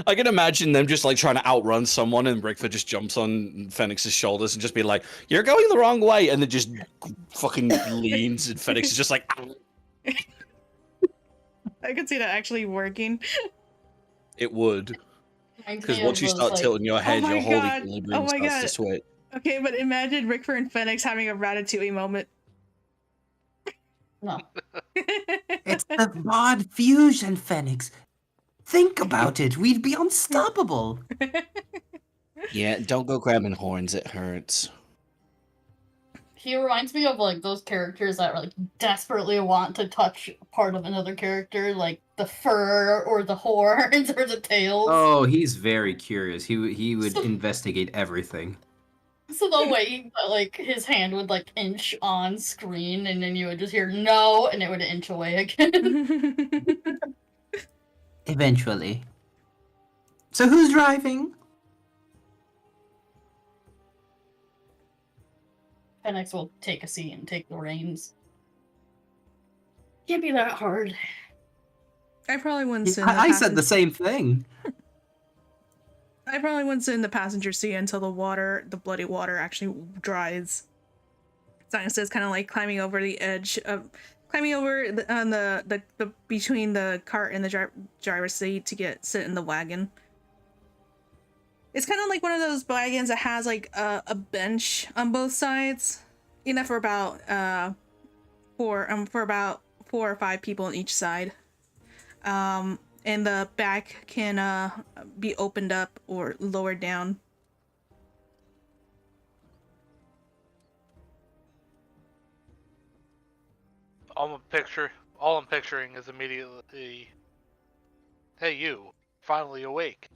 I can imagine them just like trying to outrun someone, and Rickford just jumps on Phoenix's shoulders and just be like, "You're going the wrong way," and then just fucking leans, and Phoenix is just like. I could see that actually working. It would, Reminds because me once of you those, start like, tilting your head, my your whole God. equilibrium Oh my starts to God. switch. Okay, but imagine Rickford and Phoenix having a Ratatouille moment. No. It's the Vod fusion, Phoenix. Think about it. We'd be unstoppable. Yeah, don't go grabbing horns. It hurts. He reminds me of like those characters that like desperately want to touch part of another character, like the fur or the horns or the tails. Oh, he's very curious. He would investigate everything. So the way he, like his hand would like inch on screen, and then you would just hear no, and it would inch away again. Eventually. So who's driving? Phoenix will take a seat and take the reins. Can't be that hard. I probably wouldn't sit in the I said the same thing. I probably wouldn't sit in the passenger seat until the bloody water actually dries. Sinus is kind of like climbing over the edge of, climbing over the between the cart and the driver's seat to sit in the wagon. It's kind of like one of those wagons that has like a bench on both sides, enough for about four or five people on each side. And the back can be opened up or lowered down. All I'm picturing is immediately, hey you, finally awake.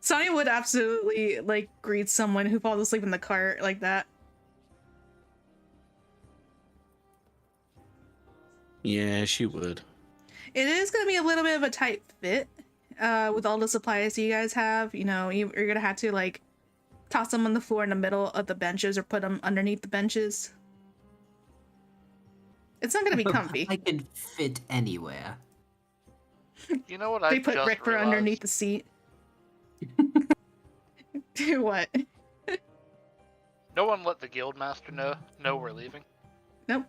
Sonya would absolutely like greet someone who falls asleep in the cart like that. Yeah, she would. It is going to be a little bit of a tight fit with all the supplies you guys have. You know, you're going to have to like toss them on the floor in the middle of the benches or put them underneath the benches. It's not gonna be comfy. I can fit anywhere. You know what I They put just Rick realized? underneath the seat. Do what? No one let the guildmaster know we're leaving. Nope.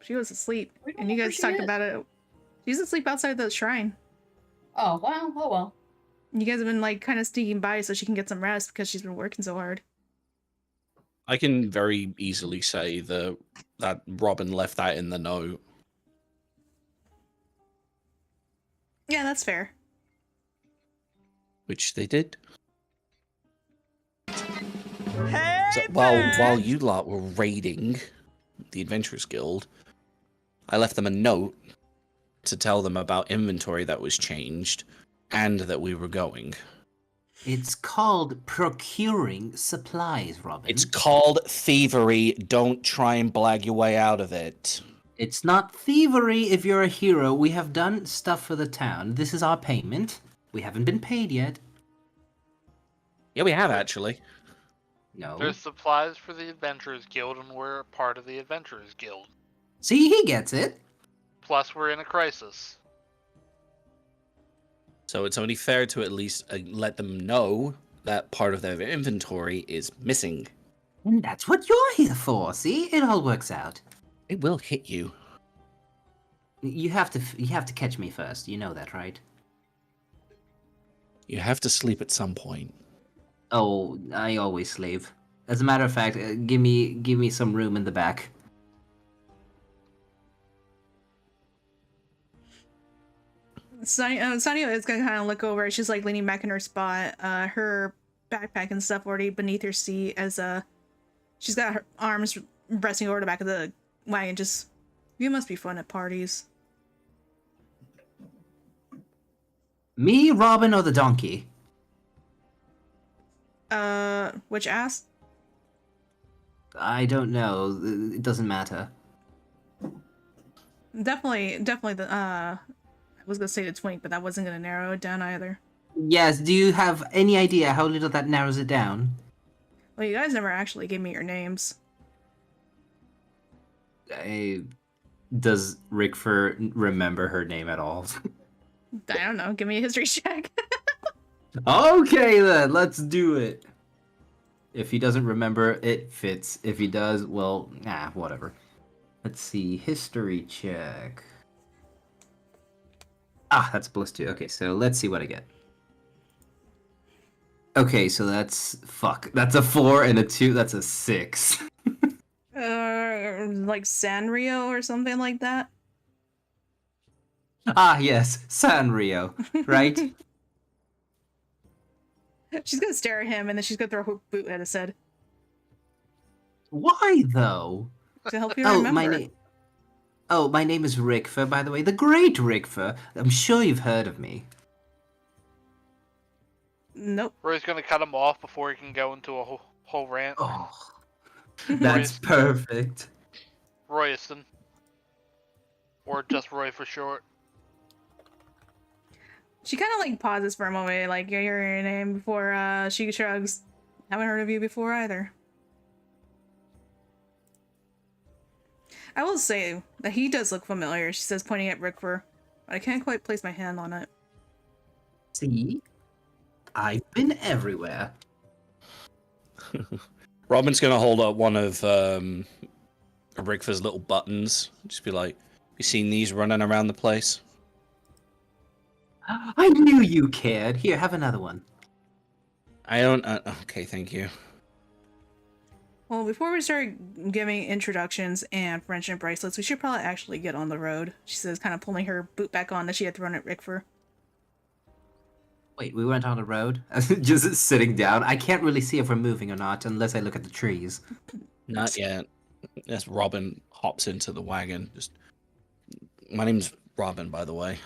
She was asleep. We don't And you know where guys she talked is. about it. She's asleep outside the shrine. Oh, wow. Oh, well. You guys have been like kind of sneaking by so she can get some rest because she's been working so hard. I can very easily say that Robin left that in the note. Yeah, that's fair. Which they did. So while you lot were raiding the Adventurers Guild, I left them a note to tell them about inventory that was changed and that we were going. It's called procuring supplies, Robin. It's called thievery. Don't try and blag your way out of it. It's not thievery if you're a hero. We have done stuff for the town. This is our payment. We haven't been paid yet. Yeah, we have actually. No. There's supplies for the Adventurers Guild, and we're a part of the Adventurers Guild. See, he gets it. Plus, we're in a crisis. So it's only fair to at least let them know that part of their inventory is missing. And that's what you're here for. See, it all works out. It will hit you. You have to catch me first. You know that, right? You have to sleep at some point. Oh, I always sleep. As a matter of fact, give me some room in the back. Sonia is gonna kind of look over. She's like leaning back in her spot. Her backpack and stuff already beneath her seat as she's got her arms resting over the back of the wagon. Just, you must be fun at parties. Me, Robin, or the donkey? Which ass? I don't know. It doesn't matter. Definitely the I was gonna say the twink, but that wasn't gonna narrow it down either. Yes, do you have any idea how little that narrows it down? Well, you guys never actually gave me your names. Does Rickford remember her name at all? I don't know. Give me a history check. Okay then, let's do it. If he doesn't remember, it fits. If he does, well, whatever. Let's see, history check. Ah, that's +2. Okay, so let's see what I get. Okay, so that's That's a 4 and a 2. That's a 6. Like Sanrio or something like that. Ah, yes, Sanrio, right? She's gonna stare at him and then she's gonna throw her boot at his head Why though? to help you Oh, remember. my name is Rickfer, by the way. The great Rickfer. I'm sure you've heard of me. Nope. Roy's gonna cut him off before he can go into a whole rant. Oh, that's perfect. Royston. Or just Roy for short. She kind of like pauses for a moment, like you hear your name before she shrugs. Haven't heard of you before either. I will say that he does look familiar, she says, pointing at Rickford. But I can't quite place my hand on it. See? I've been everywhere. Robin's gonna hold up one of Rickford's little buttons. Just be like, "You seen these running around the place?" I knew you cared. Here, have another one. I don't. Okay, thank you. Well, before we start giving introductions and friendship bracelets, we should probably actually get on the road, she says, kind of pulling her boot back on that she had thrown at Rickford. Wait, we went on the road? Just sitting down. I can't really see if we're moving or not unless I look at the trees. Not yet. As Robin hops into the wagon. Just, my name's Robin, by the way.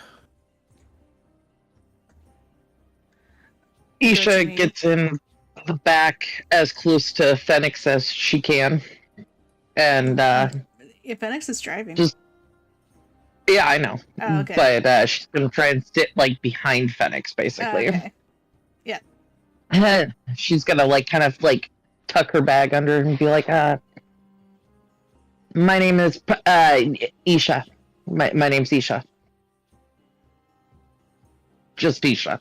Isha me. gets in the back as close to Phoenix as she can. And, If Phoenix is driving. Just- yeah, I know. Oh, okay. But she's gonna try and sit, like, behind Phoenix, basically. Okay. She's gonna, like, kind of, like, tuck her bag under and be like, My name is Isha. My name's Isha. Just Isha.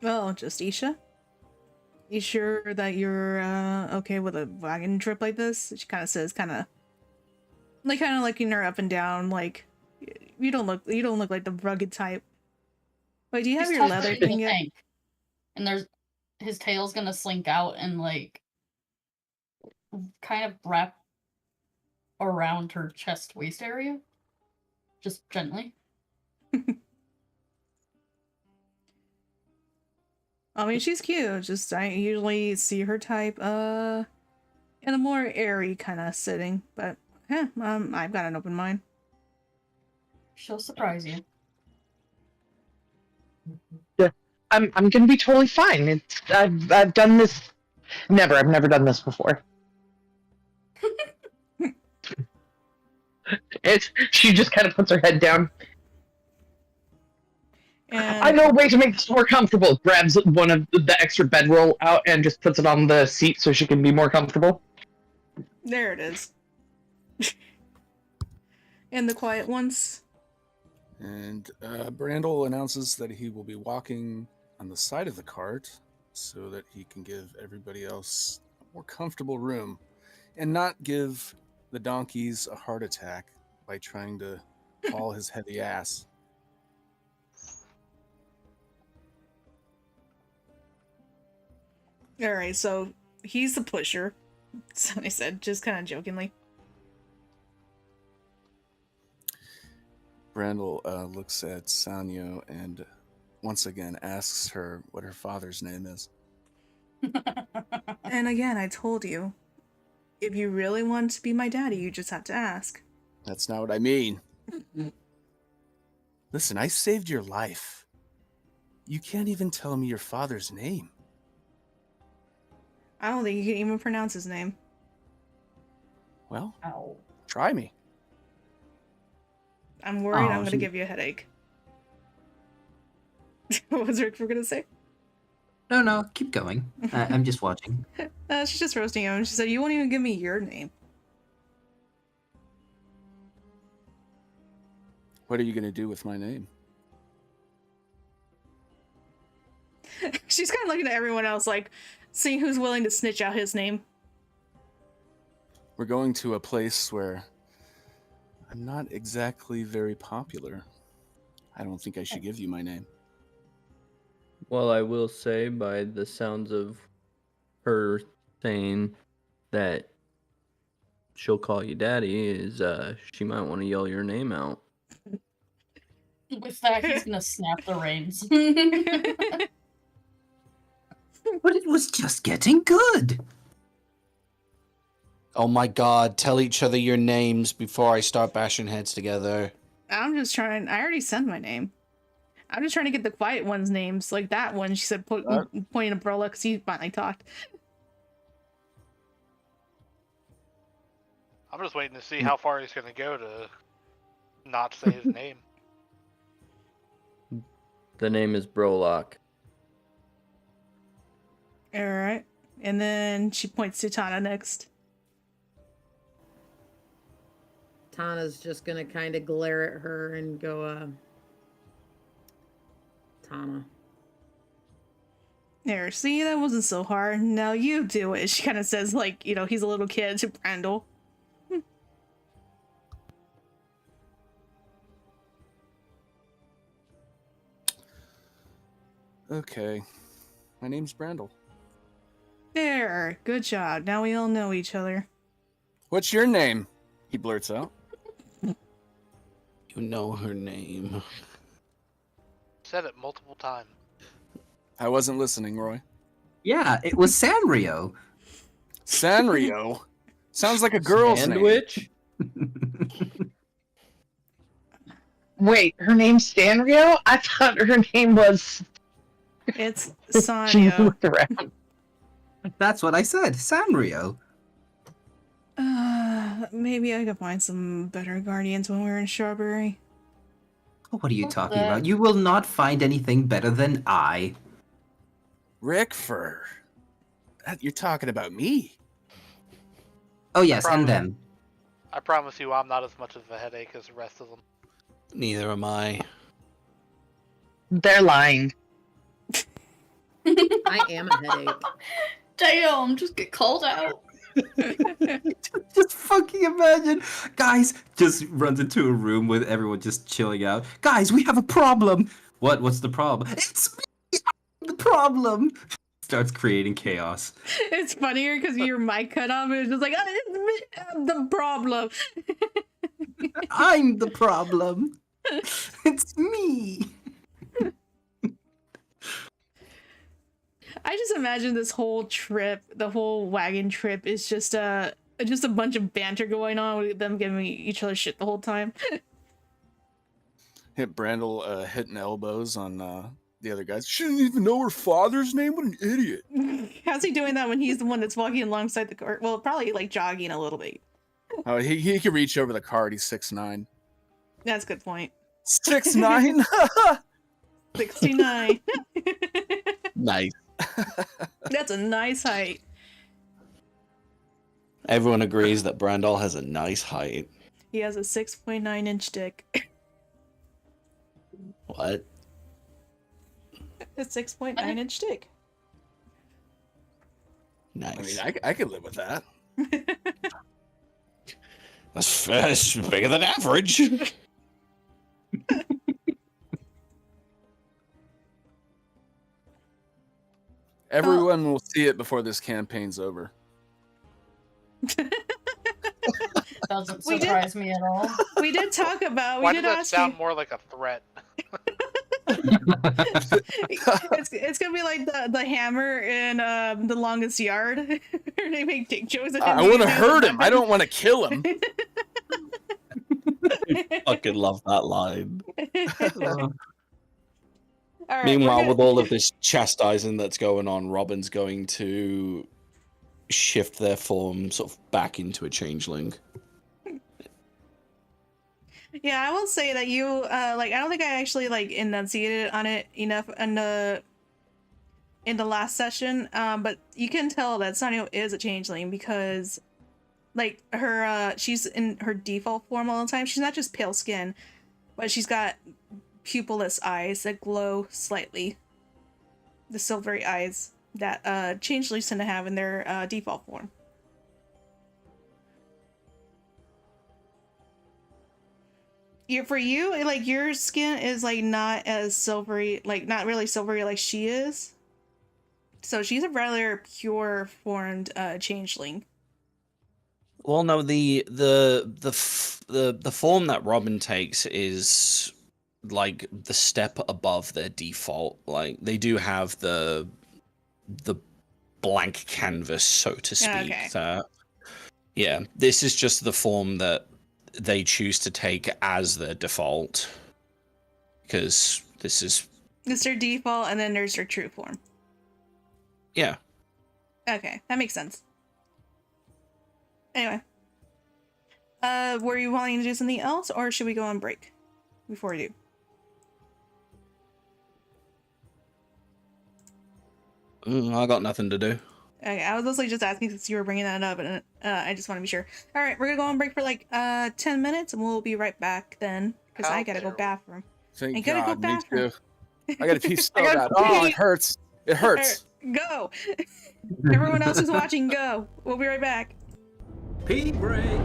Oh, just Isha? You sure that you're okay with a wagon trip like this? She kind of says, kind of looking her up and down, like you don't look like the rugged type. Wait, do you have He's your tucked leather it in thing the yet? tank, and there's his tail's gonna slink out and like kind of wrap around her chest waist area, just gently. I mean, she's cute. Just I usually see her type in a more airy kind of setting, but I've got an open mind. She'll surprise you. I'm gonna be totally fine. I've done this. I've never done this before. She just kind of puts her head down. And I know a way to make this more comfortable. Grabs one of the extra bedroll out and just puts it on the seat so she can be more comfortable. there it is. And the quiet ones. And Brandel announces that he will be walking on the side of the cart so that he can give everybody else a more comfortable room and not give the donkeys a heart attack by trying to haul his heavy ass. All right, so he's the pusher. So I said, just kind of jokingly. Brandel looks at Sanyo and once again asks her what her father's name is. And again, I told you, if you really want to be my daddy, you just have to ask. That's not what I mean. Listen, I saved your life. You can't even tell me your father's name. I don't think you can even pronounce his name. Well, Ow. try me. I'm worried Oh, I'm going to she- give you a headache. What was Rick going to say? No, keep going. I'm just watching. She's just roasting him. She said, you won't even give me your name. What are you going to do with my name? She's kind of looking at everyone else, like, seeing who's willing to snitch out his name. We're going to a place where I'm not exactly very popular. I don't think I should give you my name. Well, I will say, by the sounds of her saying that she'll call you daddy, is she might want to yell your name out. With that, he's gonna snap the reins. But it was just getting good. Oh my god, tell each other your names before I start bashing heads together. I'm just trying. I already said my name. I'm just trying to get the quiet ones' names. Like that one, she said, pointing at Brola, because he finally talked. I'm just waiting to see how far he's gonna go to not say his name. The name is Brolock. Alright. And then she points to Tana next. Tana's just gonna kind of glare at her and go, Tana. There, see, that wasn't so hard. Now you do it. She kind of says, like, you know, he's a little kid to Brandel. Okay. My name's Brandel. There, good job. Now we all know each other. What's your name? He blurts out. You know her name. Said it multiple times. I wasn't listening, Roy. Yeah, it was Sanrio. Sanrio? Sounds like a girl's name. Sandwich? Wait, her name's Sanrio? I thought her name was. It's She Sanyo. looked around. That's what I said, Sanrio. Maybe I could find some better guardians when we're in Strawberry. What are you What's talking that? about? You will not find anything better than I. Rickford. You're talking about me. Oh yes, and promise- then. I promise you, I'm not as much of a headache as the rest of them. Neither am I. They're lying. I am a headache. Damn, just get called out. Just fucking imagine, guys. Just runs into a room with everyone just chilling out. Guys, we have a problem. What? What's the problem? It's me. I'm the problem. Starts creating chaos. It's funnier because your mic cut off and it's just like, oh, it's me, I'm the problem. I'm the problem. It's me. I just imagine this whole trip, the whole wagon trip, is just a bunch of banter going on with them giving each other shit the whole time. Hit Brandel hitting elbows on the other guys. Shouldn't even know her father's name. What an idiot! How's he doing that when he's the one that's walking alongside the cart? Well, probably like jogging a little bit. Oh, he can reach over the cart. He's 6'9". That's a good point. 6'9". 69. Nice. That's a nice height. Everyone agrees that Brandol has a nice height. He has a 6.9-inch dick. What? A 6.9-inch dick. Nice. I mean, I could live with that. That's bigger than average. Everyone will see it before this campaign's over. Doesn't We did- surprise me at all. We did talk about. Why We does did that ask sound you. more like a threat? It's gonna be like the hammer in The Longest Yard. They make dick jokes at him. I want to hurt him. I don't want to kill him. I fucking love that line. All right, Meanwhile, we're with gonna- all of this chastising that's going on, Robin's going to shift their form sort of back into a changeling. Yeah, I will say that you like I don't think I actually like enunciated on it enough in the last session. But you can tell that Sanyo is a changeling because like her she's in her default form all the time. She's not just pale skin, but she's got pupilless eyes that glow slightly. The silvery eyes that changelings tend to have in their default form. For you, like your skin is like not as silvery, like not really silvery like she is. So she's a rather pure formed changeling. Well, no, the form that Robin takes is like the step above their default. Like they do have the blank canvas, so to speak. Okay. That yeah, this is just the form that they choose to take as their default, because this is It's their default, and then there's their true form. yeah. Okay, that makes sense. Anyway, were you wanting to do something else, or should we go on break before we do? I got nothing to do. Okay, I was mostly just asking since you were bringing that up, and I just want to be sure. All right, we're gonna go on break for like 10 minutes, and we'll be right back then because I gotta go bathroom. Thank I gotta go God, me bathroom. too. I gotta pee so I gotta bad. Oh, pee. it hurts. It hurts. Go. Everyone else who's watching, go. We'll be right back. Pee break.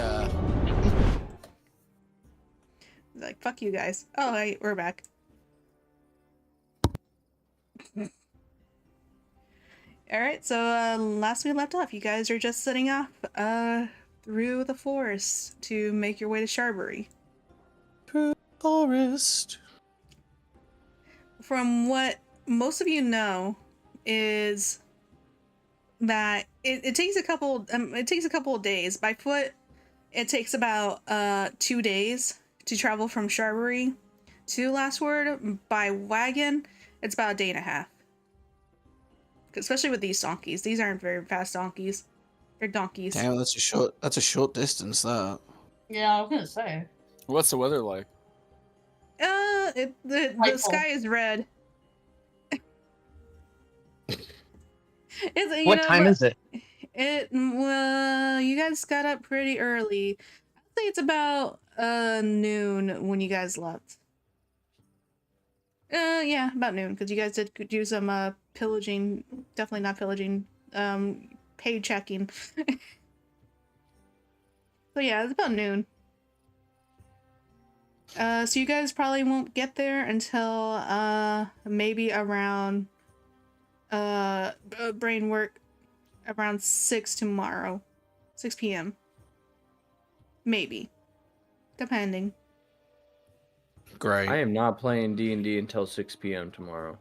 Yeah. Like, fuck you guys. Oh, hey, we're back. Alright, so last we left off, you guys are just setting off through the forest to make your way to Sharbury. Forest. From what most of you know is that it takes a couple of days. By foot, it takes about 2 days to travel from Sharbury to Last Word. By wagon, it's about a day and a half. Especially with these donkeys. These aren't very fast donkeys. They're donkeys. Damn, that's a short distance. That. Yeah, I was gonna say. What's the weather like? The Nightfall. sky is red. What time is it? Well, you guys got up pretty early. I'd say it's about noon when you guys left. Yeah, about noon, because you guys did do some pillaging. Definitely not pillaging. Pay checking. So yeah, it's about noon. So you guys probably won't get there until maybe around brain work around 6 tomorrow. 6 p.m. Maybe. Depending. Great. I am not playing D&D until 6 p.m. tomorrow.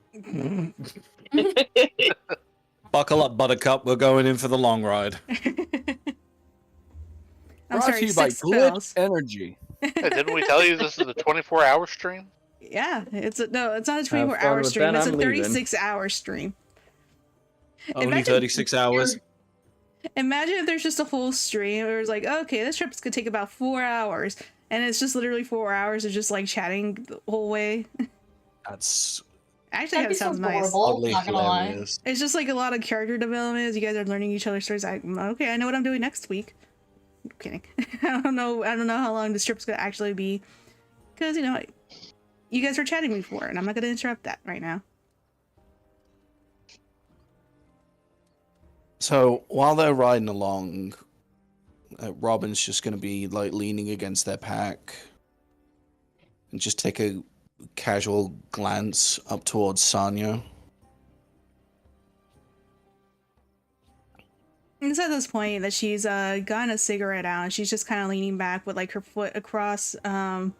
Buckle up, Buttercup. We're going in for the long ride. I'm Brought sorry, to you by 6 Glitch spells. Energy. Hey, didn't we tell you this is a 24-hour stream? Yeah, it's not a fun 24-hour with stream. that, It's a I'm leaving. 36-hour stream. Only Imagine- 36 hours. Imagine if there's just a whole stream where it's like, okay, this trip's gonna take about 4 hours, and it's just literally 4 hours of just like chatting the whole way. That's Actually, That'd that be so sounds nice. adorable, oddly not gonna lie. hilarious. It's just like a lot of character development as you guys are learning each other's stories. Like, okay, I know what I'm doing next week. I'm kidding. I don't know how long this trip's gonna actually be, because you guys were chatting before, and I'm not gonna interrupt that right now. So while they're riding along, Robin's just going to be like leaning against their pack and just take a casual glance up towards Sanya. It's at this point that she's gotten a cigarette out, and she's just kind of leaning back with like her foot across the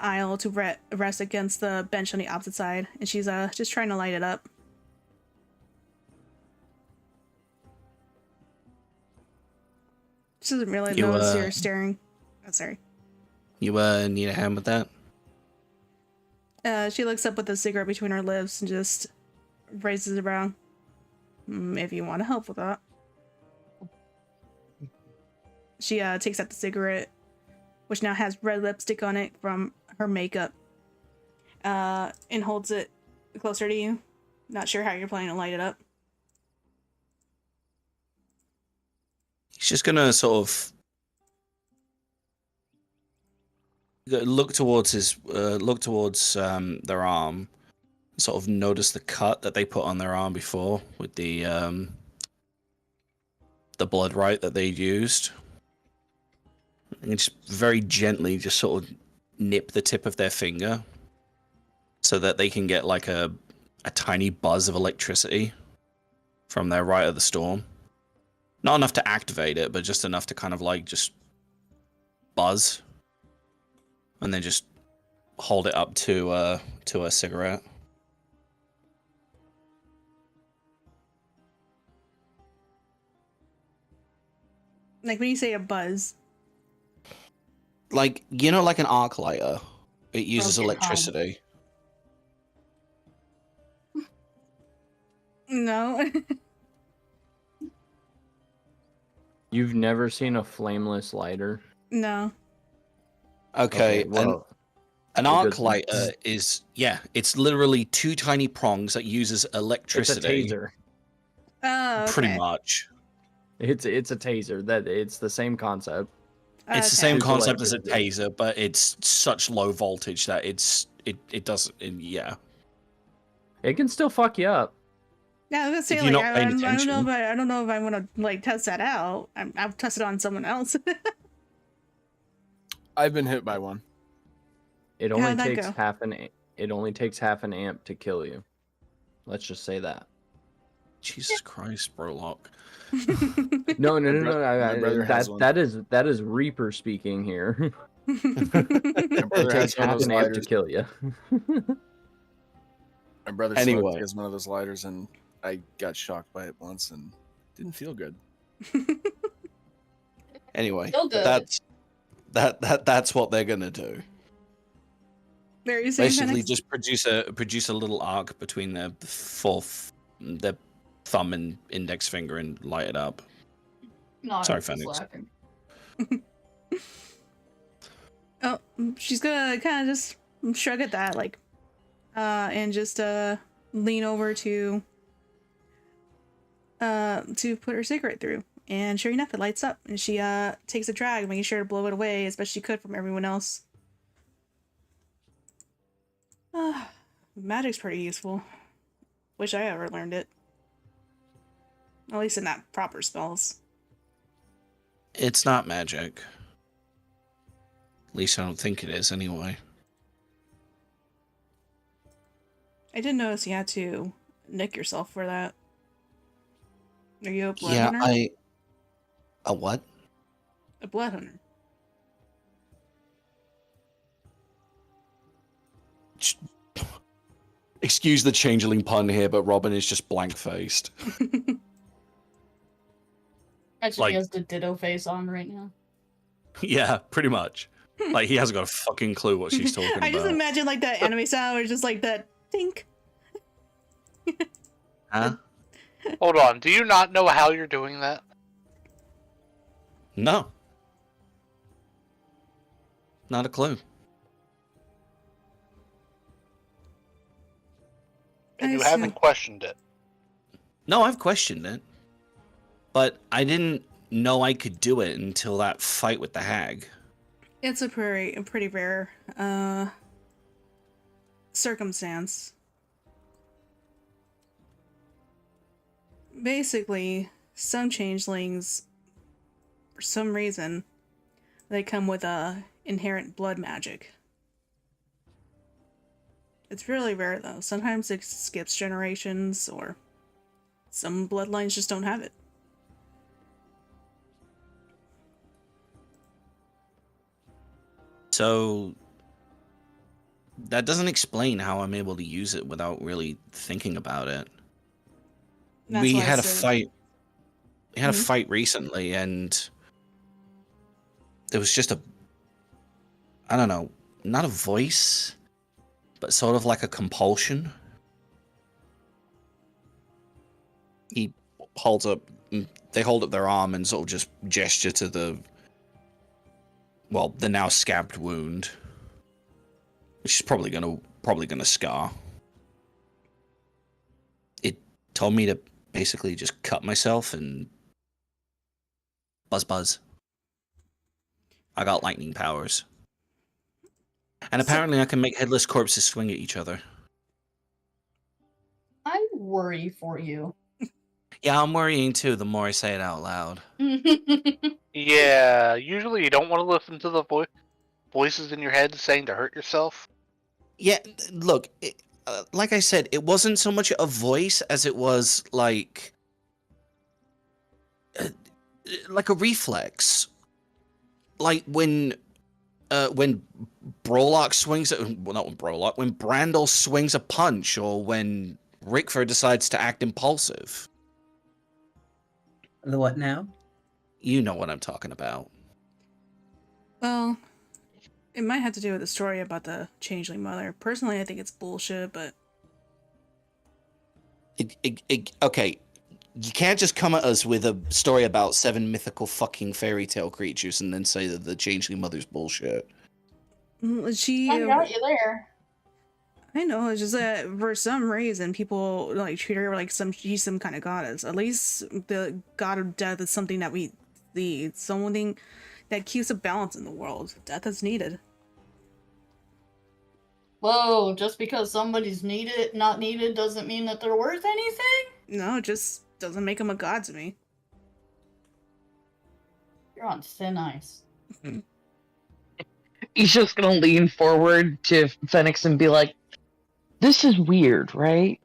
aisle to rest against the bench on the opposite side, and she's just trying to light it up. She doesn't really You, notice you're staring. Oh, sorry. You need a hand with that? She looks up with the cigarette between her lips and just raises it around. If you want to help with that. She takes out the cigarette, which now has red lipstick on it from her makeup, and holds it closer to you. Not sure how you're planning to light it up. He's just gonna sort of look towards their arm, sort of notice the cut that they put on their arm before with the blood right that they used, and just very gently just sort of nip the tip of their finger so that they can get like a tiny buzz of electricity from their right of the storm. Not enough to activate it, but just enough to kind of like just buzz, and then just hold it up to a cigarette. Like when you say a buzz. Like, like an arc lighter, it uses Okay, electricity. No. You've never seen a flameless lighter? No. Okay, well, an a arc good- lighter is it's literally two tiny prongs that uses it's a electricity. taser. Oh, okay. Pretty much. It's a taser. It's the same concept. It's the same It's concept as a electricity. taser, but it's such low voltage that it doesn't. Yeah. It can still fuck you up. Yeah, I was gonna say If you're like not paying I don't know attention. if I don't know if I want to like test that out. I've tested it on someone else. I've been hit by one. It only How'd that takes go? it only takes half an amp to kill you. Let's just say that. Jesus Christ, Brolock. No, My brother has one. that is Reaper speaking here. My It brother takes has one of half those an amp to lighters. kill you. My brother Anyway. has one of those lighters, and I got shocked by it once and didn't feel good. Anyway, Still good. that's what they're gonna do. Very same Basically, Phoenix? just produce a little arc between their their thumb and index finger and light it up. Not Sorry, just Phoenix. laughing. Oh, she's gonna kind of just shrug at that, like, and just lean over to put her cigarette through. And sure enough, it lights up, and she takes a drag, making sure to blow it away as best she could from everyone else. Magic's pretty useful. Wish I ever learned it. At least in that proper spells. It's not magic. At least I don't think it is, anyway. I did notice you had to nick yourself for that. Are you a blood Yeah, hunter? A what? A blood hunter. Excuse the changeling pun here, but Robin is just blank faced. Actually, Like- he has the ditto face on right now. Yeah, pretty much. Like he hasn't got a fucking clue what she's talking about. I just imagine like that anime sound where it's just like that think. Huh? Hold on. Do you not know how you're doing that? No. Not a clue. And I you see. haven't questioned it. No, I've questioned it. But I didn't know I could do it until that fight with the hag. It's a pretty rare circumstance. Basically, some changelings, for some reason, they come with a inherent blood magic. It's really rare though. Sometimes it skips generations, or some bloodlines just don't have it. So that doesn't explain how I'm able to use it without really thinking about it. That's We why I had a said- fight. We had a Mhm. fight recently, and there was just I don't know, not a voice, but sort of like a compulsion. He holds up, they hold up their arm and sort of just gesture to the now scabbed wound, which is probably gonna scar. It told me to basically just cut myself and buzz. I got lightning powers. And apparently I can make headless corpses swing at each other. I worry for you. Yeah, I'm worrying too, the more I say it out loud. Yeah, usually you don't want to listen to the voices in your head saying to hurt yourself. Yeah, look, like I said, it wasn't so much a voice as it was like a reflex. Like when Brolock swings when Brandel swings a punch, or when Rickford decides to act impulsive. The what now? You know what I'm talking about. Well, it might have to do with the story about the changeling mother. Personally, I think it's bullshit, but Okay, you can't just come at us with a story about 7 mythical fucking fairy tale creatures and then say that the changeling mother's bullshit. she. I got you there. I know, it's just that for some reason people like treat her like she's some kind of goddess. At least the god of death is something that we see. It's something that keeps a balance in the world. Death is needed. Whoa, just because somebody's not needed doesn't mean that they're worth anything? No, it just doesn't make him a god to me. You're on thin ice. He's just gonna lean forward to Phoenix and be like, "This is weird, right?"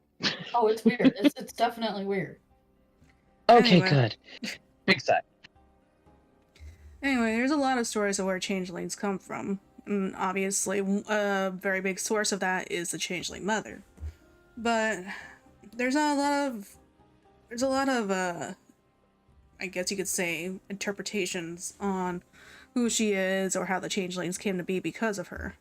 Oh, it's weird. It's definitely weird. Okay, Anyway. good. Big side. Anyway, there's a lot of stories of where changelings come from. And obviously, a very big source of that is the changeling mother. But there's a lot of I guess you could say, interpretations on who she is or how the changelings came to be because of her.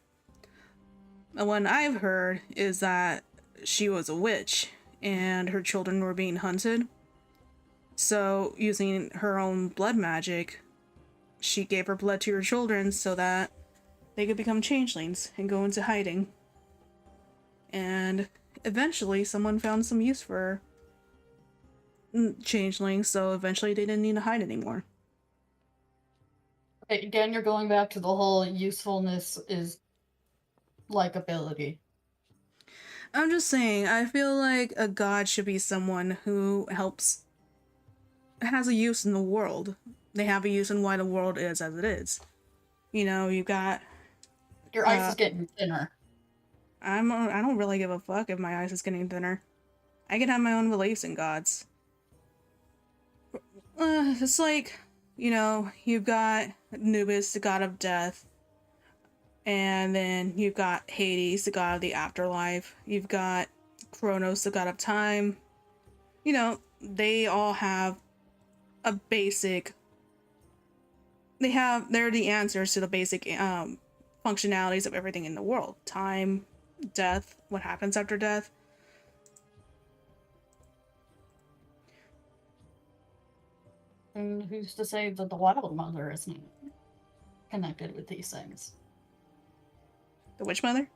The one I've heard is that she was a witch and her children were being hunted. So, using her own blood magic, she gave her blood to her children so that they could become changelings and go into hiding. And eventually, someone found some use for changelings, so eventually they didn't need to hide anymore. Again, you're going back to the whole usefulness is likability. I'm just saying, I feel like a god should be someone who has a use in the world. They have a use in why the world is as it is. You know, you got... Your ice is getting thinner. I don't really give a fuck if my ice is getting thinner. I can have my own beliefs in gods. It's like, you know, you've got Anubis, the god of death. And then you've got Hades, the god of the afterlife. You've got Kronos, the god of time. You know, they all have a basic... They're the answers to the basic functionalities of everything in the world. Time, death, what happens after death. And who's to say that the Wild Mother isn't connected with these things? The Witch Mother?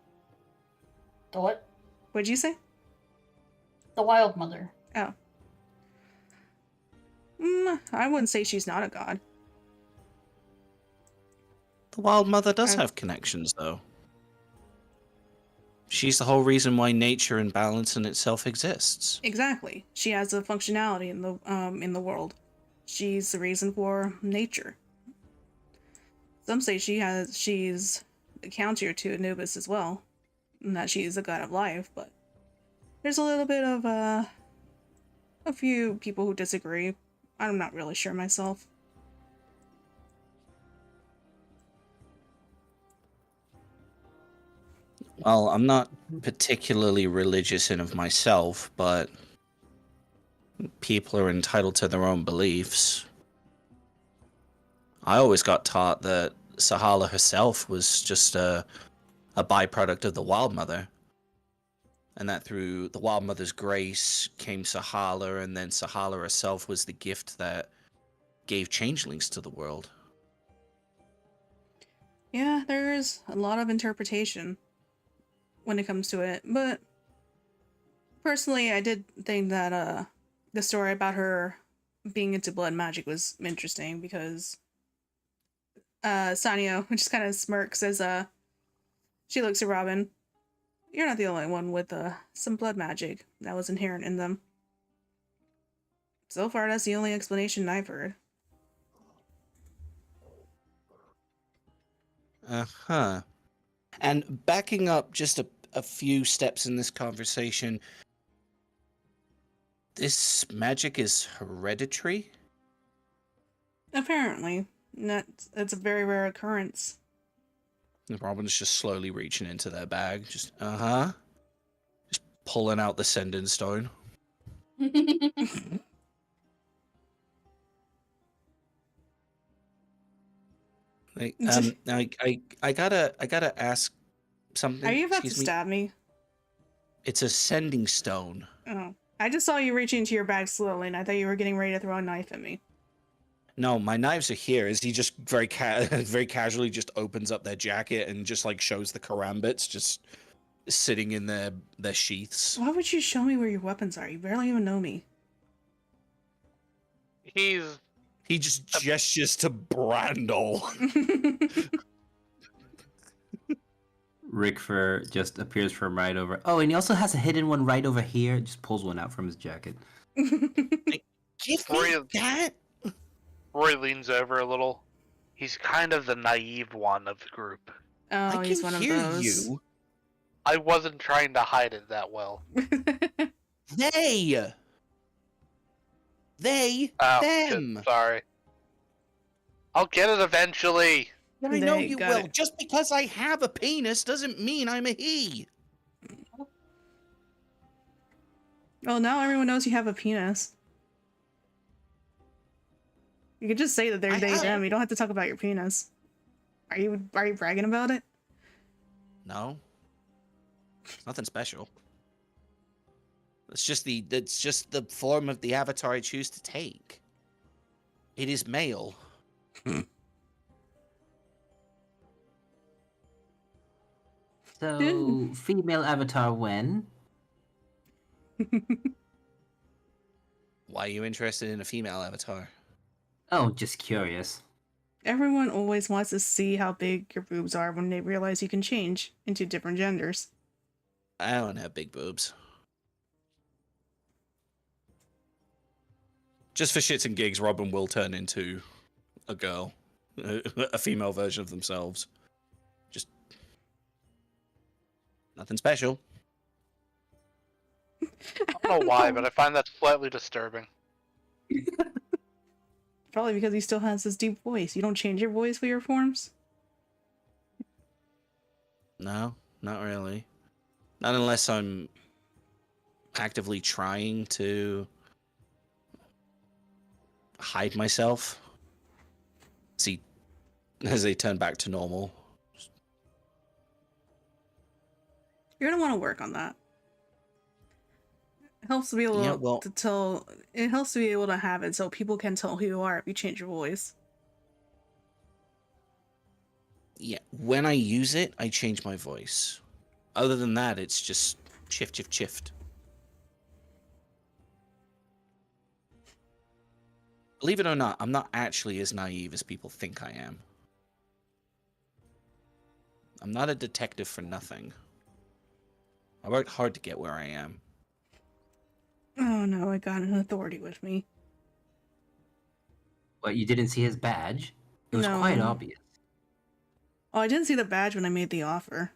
The what? What'd you say? The Wild Mother. Oh. I wouldn't say she's not a god. The Wild Mother does have connections, though. She's the whole reason why nature and balance in itself exists. Exactly. She has a functionality in the world. She's the reason for nature. Some say she's a counter to Anubis as well, and that she's a god of life, but there's a little bit of a few people who disagree. I'm not really sure myself. Well, I'm not particularly religious in of myself, but people are entitled to their own beliefs. I always got taught that Sahala herself was just a byproduct of the Wild Mother. And that through the Wild Mother's grace came Sahala, and then Sahala herself was the gift that gave changelings to the world. Yeah, there's a lot of interpretation when it comes to it, but personally, I did think that the story about her being into blood magic was interesting because Sanyo just kind of smirks as she looks at Robin. You're not the only one with some blood magic that was inherent in them. So far, that's the only explanation I've heard. Uh-huh. And backing up just a few steps in this conversation, this magic is hereditary? Apparently. That's a very rare occurrence. Robin's just slowly reaching into their bag. Just, just pulling out the sending stone. Like, I gotta ask something. Are you about Excuse to me? stab me? It's a sending stone. Oh. I just saw you reach into your bag slowly, and I thought you were getting ready to throw a knife at me. No, my knives are here. As he just very casually just opens up their jacket and just like shows the karambits just sitting in their sheaths. Why would you show me where your weapons are? You barely even know me. He just gestures to Brandel. Rickfur just appears from right over. Oh, and he also has a hidden one right over here. Just pulls one out from his jacket. Give me that. Roy leans over a little. He's kind of the naive one of the group. Oh, I he's can one of hear those. you. I wasn't trying to hide it that well. They, Oh, them. shit, sorry. I'll get it eventually. I know They you got will. it. Just because I have a penis doesn't mean I'm a he. Well, now everyone knows you have a penis. You could just say that they're I they have- them. You don't have to talk about your penis. Are you bragging about it? No. It's nothing special. It's just the form of the avatar I choose to take. It is male. So, female avatar when? Why are you interested in a female avatar? Oh, just curious. Everyone always wants to see how big your boobs are when they realize you can change into different genders. I don't have big boobs. Just for shits and gigs, Robin will turn into a girl. A female version of themselves. Just nothing special. I don't know why, but I find that slightly disturbing. Probably because he still has this deep voice. You don't change your voice for your forms? No, not really. Not unless I'm actively trying to hide myself. See, as they turn back to normal. You're gonna want to work on that. It helps to be able Yeah, well- to tell. It helps to be able to have it so people can tell who you are if you change your voice. Yeah, when I use it, I change my voice. Other than that, it's just shift. Believe it or not, I'm not actually as naive as people think I am. I'm not a detective for nothing. I worked hard to get where I am. Oh no, I got an authority with me. What, you didn't see his badge? It was No. quite obvious. Oh, I didn't see the badge when I made the offer.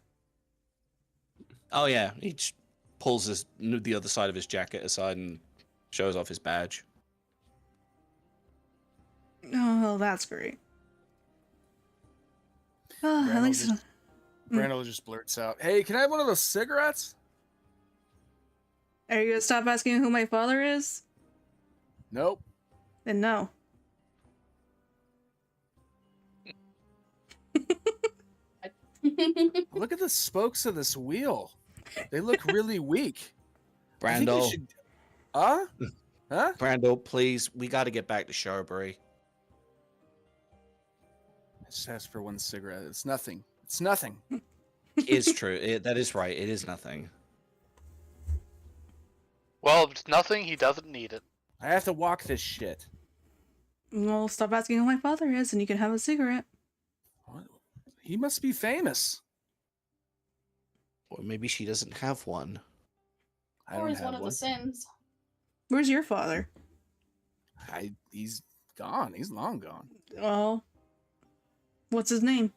Oh yeah, he just pulls the other side of his jacket aside and shows off his badge. Oh, that's great. Oh, at least. Brandel just blurts out, "Hey, can I have one of those cigarettes?" Are you gonna stop asking who my father is? Nope. Then no. Look at the spokes of this wheel. They look really weak. I think you Brandel, should... Huh? Brandel, please, we got to get back to Sherbury. I just asked for one cigarette. It's nothing. It's nothing. It's true. That is right. It is nothing. Well, if it's nothing, he doesn't need it. I have to walk this shit. Well, stop asking who my father is, and you can have a cigarette. What? He must be famous. Or maybe she doesn't have one. I Or don't is have one of the Sims. Where's your father? He's gone. He's long gone. Well, what's his name?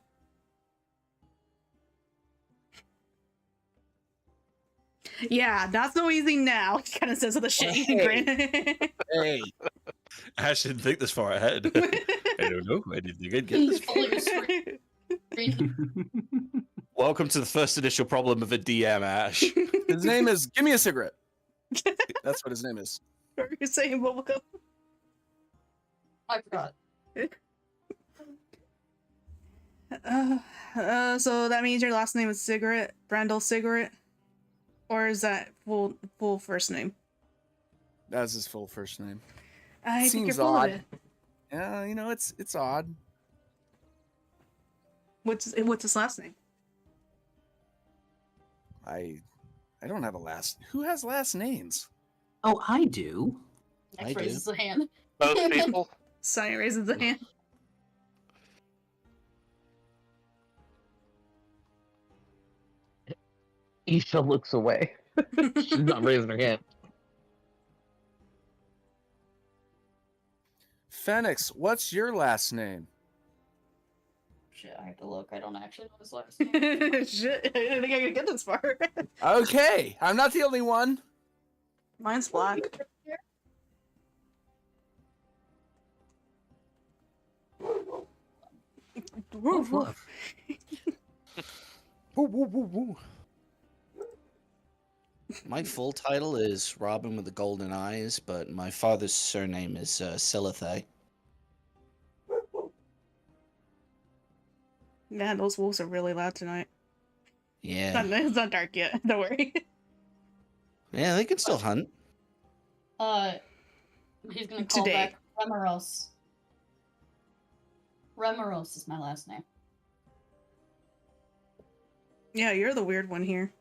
Yeah, not so easy now. He kind of says with a shady grin. Hey, I didn't think this far ahead. I don't know. I didn't think I'd get this. Pulling a screen. Welcome to the first initial problem of a DM, Ash. his name is Give Me a Cigarette. That's what his name is. Are you saying bubblegum? I forgot. So that means your last name is Cigarette, Brandel Cigarette, or is that full first name? That's his full first name. I think you're Seems full odd. of it. Yeah, you know, it's odd. What's his last name? I don't have a last. Who has last names? Oh, I do. Next I raises the hand. Most people. Sonny raises the hand. Isha looks away. She's not raising her hand. Phoenix, what's your last name? shit, I have to look. I don't actually know his last name. Shit, I didn't think I could get this far. Okay, I'm not the only one. Mine's black. Woof, woof. Woo, woo, woo, woo. My full title is Robin with the Golden Eyes, but my father's surname is Silithai. Man, those wolves are really loud tonight. Yeah. It's not dark yet. Don't worry. Yeah, they can still hunt. He's gonna call Today. back Remoros. Remoros is my last name. Yeah, you're the weird one here.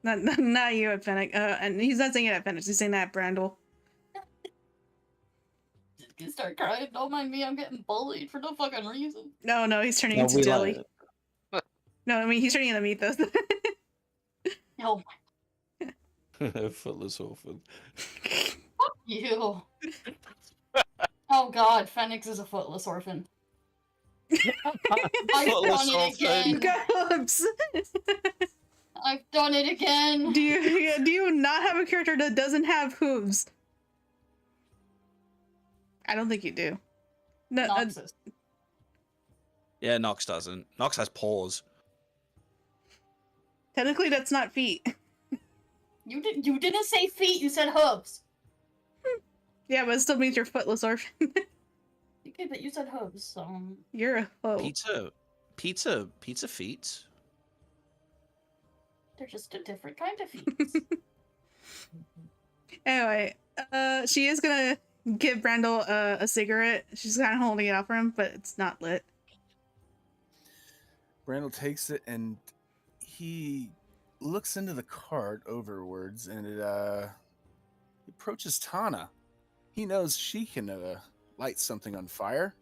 Not you at Fennec. And he's not saying it at Fennec. He's saying that at Brandel. Just gonna start crying. Don't mind me. I'm getting bullied for no fucking reason. No, he's turning No, into we Dilly. like No, I mean he's turning into Mythos. Oh, it. Footless orphan. fuck you. Oh god, Phoenix is a footless orphan. I've Footless done it again. Gobs! I've done it again. do you not have a character that doesn't have hooves? I don't think you do. No, Noxus. Yeah, Nox doesn't. Nox has paws. technically that's not feet. You didn't say feet. You said hooves. Yeah, but it still means you're footless orphan. Okay, but you said hooves. So You're a hoe. Pizza feet. they're just a different kind of feet. Anyway, she is gonna give Brandel a cigarette. She's kind of holding it out for him, but it's not lit. Brandel takes it and he looks into the cart overwards and it approaches Tana. He knows she can light something on fire.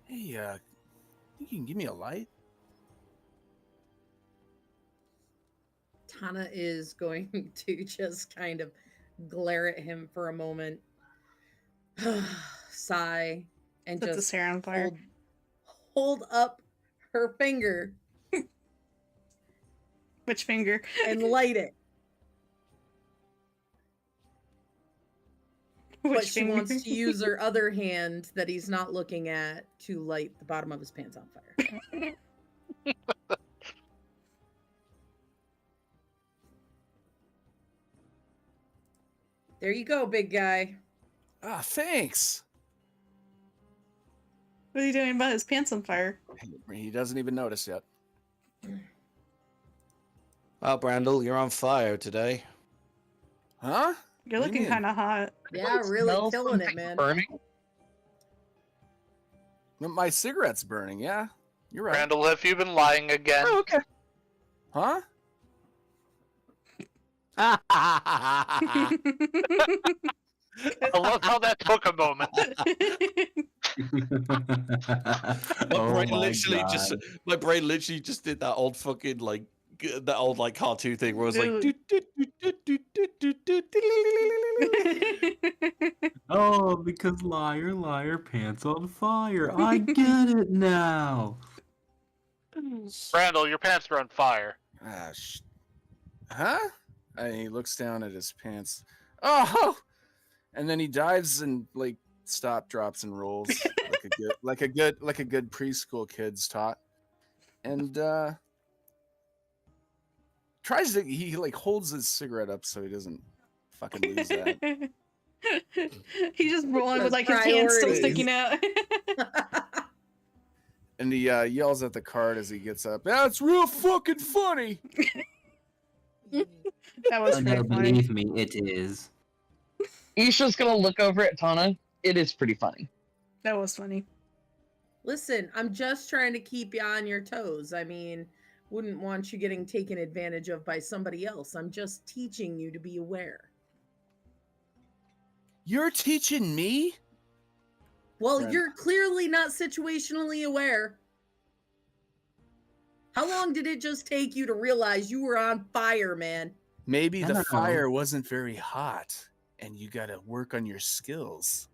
Hey, you can give me a light? Tana is going to just kind of glare at him for a moment, sigh, and Set just this hair on fire. hold up her finger Which finger? and light it. Which But she finger? wants to use her other hand that he's not looking at to light the bottom of his pants on fire. There you go, big guy. Ah, thanks. What are you doing about his pants on fire? He doesn't even notice yet. Well, Brandel, you're on fire today. Huh? You're What do you looking mean? kind of hot. Yeah, really Smell killing it, something man. Burning? My cigarette's burning, yeah. You're right. Randall, have you been lying again? Oh, okay. Huh? I love how that took a moment. My brain literally just did that old fucking that old cartoon thing where it was like Oh, because liar, liar, pants on fire. I get it now. Randall, your pants are on fire. Huh? And he looks down at his pants. Oh! And then he dives and drops and rolls like a good preschool kid's taught. And tries to he holds his cigarette up so he doesn't fucking lose that. He's just rolling with That's his hands still priorities. sticking out. And he yells at the cart as he gets up. That's real fucking funny. That was Oh, pretty no, funny. believe me, it is. Isha's gonna look over at Tana. It is pretty funny. That was funny. Listen, I'm just trying to keep you on your toes. I mean, wouldn't want you getting taken advantage of by somebody else. I'm just teaching you to be aware. You're teaching me? Well, Right. you're clearly not situationally aware. How long did it just take you to realize you were on fire, man? Maybe I the don't know. fire wasn't very hot and you gotta work on your skills.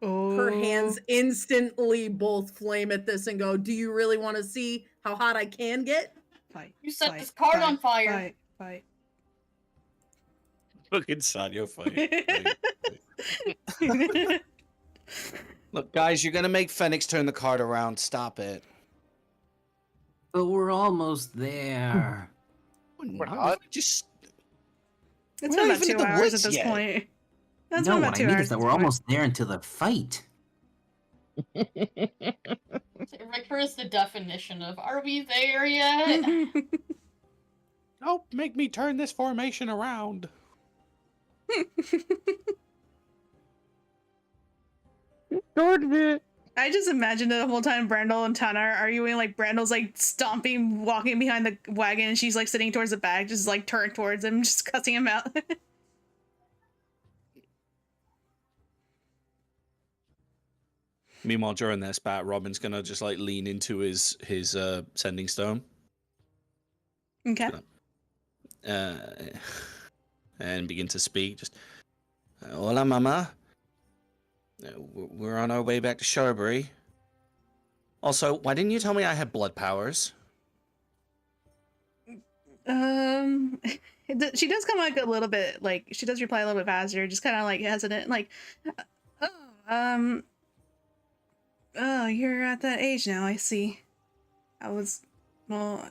Her hands Oh. instantly both flame at this and go, "Do you really want to see how hot I can get?" Fight. You set fight, this card fight, on fire. Fight. Look inside your fight. Fight. Look, guys, you're gonna make Phoenix turn the card around. Stop it. But we're almost there. We're not. Just It's We're been not about even 2 in the hours at woods this yet. point. That's No, been what about I 2 mean hours is that at we're this point. almost there until the fight. Richter is the definition of, are we there yet? don't make me turn this formation around. I just imagined it the whole time Brandel and Tana are arguing, like Brandel's like stomping, walking behind the wagon, and she's like sitting towards the back, just like turned towards him, just cussing him out. Meanwhile, during their spat, Robin's gonna just like lean into his sending stone. Okay. And begin to speak. Just, hola, mama. We're on our way back to Sherbury. Also, why didn't you tell me I had blood powers? She does come like a little bit, like she does reply a little bit faster, just kind of like hesitant, like, oh, you're at that age now. I see. Well,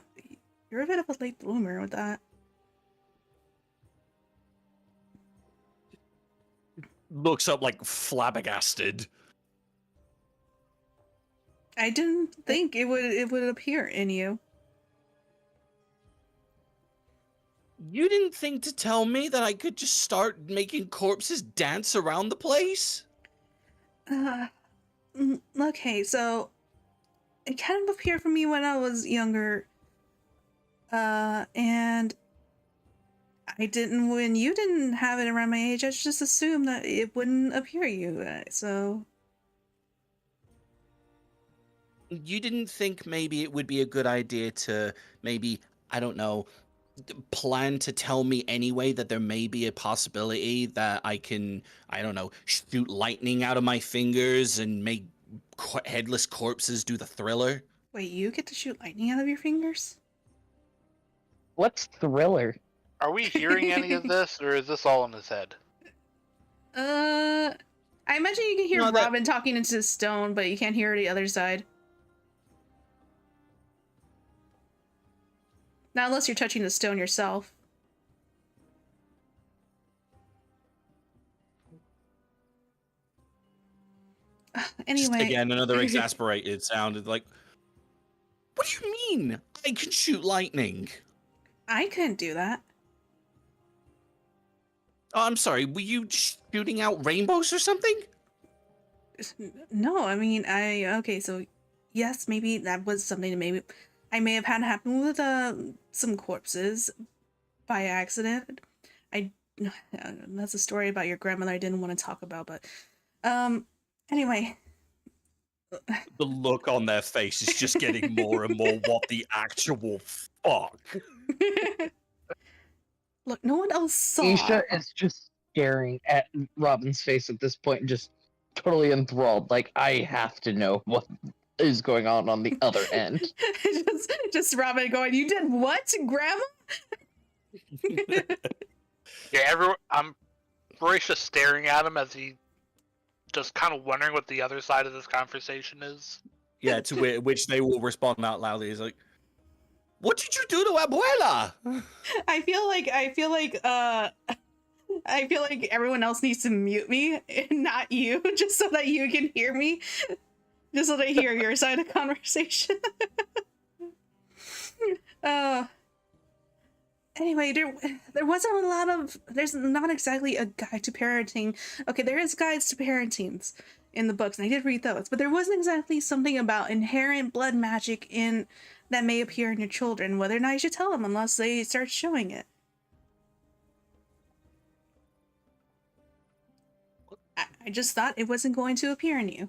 you're a bit of a late bloomer with that. Looks up like flabbergasted. I didn't think it would appear in you. You didn't think to tell me that I could just start making corpses dance around the place? Okay, so it kind of appeared for me when I was younger, and when you didn't have it around my age, I just assumed that it wouldn't appear you, so... You didn't think maybe it would be a good idea to maybe, I don't know, plan to tell me anyway that there may be a possibility that I can, I don't know, shoot lightning out of my fingers and make headless corpses do the Thriller? Wait, you get to shoot lightning out of your fingers? What's Thriller? Are we hearing any of this, or is this all in his head? I imagine you can hear No, that- Robin talking into the stone, but you can't hear the other side. Not unless you're touching the stone yourself. Anyway. Just again, another exasperated sound. Like, what do you mean? I can shoot lightning. I couldn't do that. Oh, I'm sorry. Were you shooting out rainbows or something? No, I mean, okay, so yes, maybe that was something that maybe I may have had happen with some corpses by accident. That's a story about your grandmother I didn't want to talk about, but anyway. The look on their face is just getting more and more what the actual fuck. Look, no one else saw. Isha is just staring at Robin's face at this point, just totally enthralled. Like, I have to know what is going on the other end. just Robin going, "You did what, Grandma?" Yeah, I'm Marisha staring at him as he just kind of wondering what the other side of this conversation is. Yeah, to which they will respond out loudly. He's like, "What did you do to Abuela?" I feel like everyone else needs to mute me, and not you, just so that you can hear me. Just so they hear your side of the conversation. Anyway, there wasn't a lot of... There's not exactly a guide to parenting. Okay, there is guides to parentings in the books, and I did read those, but there wasn't exactly something about inherent blood magic that may appear in your children, whether or not you should tell them unless they start showing it. I just thought it wasn't going to appear in you.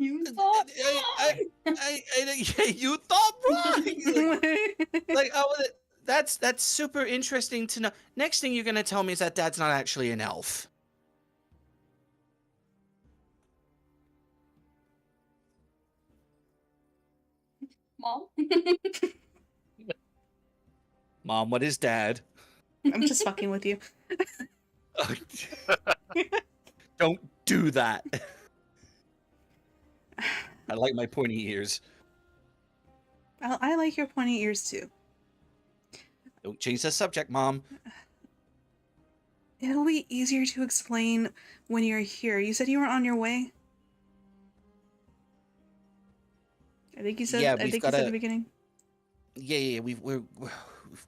You thought you thought wrong. Like, That's super interesting to know. Next thing you're gonna tell me is that Dad's not actually an elf. Mom? Mom, what is Dad? I'm just fucking with you. Don't do that. I like my pointy ears. I like your pointy ears too. Don't change the subject, Mom. It'll be easier to explain when you're here. You said you were on your way? I think you said. Yeah, I we've think you said at the gotta- beginning. Yeah, we've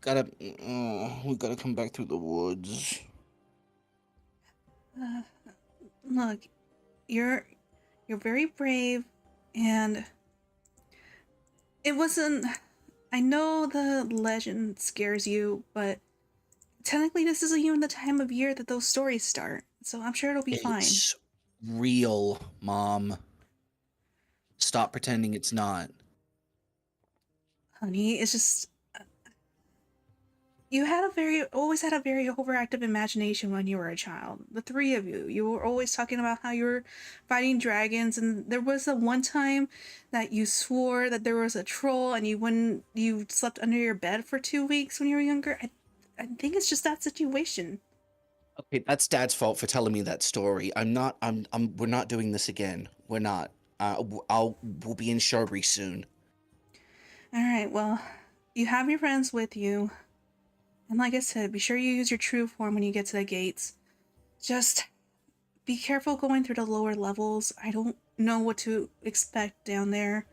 gotta come back through the woods. Look, you're very brave, and it wasn't. I know the legend scares you, but technically, this isn't even the time of year that those stories start. So I'm sure it'll be fine. It's real, Mom. Stop pretending it's not. Honey, it's just you always had a very overactive imagination when you were a child. The three of you. You were always talking about how you were fighting dragons, and there was the one time that you swore that there was a troll and you slept under your bed for 2 weeks when you were younger. I think it's just that situation. Okay, that's Dad's fault for telling me that story. We're not doing this again. We're not. We'll be in Sherbury soon. Alright, well, you have your friends with you. And like I said, be sure you use your true form when you get to the gates. Just be careful going through the lower levels. I don't know what to expect down there.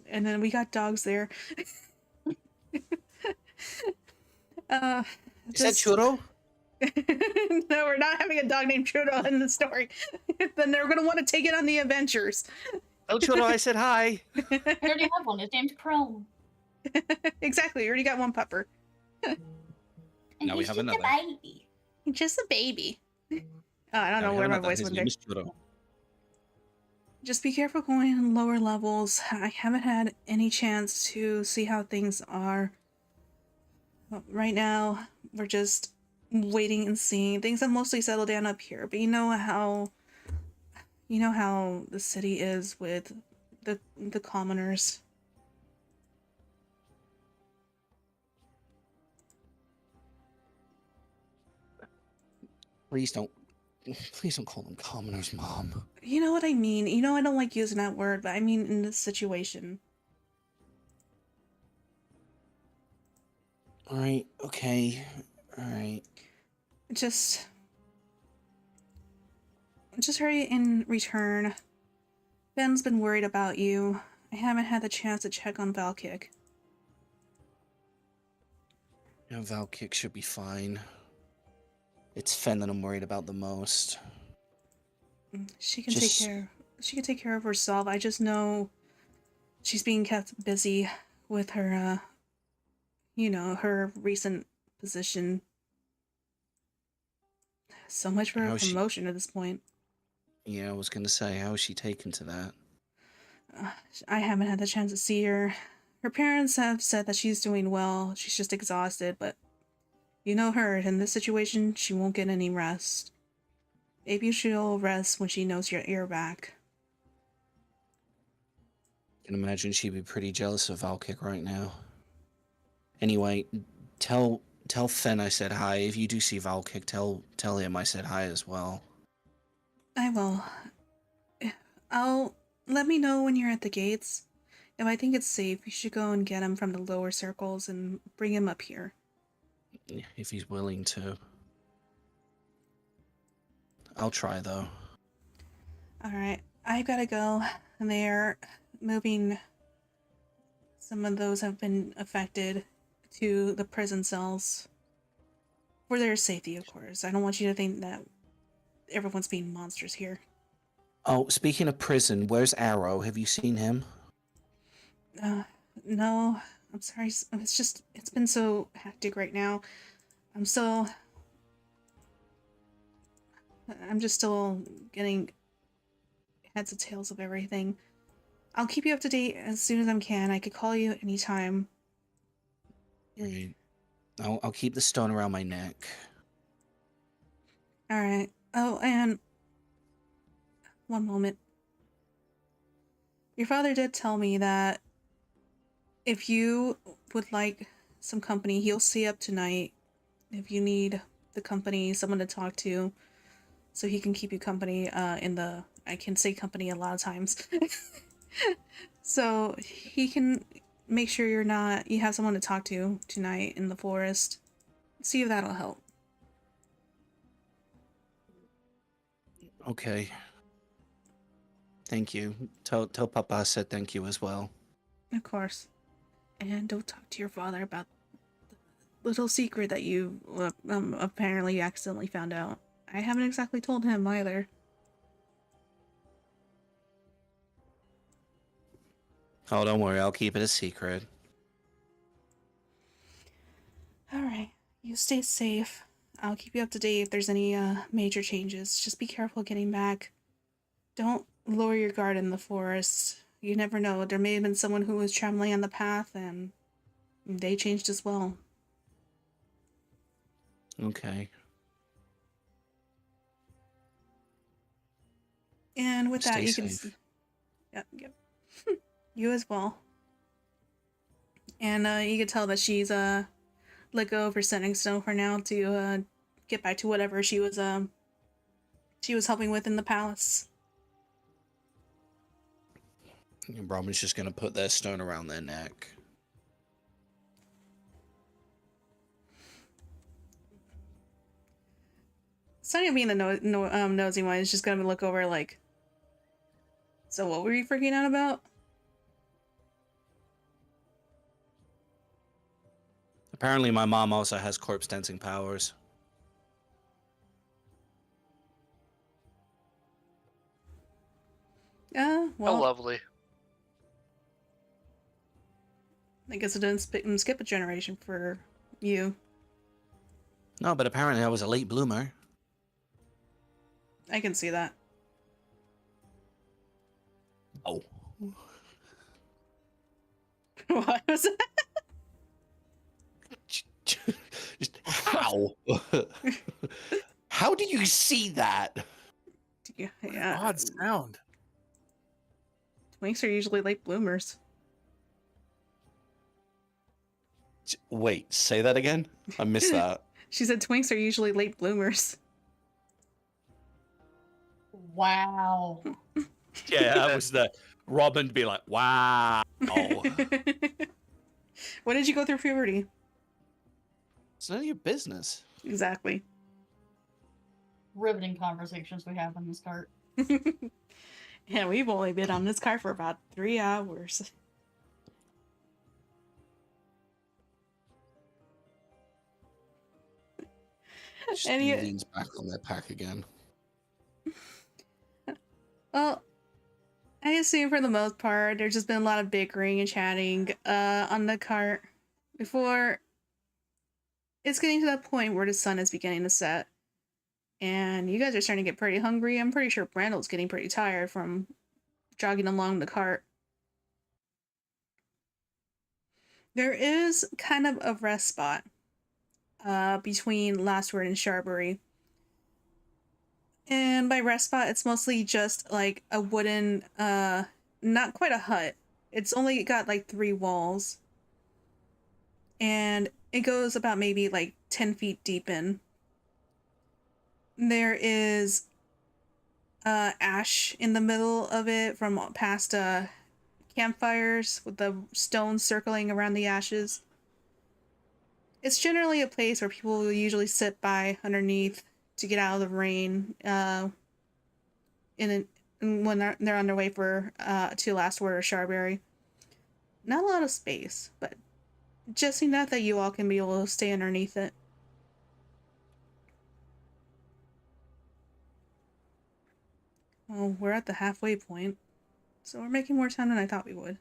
And then we got dogs there. Is that Churro? No, we're not having a dog named Trudeau in the story. Then they're gonna want to take it on the adventures. Oh, Churro, I said hi. I already have one. His name's Chrome. Exactly, you already got one pupper. And Now we he's have just another. a baby. Just a baby. Oh, I don't Now know we where have my another. voice His went name there. is Churro. Just be careful going in lower levels. I haven't had any chance to see how things are. Right now, we're just waiting and seeing. Things have mostly settled down up here, but you know how the city is with the commoners. Please don't call them commoners, Mom. You know what I mean. You know I don't like using that word, but I mean in this situation. All right. Okay. All right. Just hurry and return. Ben's been worried about you. I haven't had the chance to check on Valkick. Yeah, Valkick should be fine. It's Fen that I'm worried about the most. She can Just- She can take care of herself. I just know she's being kept busy with her her recent position. So much for her How's she- promotion at this point. Yeah, I was gonna say, how is she taken to that? I haven't had the chance to see her. Her parents have said that she's doing well. She's just exhausted, but you know her. In this situation, she won't get any rest. Maybe she'll rest when she knows you're back. I can imagine she'd be pretty jealous of Valkick right now. Anyway, tell Fen I said hi. If you do see Valkick, tell him I said hi as well. I will. Let me know when you're at the gates. If I think it's safe, you should go and get him from the lower circles and bring him up here. If he's willing to. I'll try, though. Alright, I've gotta go. They're moving. Some of those have been affected to the prison cells. For their safety, of course. I don't want you to think that everyone's being monsters here. Oh, speaking of prison, where's Arrow? Have you seen him? No. I'm sorry. It's been so hectic right now. I'm just still getting heads or tails of everything. I'll keep you up to date as soon as I can. I could call you anytime. Right. I'll keep the stone around my neck. All right. Oh, and one moment. Your father did tell me that if you would like some company, he'll stay up tonight. If you need the company, someone to talk to, so he can keep you company I can say company a lot of times. So he can make sure you have someone to talk to tonight in the forest. See if that'll help. Okay. Thank you. Tell Papa I said thank you as well. Of course. And don't talk to your father about the little secret that you apparently accidentally found out. I haven't exactly told him either. Oh, don't worry. I'll keep it a secret. Alright. You stay safe. I'll keep you up to date if there's any major changes. Just be careful getting back. Don't lower your guard in the forest. You never know. There may have been someone who was traveling on the path and they changed as well. Okay. And with that, Stay you can safe. Yep. You as well. And you can tell that she's let go of her setting stone for now to get back to whatever she was helping with in the palace. And Brahman's just gonna put their stone around their neck. It's not gonna be in the nosy one. It's just gonna look over like. So what were you freaking out about? Apparently, my mom also has corpse dancing powers. How Well, lovely. I guess it didn't skip a generation for you. No, but apparently I was a late bloomer. I can see that. Oh. What was that? Just how? How do you see that? Yeah. Odd sound. Twinks are usually late bloomers. Wait, say that again? I missed that. She said twinks are usually late bloomers. Wow. Yeah, that was the Robin to be like, wow. When did you go through puberty? It's none of your business. Exactly. Riveting conversations we have on this cart. Yeah, we've only been on this car for about 3 hours. Just And you- leans back on their pack again. Well, I assume for the most part, there's just been a lot of bickering and chatting on the cart before it's getting to that point where the sun is beginning to set. And you guys are starting to get pretty hungry. I'm pretty sure Brandle's getting pretty tired from jogging along the cart. There is kind of a rest spot between Lastword and Sharbury. And by rest spot, it's mostly just like a wooden, not quite a hut. It's only got like 3 walls. And it goes about maybe like 10 feet deep in. There is ash in the middle of it from past campfires with the stones circling around the ashes. It's generally a place where people will usually sit by underneath to get out of the rain when they're on their way to Lastword or Sharberry. Not a lot of space, but just enough that you all can be able to stay underneath it. Well, we're at the halfway point, so we're making more time than I thought we would.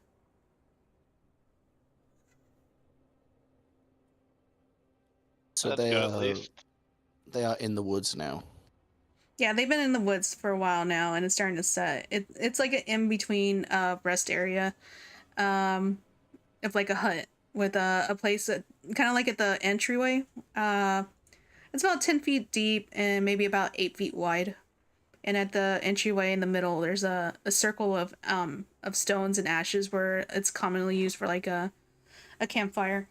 So That's good, at least. they are in the woods now. Yeah, they've been in the woods for a while now, and it's starting to set. It's like an in-between rest area of like a hut with a place that kind of like at the entryway. It's about 10 feet deep and maybe about 8 feet wide. And at the entryway in the middle, there's a circle of stones and ashes where it's commonly used for like a campfire.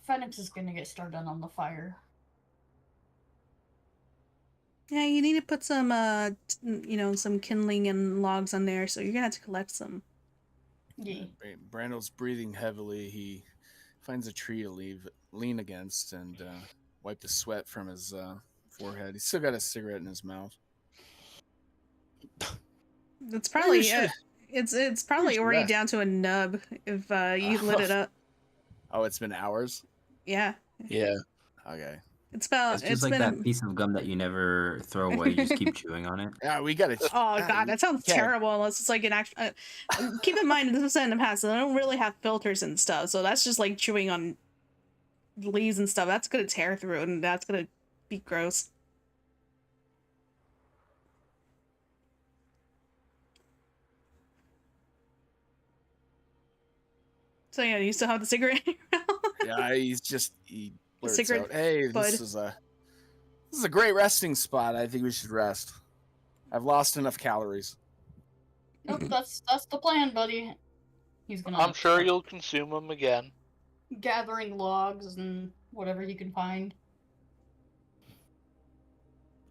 Phoenix is gonna get started on the fire. Yeah, you need to put some some kindling and logs on there, so you're gonna have to collect some. Yeah. Brando's breathing heavily. He finds a tree to lean against and wipe the sweat from his forehead. He's still got a cigarette in his mouth. It's probably should- it's probably should already rest. down to a nub if you lit it up. Oh, it's been hours? Yeah, Yeah. Okay. it's about It's just it's like been. that piece of gum that you never throw away. You just keep chewing on it. Yeah, we got to. Oh god, that sounds terrible. Unless it's like an actual. Keep in mind, this was set in the past, so they don't really have filters and stuff. So that's just like chewing on leaves and stuff. That's gonna tear through, and that's gonna be gross. So yeah, you still have the cigarette in your mouth? Yeah, he blurts Cigarette out, "Hey, bud. this is a great resting spot. I think we should rest. I've lost enough calories." Nope, that's the plan, buddy. He's gonna. I'm sure you'll consume them again. Gathering logs and whatever he can find.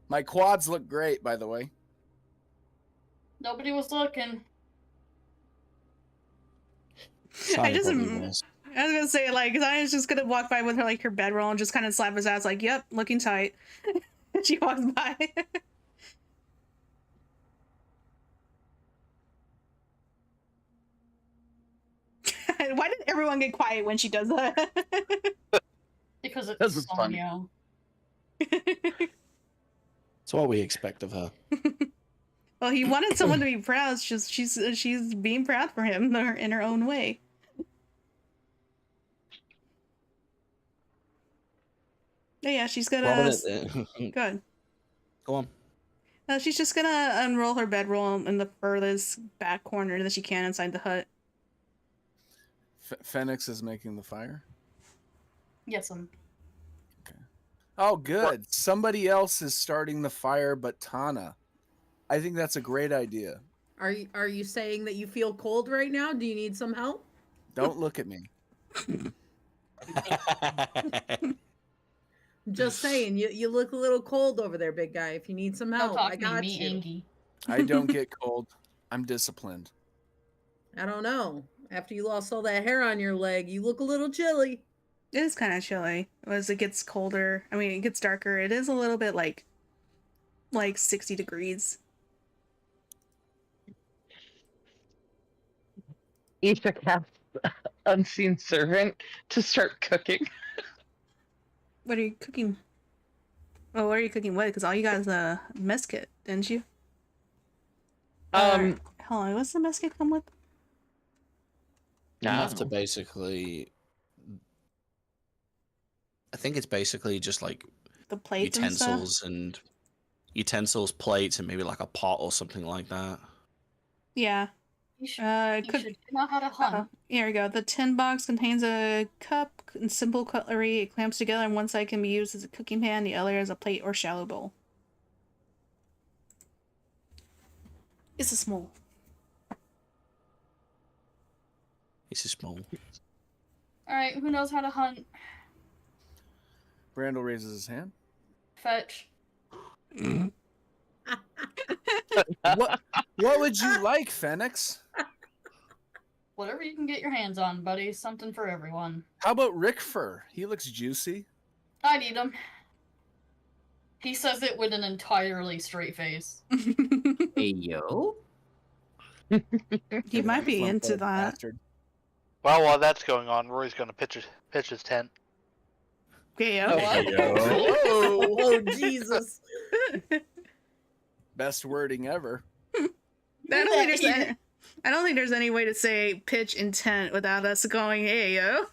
My quads look great, by the way. Nobody was looking. I was gonna say, like, 'cause I was just gonna walk by with her, like, her bedroll and just kind of slap his ass, like, yep, looking tight. She walks by. Why did everyone get quiet when she does that? Because it's This is funny. Sonia. It's what we expect of her. Well, he wanted someone to be proud. She's being proud for him in her own way. Yeah, she's gonna. Good. Go on. She's just gonna unroll her bedroll in the furthest back corner that she can inside the hut. Phoenix is making the fire. Yes, Oh, good. Somebody else is starting the fire, but Tana. I think that's a great idea. Are you saying that you feel cold right now? Do you need some help? Don't look at me. I'm just saying, you look a little cold over there, big guy. If you need some Don't help, talk I to me, got me, you. Angie. I don't get cold. I'm disciplined. I don't know. After you lost all that hair on your leg, you look a little chilly. It is kind of chilly. As it gets colder, I mean, it gets darker. It is a little bit like 60 degrees. Isha casts unseen servant to start cooking. What are you cooking? Oh, what are you cooking with? Because all you got is a mess kit, didn't you? Hold on, what's the mess kit come with? You have to basically. I think it's basically just like The plates utensils and plates, and maybe like a pot or something like that. Yeah. You should know how to hunt. Here we go. The tin box contains a cup and simple cutlery. It clamps together, and one side can be used as a cooking pan, the other as a plate or shallow bowl. It's a small. This is small. Alright, who knows how to hunt? Brandel raises his hand. Fetch. What would you like, Phoenix? Whatever you can get your hands on, buddy. Something for everyone. How about Rick Fur? He looks juicy. I need him. He says it with an entirely straight face. Hey, yo. He might be Plump into little that. bastard. Well, while that's going on, Rory's gonna pitch his tent. Okay, Oh, okay. Whoa, oh Jesus. Best wording ever. I don't think there's any way to say pitch intent without us going, hey, yo.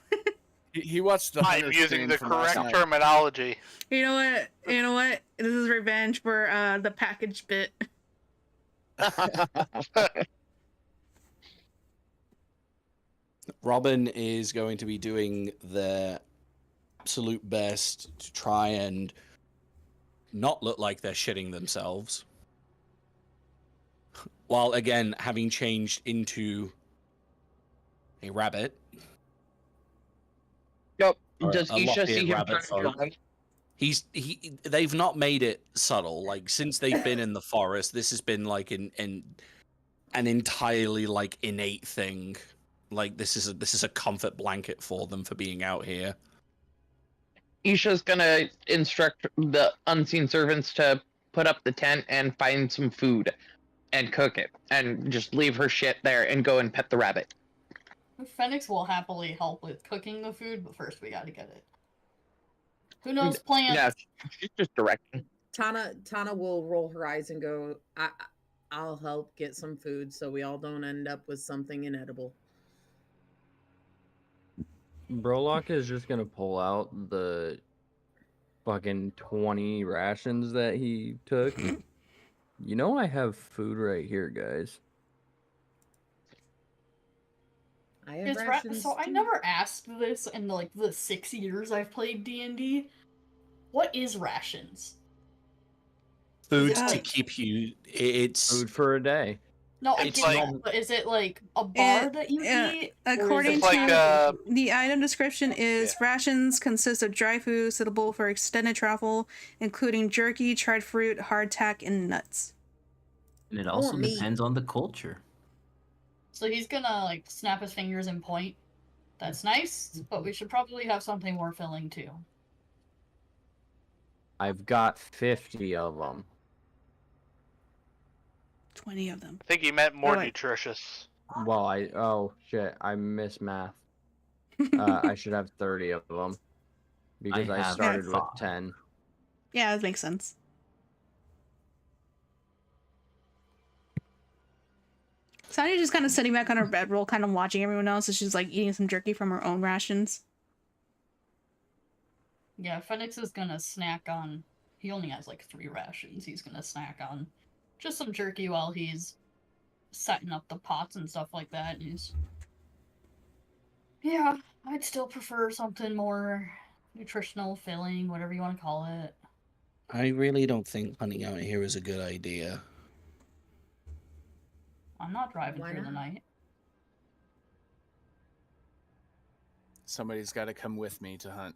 He watched the I'm Hunter using stream the from last correct night. terminology. You know what? You know what? This is revenge for the package bit. Robin is going to be doing their absolute best to try and not look like they're shitting themselves, while again having changed into a rabbit. Yep. Or Does a Isha lop-eared see him rabbit turn folk. around? They've not made it subtle. Like, since they've been in the forest, this has been like an entirely like innate thing. Like, this is a comfort blanket for them for being out here. Isha's gonna instruct the unseen servants to put up the tent and find some food and cook it, and just leave her shit there and go and pet the rabbit. Phoenix will happily help with cooking the food, but first we gotta get it. Who knows plants? Yeah, she's just directing. Tana will roll her eyes and go, I'll help get some food so we all don't end up with something inedible. Brolock is just gonna pull out the fucking 20 rations that he took. You know I have food right here, guys. I have So rations I too. never asked this in like the 6 years I've played D&D. What is rations? Food Yeah. to keep you. It's Food for a day. No, I It's get like- that, but is it like a bar It- that you yeah, eat? Or is according it It's like, to the item description is rations consist of dry food suitable for extended travel, including jerky, charred fruit, hardtack, and nuts. And it I also want meat. depends on the culture. So he's gonna like snap his fingers and point. That's nice, but we should probably have something more filling too. I've got 50 of them. 20 of them. I think he meant more Oh, wait. nutritious. Well, oh shit, I missed math. I should have 30 of them because I have started with 5. 10. Yeah, that makes sense. Sonya's just kind of sitting back on her bedroll, kind of watching everyone else as she's like eating some jerky from her own rations. Yeah, Phoenix is gonna snack on. He only has like 3 rations. He's gonna snack on just some jerky while he's setting up the pots and stuff like that. And he's, yeah, I'd still prefer something more nutritional, filling, whatever you want to call it. I really don't think hunting out here is a good idea. I'm not driving Why through the not? night. Somebody's got to come with me to hunt.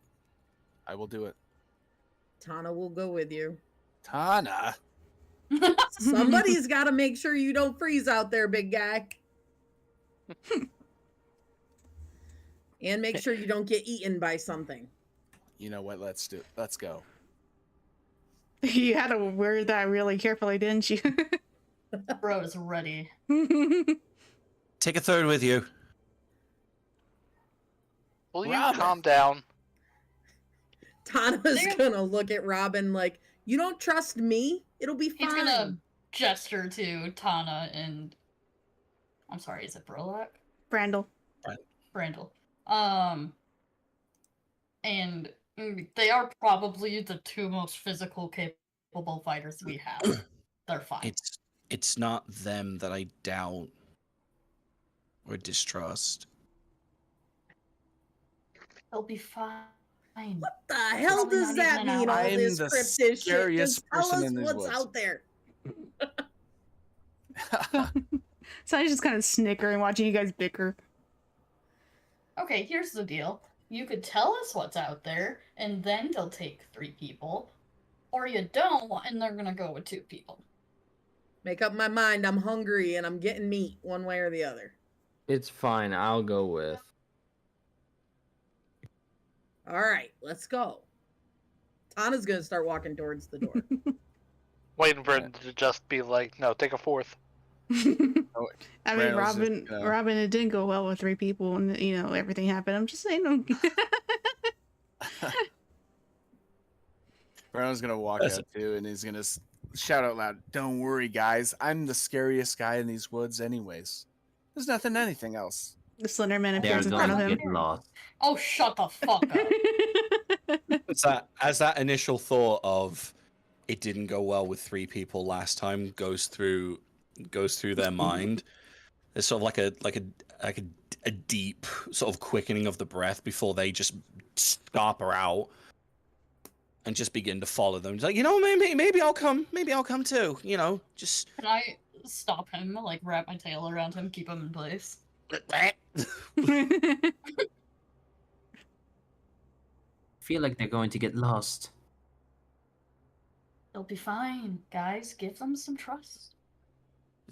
I will do it. Tana will go with you. Tana. Somebody's got to make sure you don't freeze out there, big guy. And make sure you don't get eaten by something. You know what? Let's go. You had to word that really carefully, didn't you? Bro is ready. Take a third with you. Will you Robin. calm down? Tana's Damn. gonna look at Robin like, you don't trust me? It'll be fine. He's gonna gesture to Tana and I'm sorry, is it Burlock? Brandel. Brandel. And they are probably the 2 most physical capable fighters we have. They're fine. It's not them that I doubt or distrust. They'll be fine. What the hell Probably does not that even an mean? hour. All I am this the cryptid shit. scariest Just tell person us in these what's woods. out there. Sonya's just kind of snickering watching you guys bicker. Okay, here's the deal. You could tell us what's out there, and then they'll take 3 people. Or you don't, and they're gonna go with 2 people. Make up my mind. I'm hungry and I'm getting meat one way or the other. It's fine. I'll go with. All right, let's go. Tana's gonna start walking towards the door. Waiting for it to just be like, no, take a fourth. I mean, Brandel's just, Robin, it didn't go well with 3 people, and everything happened. I'm just saying. Brown's gonna walk out too, and he's gonna shout out loud, "Don't worry, guys. I'm the scariest guy in these woods, anyways. There's anything else." The Slender Man They're appears in front of gonna him. get lost. Oh, shut the fuck up. As that initial thought of it didn't go well with 3 people last time goes through their mind. There's sort of like a deep sort of quickening of the breath before they just stop her out and just begin to follow them. It's like, maybe I'll come too. Just Can I stop him, like wrap my tail around him, keep him in place? Feel like they're going to get lost. They'll be fine, guys. Give them some trust.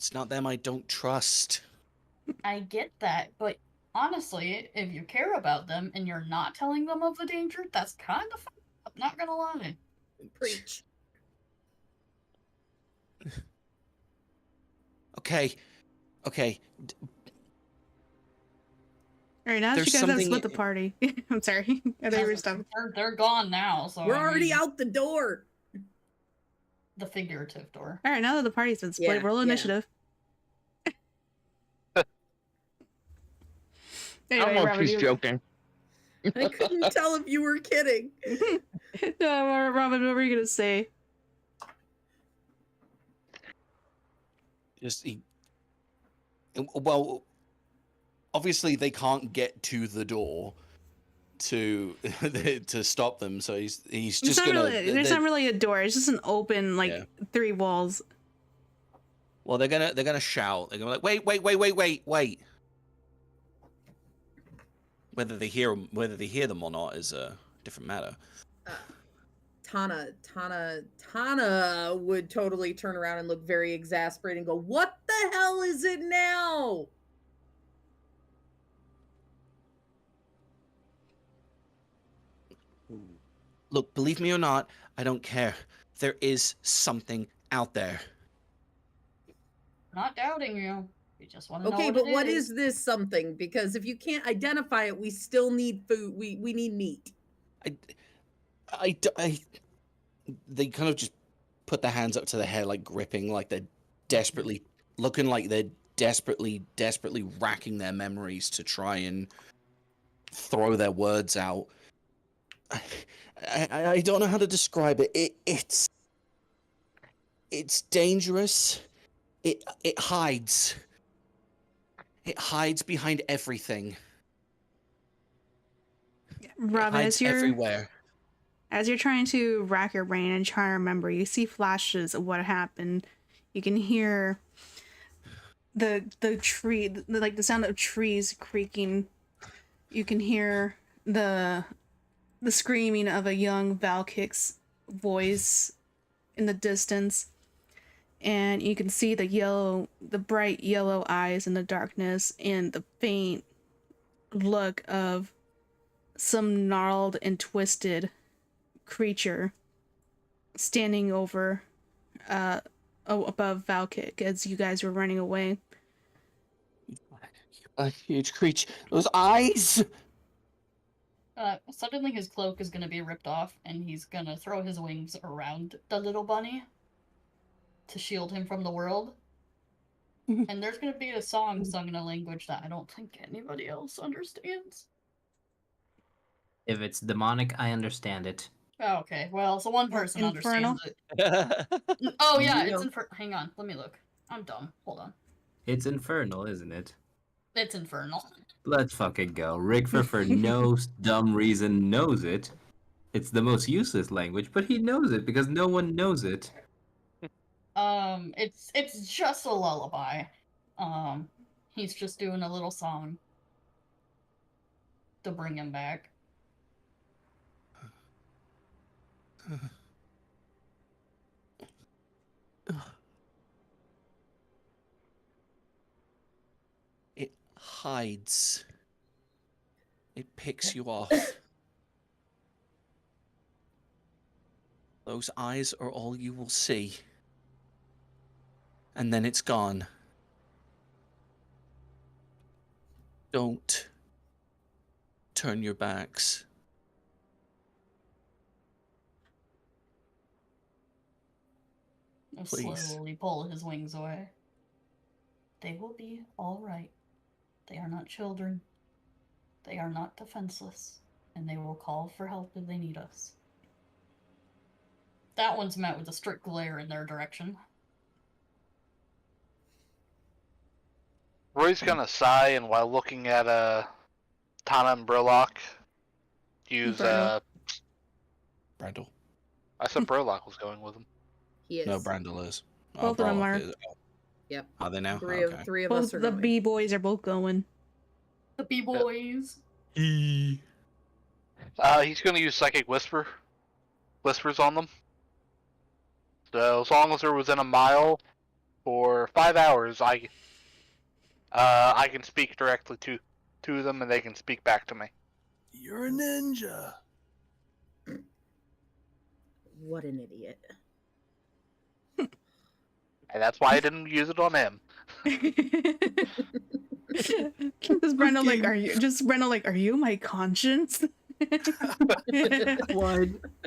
it's not them I don't trust. I get that, but honestly, if you care about them and you're not telling them of the danger, that's kind of fucked up, not gonna lie. Preach. Okay. All right, now that There's you guys have something- split the party. I'm sorry. I thought you were stuck. They're gone now, so We're I already mean, out the door. the figurative door. All right, now that the party's been split, Yeah, roll yeah. initiative. I don't Anyway, know if Robin, she's joking. I couldn't tell if you were kidding. No, Robin, what were you gonna say? Well, obviously they can't get to the door to stop them, so he's just gonna. There's not really a door. It's just an open, like, Yeah. 3 walls. Well, they're gonna shout. They're gonna be like, wait. Whether they hear them or not is a different matter. Tana would totally turn around and look very exasperated and go, "What the hell is it now?" Look, believe me or not, I don't care. There is something out there. Not doubting you. We just want to know. Okay, what but it what is this something? Because if you can't identify it, we still need food. We need meat. They kind of just put their hands up to their hair, like gripping, like they're desperately looking like they're desperately racking their memories to try and throw their words out. I don't know how to describe it. It's dangerous. It hides. It hides behind everything. Robin, it hides everywhere. as you're trying to rack your brain and try to remember, you see flashes of what happened. You can hear the sound of trees creaking. You can hear the screaming of a young Valkyk's voice in the distance. And you can see the bright yellow eyes in the darkness and the faint look of some gnarled and twisted creature standing over above Valkyk as you guys were running away. A huge creature. Those eyes. Suddenly his cloak is gonna be ripped off, and he's gonna throw his wings around the little bunny to shield him from the world. And there's gonna be a song sung in a language that I don't think anybody else understands. If it's demonic, I understand it. Oh, okay, well, so one person Infernal? understands it. Oh yeah, You it's know. hang on, let me look. I'm dumb. Hold on. It's infernal, isn't it? It's infernal. Let's fucking go. Rigfer, for no dumb reason, knows it. It's the most useless language, but he knows it because no one knows it. It's just a lullaby. He's just doing a little song to bring him back. It hides. It picks you off. Those eyes are all you will see. And then it's gone. Don't turn your backs. He'll Please. slowly pull his wings away. They will be all right. They are not children. They are not defenseless, and they will call for help if they need us. That one's met with a strict glare in their direction. Roy's gonna sigh, and while looking at Tana and Burlock, use Brindle. Brandel. I said Burlock was going with him. He is. No, Brandel is. Both of them Brolock are. is. Oh, Yep. are they now? Three Okay. of Both us are the going. B boys are both going. The B-boys. He's gonna use Psychic Whispers on them. So as long as they're within a mile for 5 hours, I can speak directly to them, and they can speak back to me. You're a ninja. What an idiot. And that's why I didn't use it on him. Just Brenda like, are you my conscience?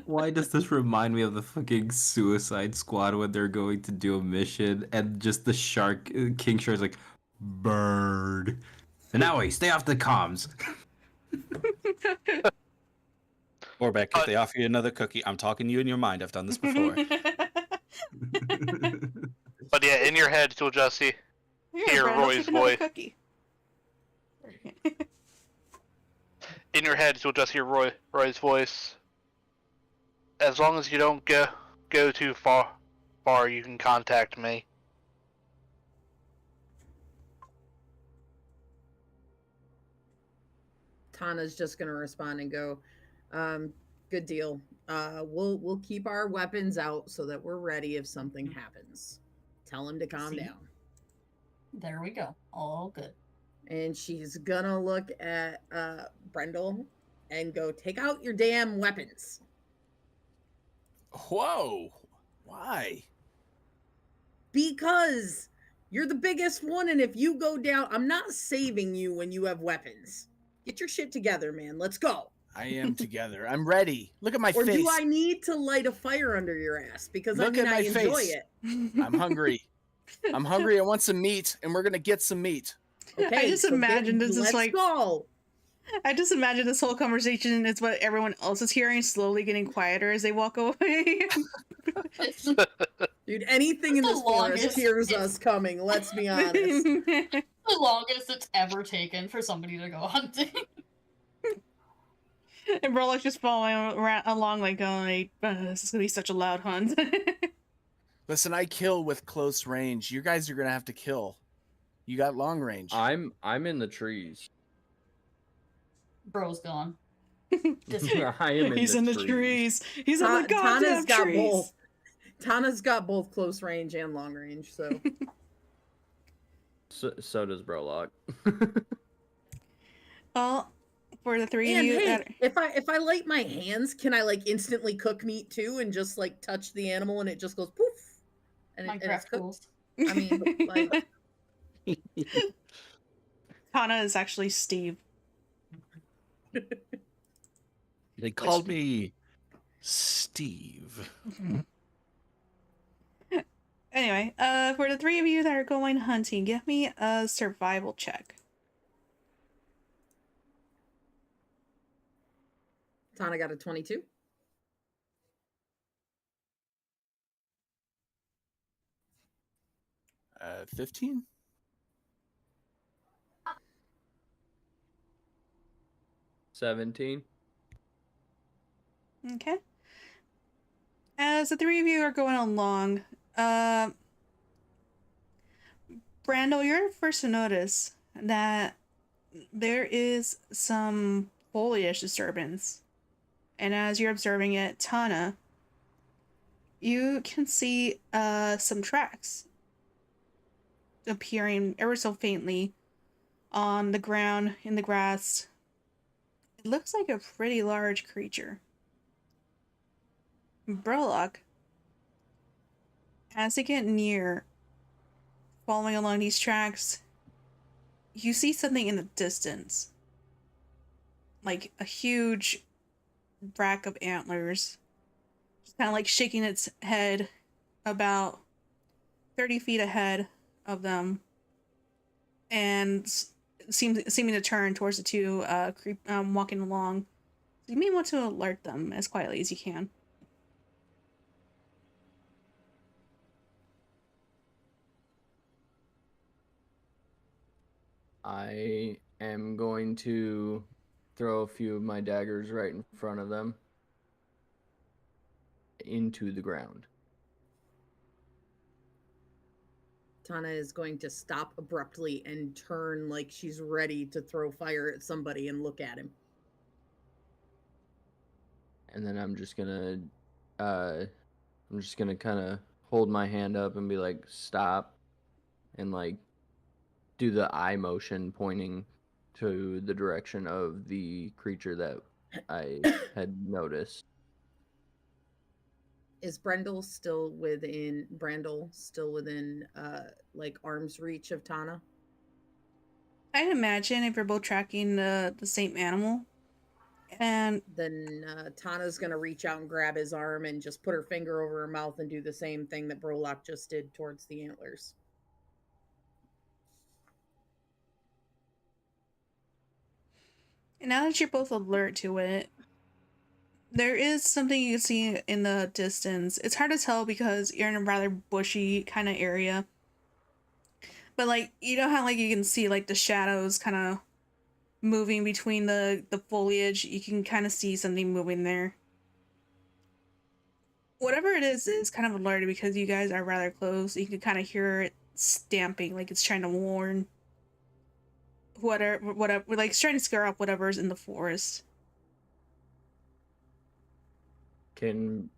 Why does this remind me of the fucking Suicide Squad when they're going to do a mission and just the shark, King Shark's like, bird. And now wait, stay off the comms. Orbeck, if they offer you another cookie, I'm talking to you in your mind. I've done this before. But yeah, in your head, you'll just hear Brenda, Roy's take another voice. cookie. In your head, you'll just hear Roy's voice. As long as you don't go too far, you can contact me. Tana's just gonna respond and go, good deal. We'll keep our weapons out so that we're ready if something happens. Tell him to calm See? down. There we go. All good. And she's gonna look at Brendel and go, take out your damn weapons. Whoa. Why? Because you're the biggest one, and if you go down, I'm not saving you when you have weapons. Get your shit together, man. Let's go. I am together. I'm ready. Look at my Or face. do I need to light a fire under your ass? Because Look at I my enjoy face. it. I'm hungry. I'm hungry. I want some meat, and we're gonna get some meat. Okay, I just imagine this is let's like- go. I just imagine this whole conversation is what everyone else is hearing, slowly getting quieter as they walk away. It's Dude, anything in The this forest longest hears it's- us coming, let's be honest. the longest it's ever taken for somebody to go hunting. And Brolock's just following along, like, going, this is gonna be such a loud hunt. Listen, I kill with close range. You guys are gonna have to kill. You got long range. I'm in the trees. Bro's gone. I am in He's the in the trees. trees. He's in the goddamn Tana's got trees. both. Tana's got both close range and long range, so So does Brolock. Well, for the three of and you hey, that if I light my hands, can I like instantly cook meat too and just like touch the animal and it just goes poof and it's Minecraft cooked? rules. I mean, like, Tana is actually Steve. They called me Steve. Anyway, for the three of you that are going hunting, give me a survival check. Tana got a 22. 15. $17. Okay. As the three of you are going along, Brandel, you're first to notice that there is some foliage disturbance. And as you're observing it, Tana, you can see some tracks appearing ever so faintly on the ground, in the grass. It looks like a pretty large creature. Burlock, as they get near, following along these tracks, you see something in the distance. Like a huge rack of antlers. Just kind of like shaking its head about 30 feet ahead of them. And seeming to turn towards the two walking along. You may want to alert them as quietly as you can. I am going to throw a few of my daggers right in front of them into the ground. Tana is going to stop abruptly and turn like she's ready to throw fire at somebody and look at him. And then I'm just gonna kind of hold my hand up and be like, stop, and like do the eye motion pointing to the direction of the creature that I had noticed. Is Brandel still within like arm's reach of Tana? I'd imagine if you're both tracking the same animal, and then Tana's gonna reach out and grab his arm and just put her finger over her mouth and do the same thing that Brolock just did towards the antlers. and now that you're both alert to it, there is something you can see in the distance. It's hard to tell because you're in a rather bushy kind of area. But like, you know how like you can see like the shadows kind of moving between the foliage? You can kind of see something moving there. Whatever it is kind of alerted because you guys are rather close. You can kind of hear it stamping like it's trying to warn whatever, like it's trying to scare off whatever's in the forest. Can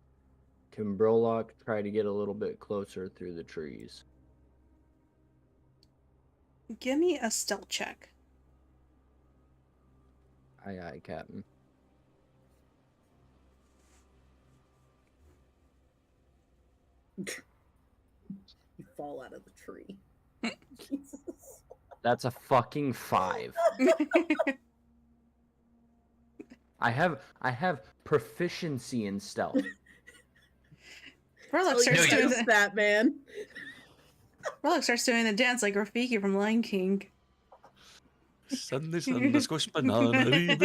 Brolock try to get a little bit closer through the trees? Give me a stealth check. Aye, aye, Captain. You fall out of the tree. Jesus. That's a fucking 5. I have proficiency in stealth. Brolock starts doing that, man. Brolock starts doing the dance like Rafiki from Lion King. Sunday, Sunday, squash banana,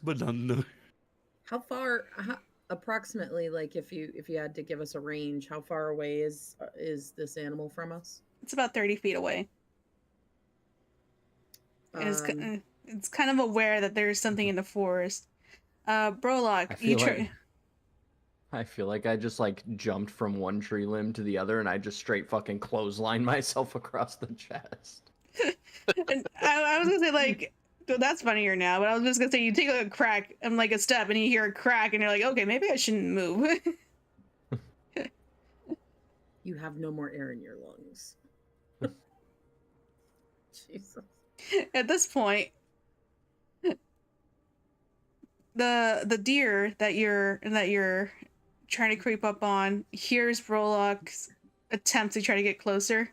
banana. How far, approximately, like if you had to give us a range, how far away is this animal from us? It's about 30 feet away. And it's kind of aware that there's something in the forest. Brolock, I feel like I just like jumped from one tree limb to the other and I just straight fucking clotheslined myself across the chest. And I was gonna say like, that's funnier now, but I was just gonna say you take a crack and like a step and you hear a crack and you're like, okay, maybe I shouldn't move. You have no more air in your lungs. Jesus. At this point, the deer that you're trying to creep up on hears Brolock's attempt to try to get closer,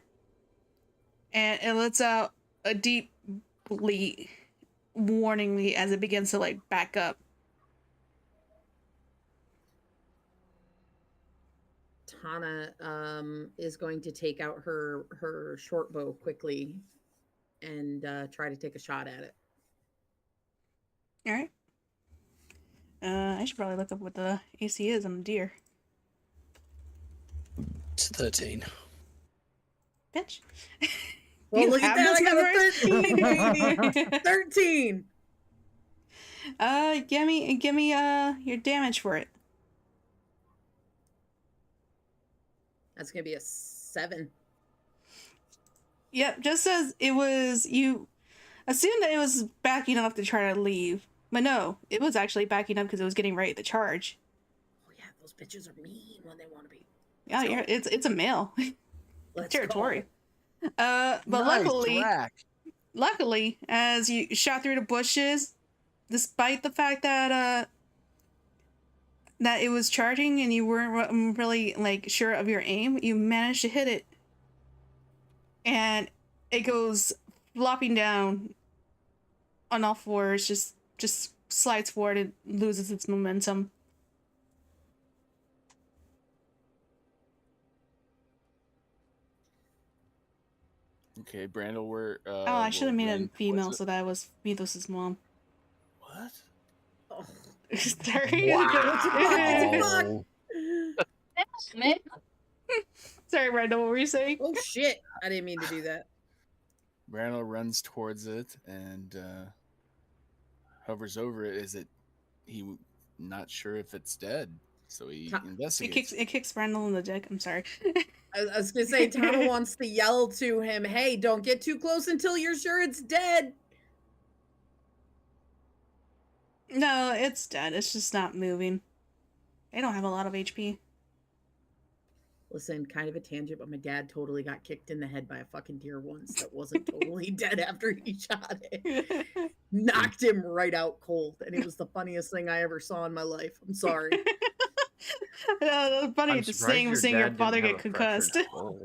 and it lets out a deep bleat warningly as it begins to like back up. Tana is going to take out her short bow quickly and try to take a shot at it. All right. I should probably look up what the AC is on the deer. It's 13. Bitch. Well, look at that! I got a 13. 13. Give me your damage for it. That's gonna be a 7. Yep, just as it was, you assumed that it was backing up to try to leave. But no, it was actually backing up because it was getting ready to charge. Oh yeah, those bitches are mean when they want to be. Yeah, it's a male. Territory. But nice luckily, as you shot through the bushes, despite the fact that that it was charging and you weren't really like sure of your aim, you managed to hit it, and it goes flopping down on all fours, just slides forward and loses its momentum. Okay, Brandel, where? Oh, I should have will made run a female towards so that I was Mythos's mom. What? Oh, Sorry. Wow. Man, Sorry, Brandon, what were you saying? oh shit! I didn't mean to do that. Brandel runs towards it and hovers over it. Is it? He not sure if it's dead, so he Ta- investigates. It kicks Brandon in the dick. I'm sorry. I was gonna say, Tana wants to yell to him, "Hey, don't get too close until you're sure it's dead." No, it's dead. It's just not moving. They don't have a lot of HP. Listen, kind of a tangent, but my dad totally got kicked in the head by a fucking deer once that wasn't totally dead after he shot it. Knocked him right out cold, and it was the funniest thing I ever saw in my life. I'm sorry. Funny I'm to surprised seeing your dad father didn't get have a fractured concussed. skull.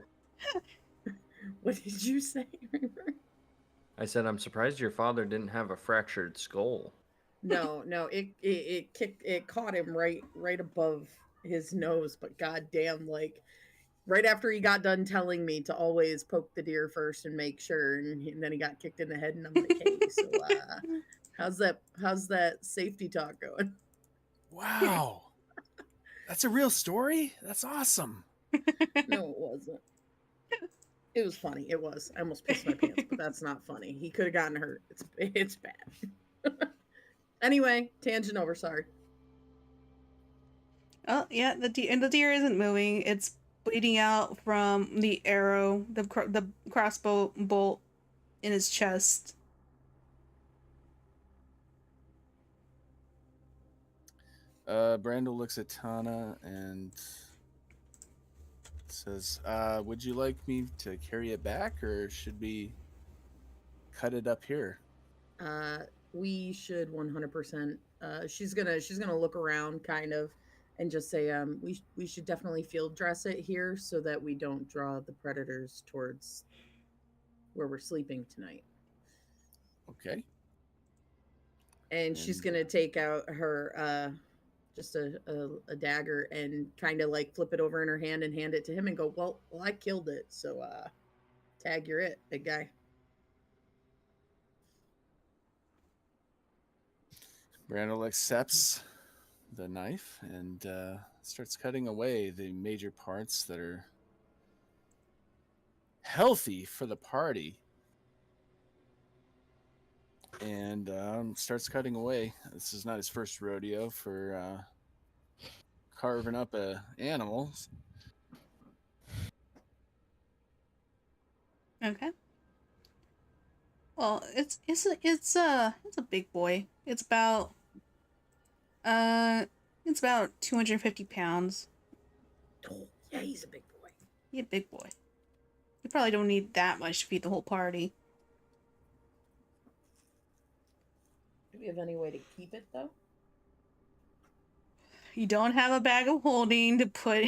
What did you say, Reaper? I said I'm surprised your father didn't have a fractured skull. No, it kicked, it caught him right above his nose, but goddamn, like right after he got done telling me to always poke the deer first and make sure, and then he got kicked in the head, and I'm like, hey, so how's that safety talk going? Wow, that's a real story. That's awesome. No, it wasn't. It was funny. It was. I almost pissed my pants, but that's not funny. He could have gotten hurt. It's bad. Anyway, tangent over. Sorry. Oh yeah, the deer isn't moving. It's bleeding out from the arrow, the crossbow bolt in his chest. Brandel looks at Tana and says, "Would you like me to carry it back, or should we cut it up here?" We should 100%. She's gonna look around kind of, and just say, we should definitely field dress it here so that we don't draw the predators towards where we're sleeping tonight. Okay. And she's gonna take out her just a dagger and kind of like flip it over in her hand and hand it to him and go, well, I killed it, so tag, you're it, big guy. Brandel accepts the knife and starts cutting away the major parts that are healthy for the party. And starts cutting away. This is not his first rodeo for carving up animals. Okay. Well, it's a big boy. It's about 250 pounds. Oh, yeah, he's a big boy. He's a big boy. You probably don't need that much to feed the whole party. Do we have any way to keep it though? You don't have a bag of holding to put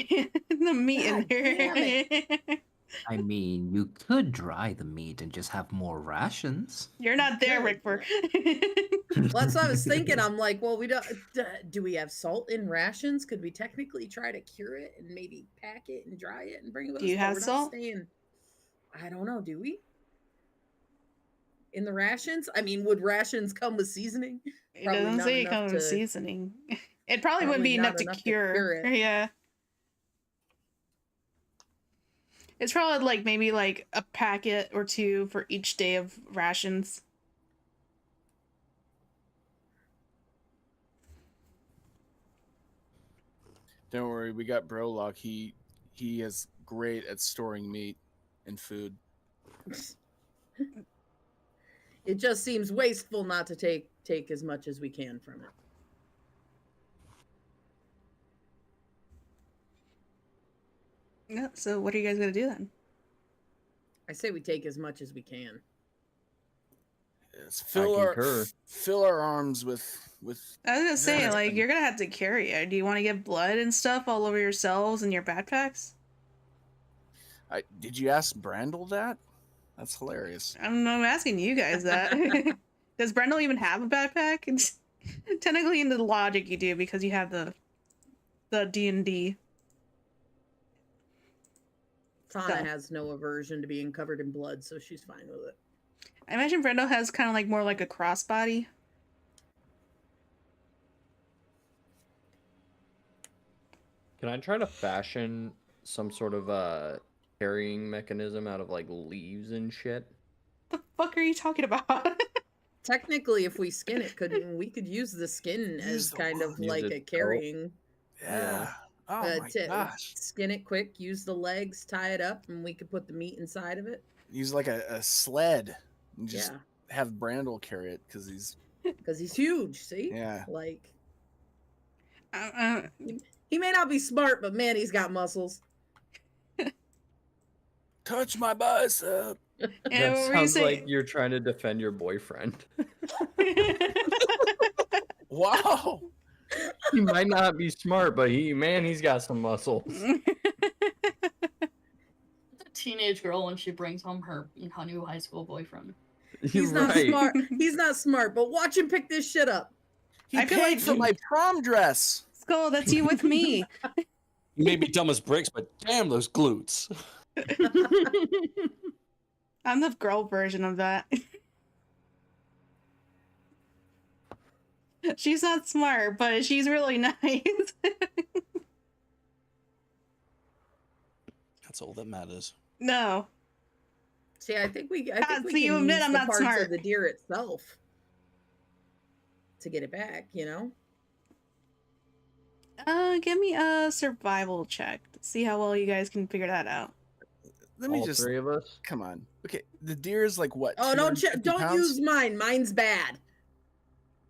the meat in God damn there. I mean, you could dry the meat and just have more rations. You're not there, Good. Rickford. Well, that's what I was thinking. I'm like, well, we don't. Do we have salt in rations? Could we technically try to cure it and maybe pack it and dry it and bring it with Do us? you But have we're not salt? staying- I don't know. Do we? In the rations? I mean, would rations come with seasoning? It Probably doesn't not say it enough comes with to- seasoning. It probably wouldn't Probably be not enough to cure. it. Yeah. It's probably like maybe like a packet or two for each day of rations. Don't worry, we got Brolock. He is great at storing meat and food. It just seems wasteful not to take as much as we can from it. Yeah, so what are you guys gonna do then? I say we take as much as we can. Yes, concur. fill our arms with. I was gonna say, Yeah. like, you're gonna have to carry it. Do you want to get blood and stuff all over yourselves and your backpacks? Did you ask Brandel that? That's hilarious. I'm asking you guys that. Does Brendel even have a backpack? It's, technically, in the logic, you do because you have the D&D. Tana So. has no aversion to being covered in blood, so she's fine with it. I imagine Brendo has kind of like more like a crossbody. Can I try to fashion some sort of carrying mechanism out of like leaves and shit? The fuck are you talking about? Technically, if we skin it, we could use the skin Use as the kind of wood. Use like it a to carrying. Yeah. Oh my gosh. Skin it quick, use the legs, tie it up, and we could put the meat inside of it. Use like a sled and just Yeah, have Brandel carry it because he's huge. See, yeah. like uh, he may not be smart, but man, he's got muscles. Touch my bicep. and That what were you sounds like saying? you're trying to defend your boyfriend. Wow. He might not be smart, but he's got some muscles. It's a teenage girl when she brings home her new high school boyfriend. He's not smart. He's not smart, but watch him pick this shit up. He I feel paid like- for my prom dress. Skull, that's you with me. You may be dumb as bricks, but damn those glutes. I'm the girl version of that. She's not smart, but she's really nice. That's all that matters. No. See, I think we Ah, can so you use admit I'm the not parts smart. of the deer itself to get it back. You know. Give me a survival check to see how well you guys can figure that out. Let me All just three of us. come on. Okay, the deer is like what? Oh, don't 250 pounds? use mine. Mine's bad.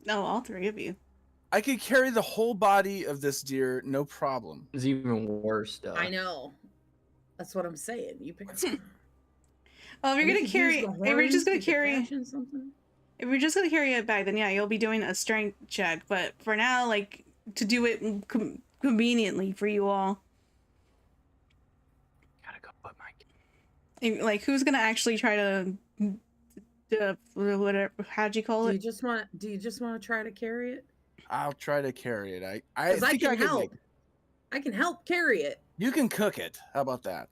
No, all three of you. I could carry the whole body of this deer, no problem. It's even worse, though. I know. That's what I'm saying. You pick. Well, if you're We gonna could use carry, the if you're just horns, gonna we could carry, fashion something. if you're just gonna carry it back, then yeah, you'll be doing a strength check. But for now, like to do it conveniently for you all, Gotta go put my. like who's gonna actually try to, whatever? How'd you call Do it? you just want? Do you just want to try to carry it? I'll try to carry it. I Because I think can can help. make- I can help carry it. You can cook it. How about that?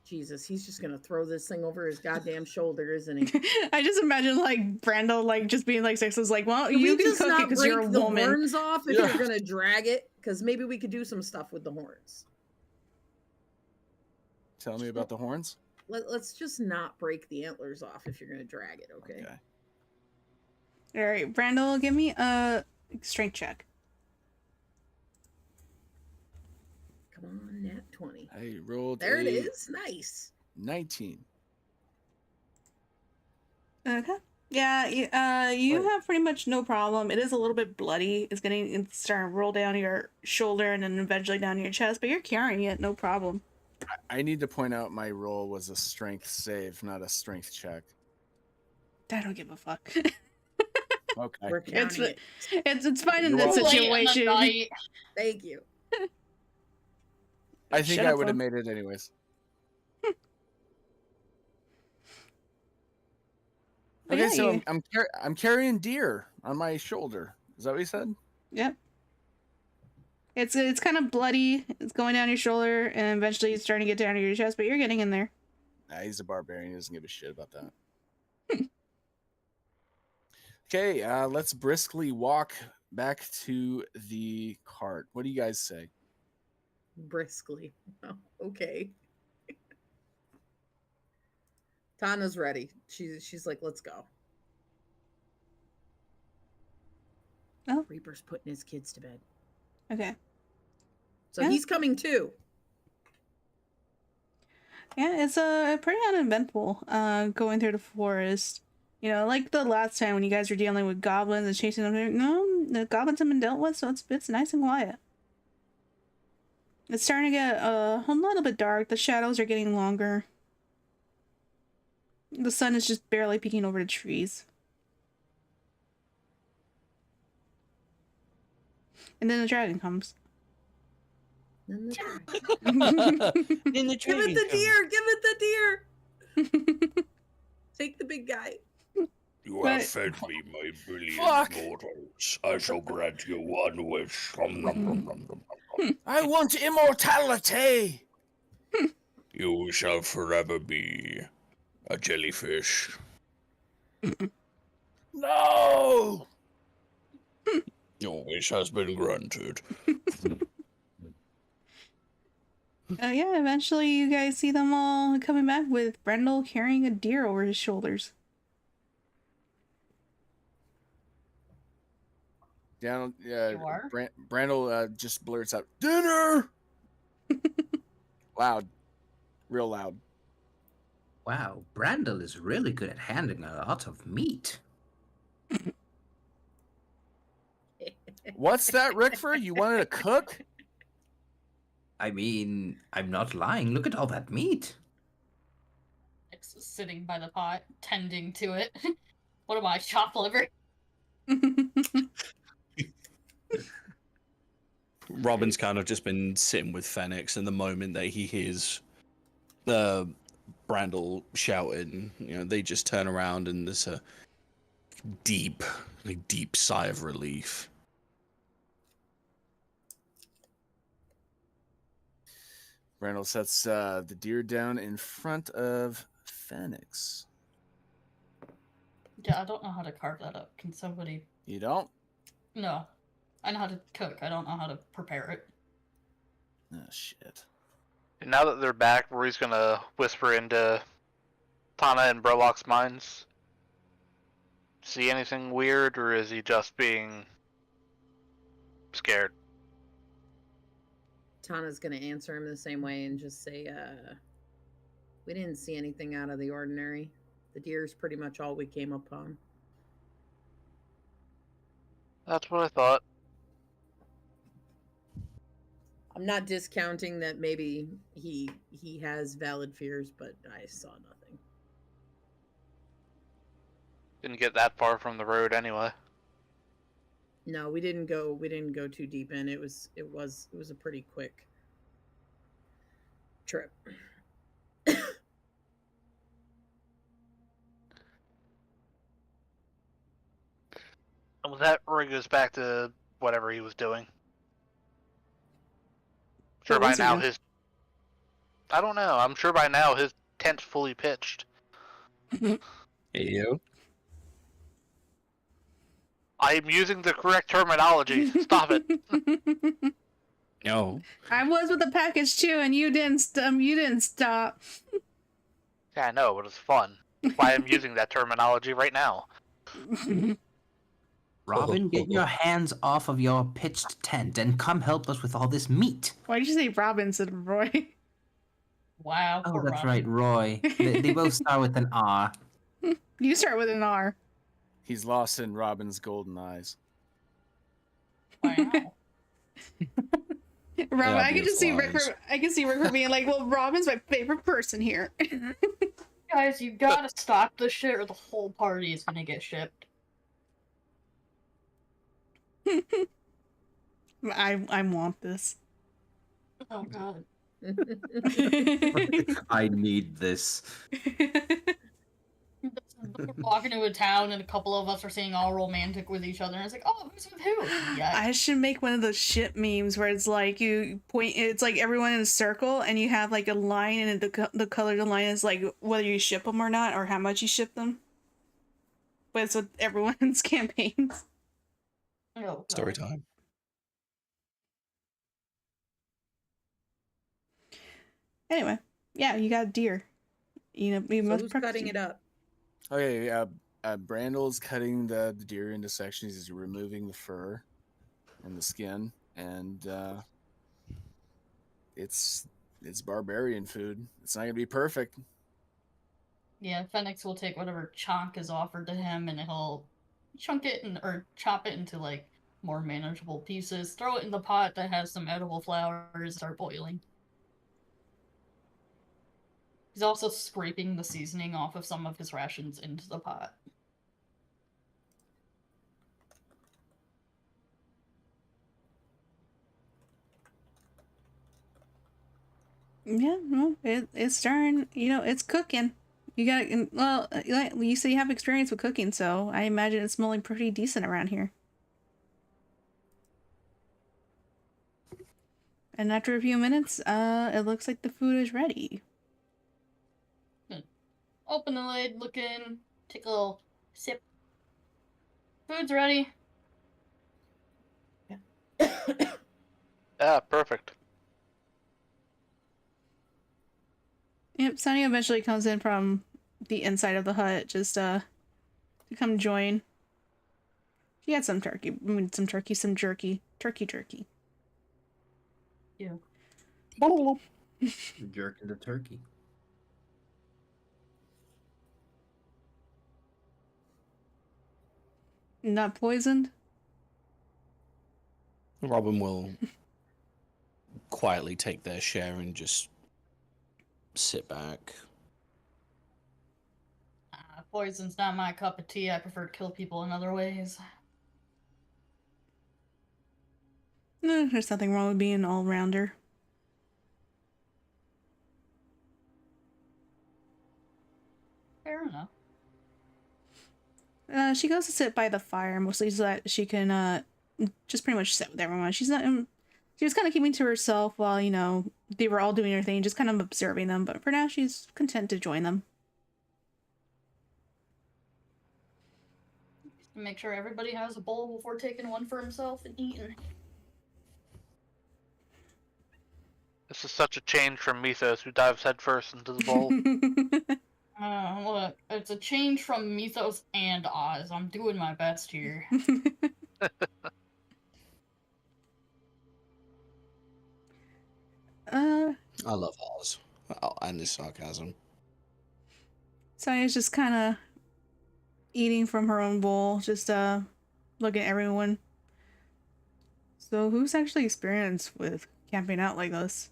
Jesus, he's just gonna throw this thing over his goddamn shoulder, isn't he? I just imagine like Brando like just being like sexist, like, well, Can you we can just cook it not because break you're a the woman. horns off if Yeah. you're gonna drag it? Because maybe we could do some stuff with the horns. Tell me about the horns. Let's just not break the antlers off if you're gonna drag it, okay? Okay. All right, Brando, give me a strength check. Come on, nat 20. I rolled There it a is. Nice. 19. Okay. Yeah, you Right. have pretty much no problem. It is a little bit bloody. It's starting to roll down your shoulder and then eventually down your chest, but you're carrying it, no problem. I need to point out my roll was a strength save, not a strength check. I don't give a fuck. Okay. We're counting it. It's fine in You're this welcome. Late in the situation. night. Thank you. I think Shut I up, would have Phil. made it anyways. But Okay, yeah, so you- I'm carrying deer on my shoulder. Is that what you said? Yep. It's kind of bloody. It's going down your shoulder, and eventually it's starting to get down to your chest, but you're getting in there. Nah, he's a barbarian. He doesn't give a shit about that. Okay, let's briskly walk back to the cart. What do you guys say? Briskly. Oh, okay. Tana's ready. She's like, let's go. Oh. Reaper's putting his kids to bed. Okay. So Yeah. he's coming too. Yeah, it's pretty uneventful. Going through the forest. You know, like the last time when you guys were dealing with goblins and chasing them. No, the goblins have been dealt with, so it's nice and quiet. It's starting to get a little bit dark. The shadows are getting longer. The sun is just barely peeking over the trees. And then the dragon comes. Then the dragon. In the Give it the deer! Give it the deer! Take the big guy. You But- have fed me, my brilliant Fuck. mortals. I shall grant you one wish. Nom, nom, nom, nom, nom, nom. I want immortality. You shall forever be a jellyfish. No! Your wish has been granted. Yeah, eventually you guys see them all coming back with Brendel carrying a deer over his shoulders. Down, You are? Brandel just blurts out, "Dinner!" Loud. Real loud. Wow, Brandel is really good at handling a lot of meat. What's that, Rickford? You wanted to cook? I mean, I'm not lying. Look at all that meat. It's sitting by the pot, tending to it. What am I, chopped liver? Robin's kind of just been sitting with Fenix, and the moment that he hears Brandel shouting, they just turn around and there's a deep sigh of relief. Brandel sets the deer down in front of Fenix. Yeah, I don't know how to carve that up. Can somebody... You don't? No. I know how to cook. I don't know how to prepare it. Oh, shit. And now that they're back, Rory's gonna whisper into Tana and Brolock's minds. See anything weird, or is he just being scared? Tana's gonna answer him the same way and just say, we didn't see anything out of the ordinary. The deer's pretty much all we came upon. That's what I thought. I'm not discounting that maybe he has valid fears, but I saw nothing. Didn't get that far from the road anyway. No, we didn't go too deep in. It was a pretty quick trip. And with that, Rory goes back to whatever he was doing. Sure, What by was he now doing? his... I don't know. I'm sure by now his tent's fully pitched. Hey, yo. I'm using the correct terminology. Stop it. No. I was with the package too, and you didn't stop. Yeah, I know, but it's fun. That's why I'm using that terminology right now. Robin, get your hands off of your pitched tent and come help us with all this meat. Why did you say Robin instead of Roy? Wow. Oh, poor that's Robin. right, Roy. They both start with an R. You start with an R. He's lost in Robin's golden eyes. Wow. Robin, I can Obvious just see lies. Rickford being like, "Well, Robin's my favorite person here." Guys, you gotta stop this shit or the whole party is gonna get shipped. I want this. Oh god. I need this. We're walking into a town and a couple of us are saying all romantic with each other and it's like, oh, who's with who? Yeah. I should make one of those shit memes where it's like you point, it's like everyone in a circle and you have like a line and the color of the line is like whether you ship them or not or how much you ship them. But it's with everyone's campaigns. Oh, God. Story time. Anyway, yeah, you got a deer. You know, we So must who's prep cutting it up? Okay, Brandel's cutting the deer into sections. He's removing the fur and the skin, and it's barbarian food. It's not gonna be perfect. Yeah, Fenix will take whatever chunk is offered to him and he'll chunk it or chop it into like more manageable pieces, throw it in the pot that has some edible flowers, start boiling. He's also scraping the seasoning off of some of his rations into the pot. Yeah, well, it's starting. You know, it's cooking. You got well. You say you have experience with cooking, so I imagine it's smelling pretty decent around here. And after a few minutes, it looks like the food is ready. Open the lid, look in, take a little sip. Food's ready. Yeah, perfect. Yep, Sunny eventually comes in from the inside of the hut, just to come join. She had some turkey. Some jerky. Turkey. Yeah. Jerking the turkey. Not poisoned? Robin will quietly take their share and just sit back. Poison's not my cup of tea. I prefer to kill people in other ways. There's nothing wrong with being an all-rounder. Fair enough. She goes to sit by the fire, mostly so that she can, just pretty much sit with everyone. She's not, she was kind of keeping to herself while, you know, they were all doing their thing, just kind of observing them, but for now she's content to join them. Make sure everybody has a bowl before taking one for himself and eating. This is such a change from Mythos, who dives headfirst into the bowl. Look, it's a change from Mythos and Oz. I'm doing my best here. I love Oz. And his sarcasm. Saya's just kind of eating from her own bowl, just looking at everyone. So who's actually experienced with camping out like this?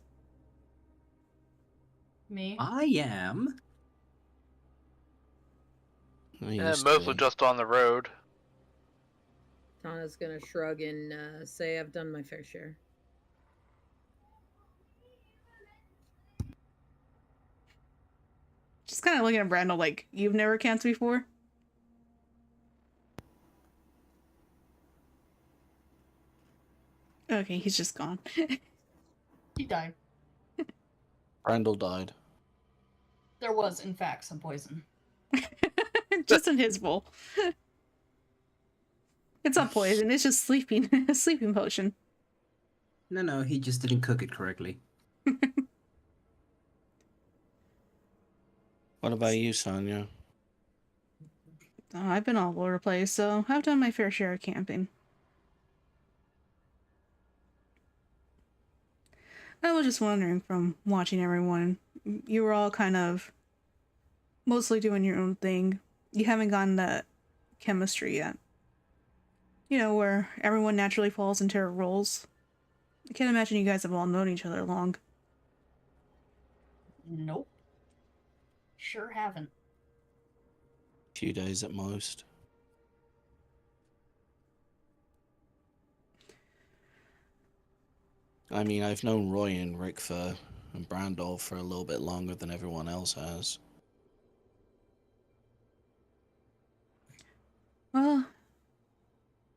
Me? I am. Yeah, mostly just on the road. Tana's gonna shrug and say, I've done my fair share. Just kind of looking at Brandel like, you've never camped before? Okay, he's just gone. He died. Brandel died. There was, in fact, some poison. Just in his bowl. It's not poison, it's just sleeping. A sleeping potion. No, he just didn't cook it correctly. What about you, Sonia? Oh, I've been all over the place, so I've done my fair share of camping. I was just wondering from watching everyone, you were all kind of mostly doing your own thing. You haven't gotten that chemistry yet. You know, where everyone naturally falls into their roles. I can't imagine you guys have all known each other long. Nope. Sure haven't. Few days at most. I mean, I've known Roy and Rick and Brandol for a little bit longer than everyone else has. Well,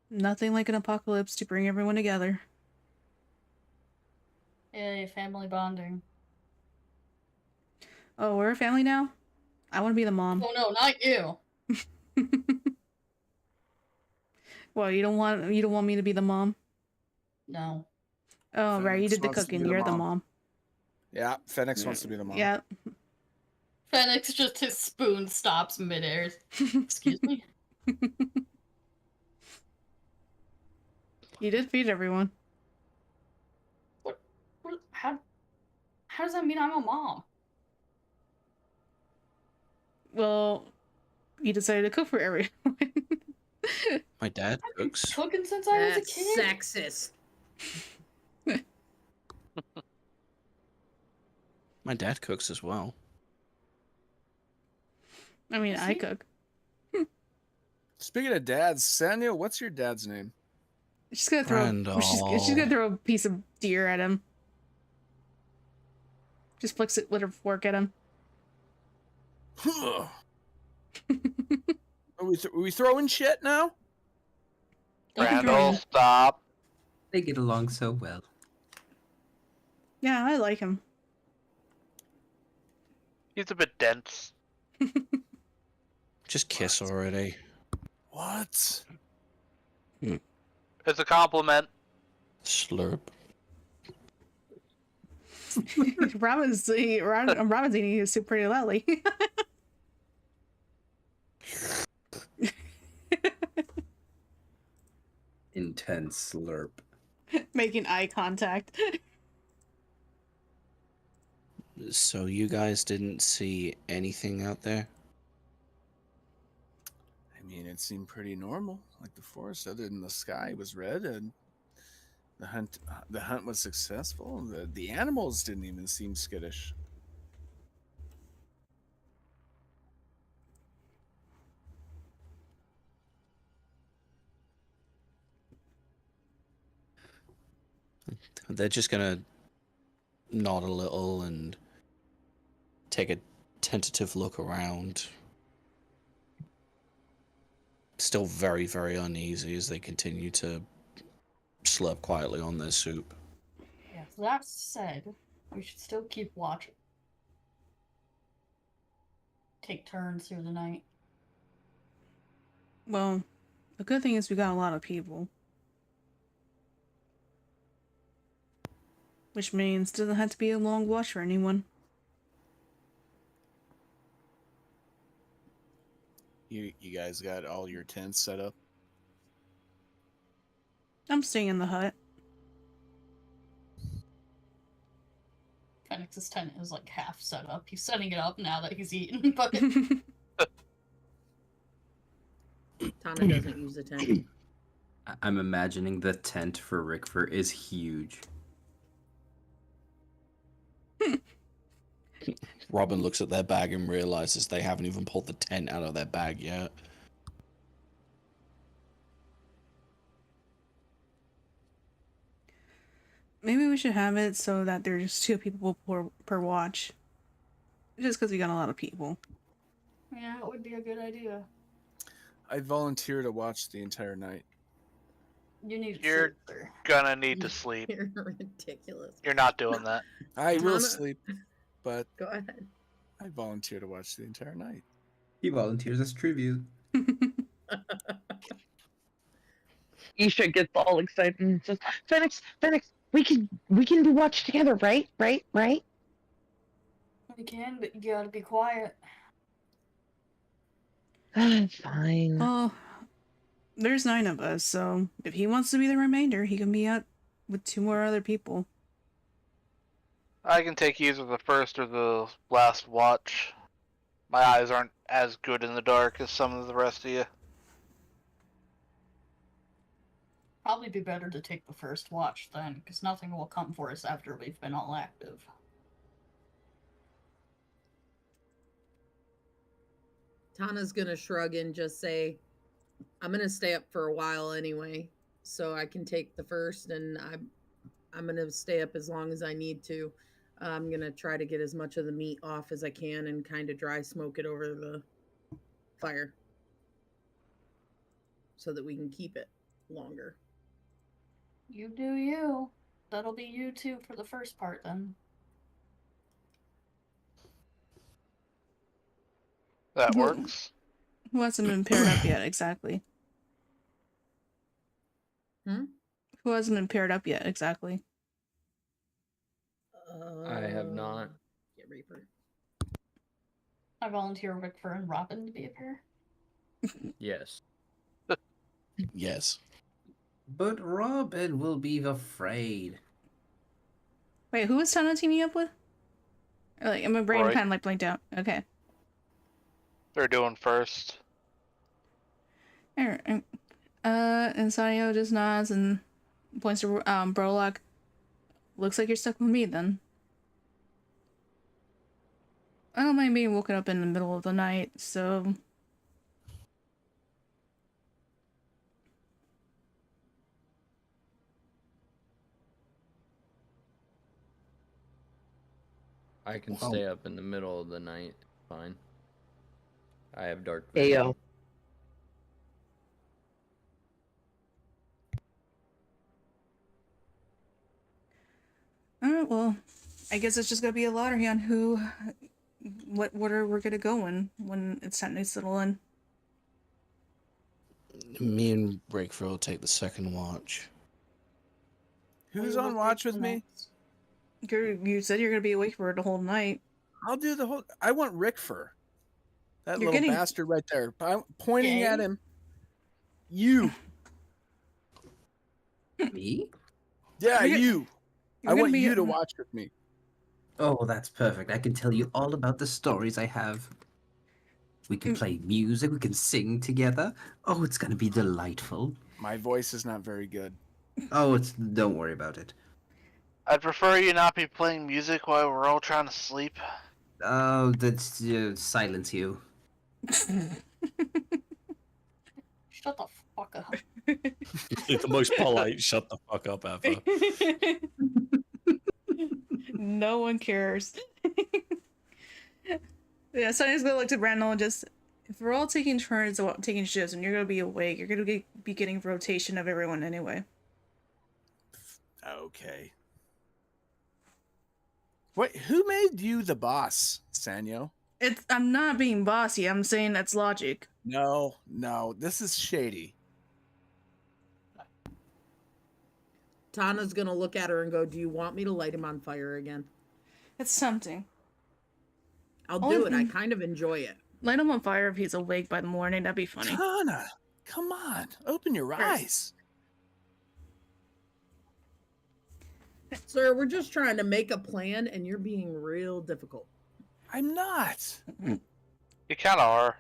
nothing like an apocalypse to bring everyone together. Yay, family bonding. Oh, we're a family now? I want to be the mom. Oh no, not you! Well, you don't want me to be the mom? No. Oh, right, you Phoenix did the wants to be cooking. the You're the mom. mom. Yeah, Phoenix wants to be the mom. Yeah. Fenix just his spoon stops midair. Excuse me? You did feed everyone. What how does that mean I'm a mom? Well, you decided to cook for everyone. My dad I've been cooks. cooking since I was a That's kid. sexist. My dad cooks as well. I mean, I See? cook. Speaking of dads, Sanya, what's your dad's name? She's gonna throw. She's gonna throw a piece of deer at him. Just flicks it with her fork at him. Are we throwing shit now? Randall, stop. They get along so well. Yeah, I like him. He's a bit dense. Just kiss already. What? It's a compliment. Slurp. Robin's eating his soup pretty loudly. Intense slurp. Making eye contact. So you guys didn't see anything out there? I mean, it seemed pretty normal, like the forest, other than the sky was red and the hunt was successful. The animals didn't even seem skittish. They're just gonna nod a little and take a tentative look around. Still very, very uneasy as they continue to slurp quietly on their soup. Yeah, that said, we should still keep watching. Take turns through the night. Well, the good thing is we got a lot of people. Which means it doesn't have to be a long watch for anyone. You guys got all your tents set up? I'm staying in the hut. Phoenix's tent is like half set up. He's setting it up now that he's eaten, but Tana doesn't use a tent. I'm imagining the tent for Rickford is huge. Robin looks at their bag and realizes they haven't even pulled the tent out of their bag yet. Maybe we should have it so that there's 2 people per watch. Just because we got a lot of people. yeah, it would be a good idea. I volunteer to watch the entire night. You need to You're sleep there. gonna need to sleep. You're ridiculous. You're not doing that. I will Tana- sleep, but Go ahead. I volunteer to watch the entire night. He volunteers as tribute. Isha gets all excited and says, Phoenix, we can do watch together, right? We can, but you gotta be quiet. Fine. Well, there's 9 of us, so if he wants to be the remainder, he can be out with 2 more other people. I can take either the first or the last watch. My eyes aren't as good in the dark as some of the rest of you. Probably be better to take the first watch then, because nothing will come for us after we've been all active. Tana's gonna shrug and just say, I'm gonna stay up for a while anyway, so I can take the first, and I'm gonna stay up as long as I need to. I'm gonna try to get as much of the meat off as I can and kind of dry smoke it over the fire so that we can keep it longer. You do you. That'll be you too for the first part then. That Well- works. Who hasn't been paired up yet, exactly? Hmm? Who hasn't been paired up yet, exactly? I have not. Yeah, Reaper. I volunteer Rickford and Robin to be a pair. Yes. Yes. But Robin will be afraid. Wait, who was Tana teaming up with? Or, like, my brain Roy. kind of like blinked out. Okay. They're doing first. Alright. And Sanyo just nods and points to Brolock. Looks like you're stuck with me then. I don't mind being woken up in the middle of the night, so I can Wow. stay up in the middle of the night. Fine. I have dark vision. Ayo. alright, well, I guess it's just gonna be a lottery on who what order we're gonna go in when it's time to settle in. Me and Breakthrough will take the second watch. Who's We on will watch take with the me? next. You said you're gonna be awake for the whole night. I'll do the whole. I want Rickfur. That You're little getting- bastard right there. I'm pointing at Gay? him. You. Me? Yeah, You're- you. You're I gonna want be you to watch with me. Oh, that's perfect. I can tell you all about the stories I have. We can play music, we can sing together. Oh, it's gonna be delightful. My voice is not very good. Oh, don't worry about it. I'd prefer you not be playing music while we're all trying to sleep. Oh, that's silence you. Shut the fuck up. The most polite shut the fuck up ever. No one cares. Yeah, Sonny's gonna look to Randall and just, if we're all taking turns about taking shifts and you're gonna be awake, you're gonna be getting rotation of everyone anyway. Okay. Wait, who made you the boss, Sanyo? I'm not being bossy, I'm saying that's logic. No, this is shady. Tana's gonna look at her and go, "Do you want me to light him on fire again?" It's tempting. I'll Only do it. I thing- kind of enjoy it. Light him on fire if he's awake by the morning, that'd be funny. Tana, come on, open your eyes. Sir, we're just trying to make a plan, and you're being real difficult. I'm not. You kind of are.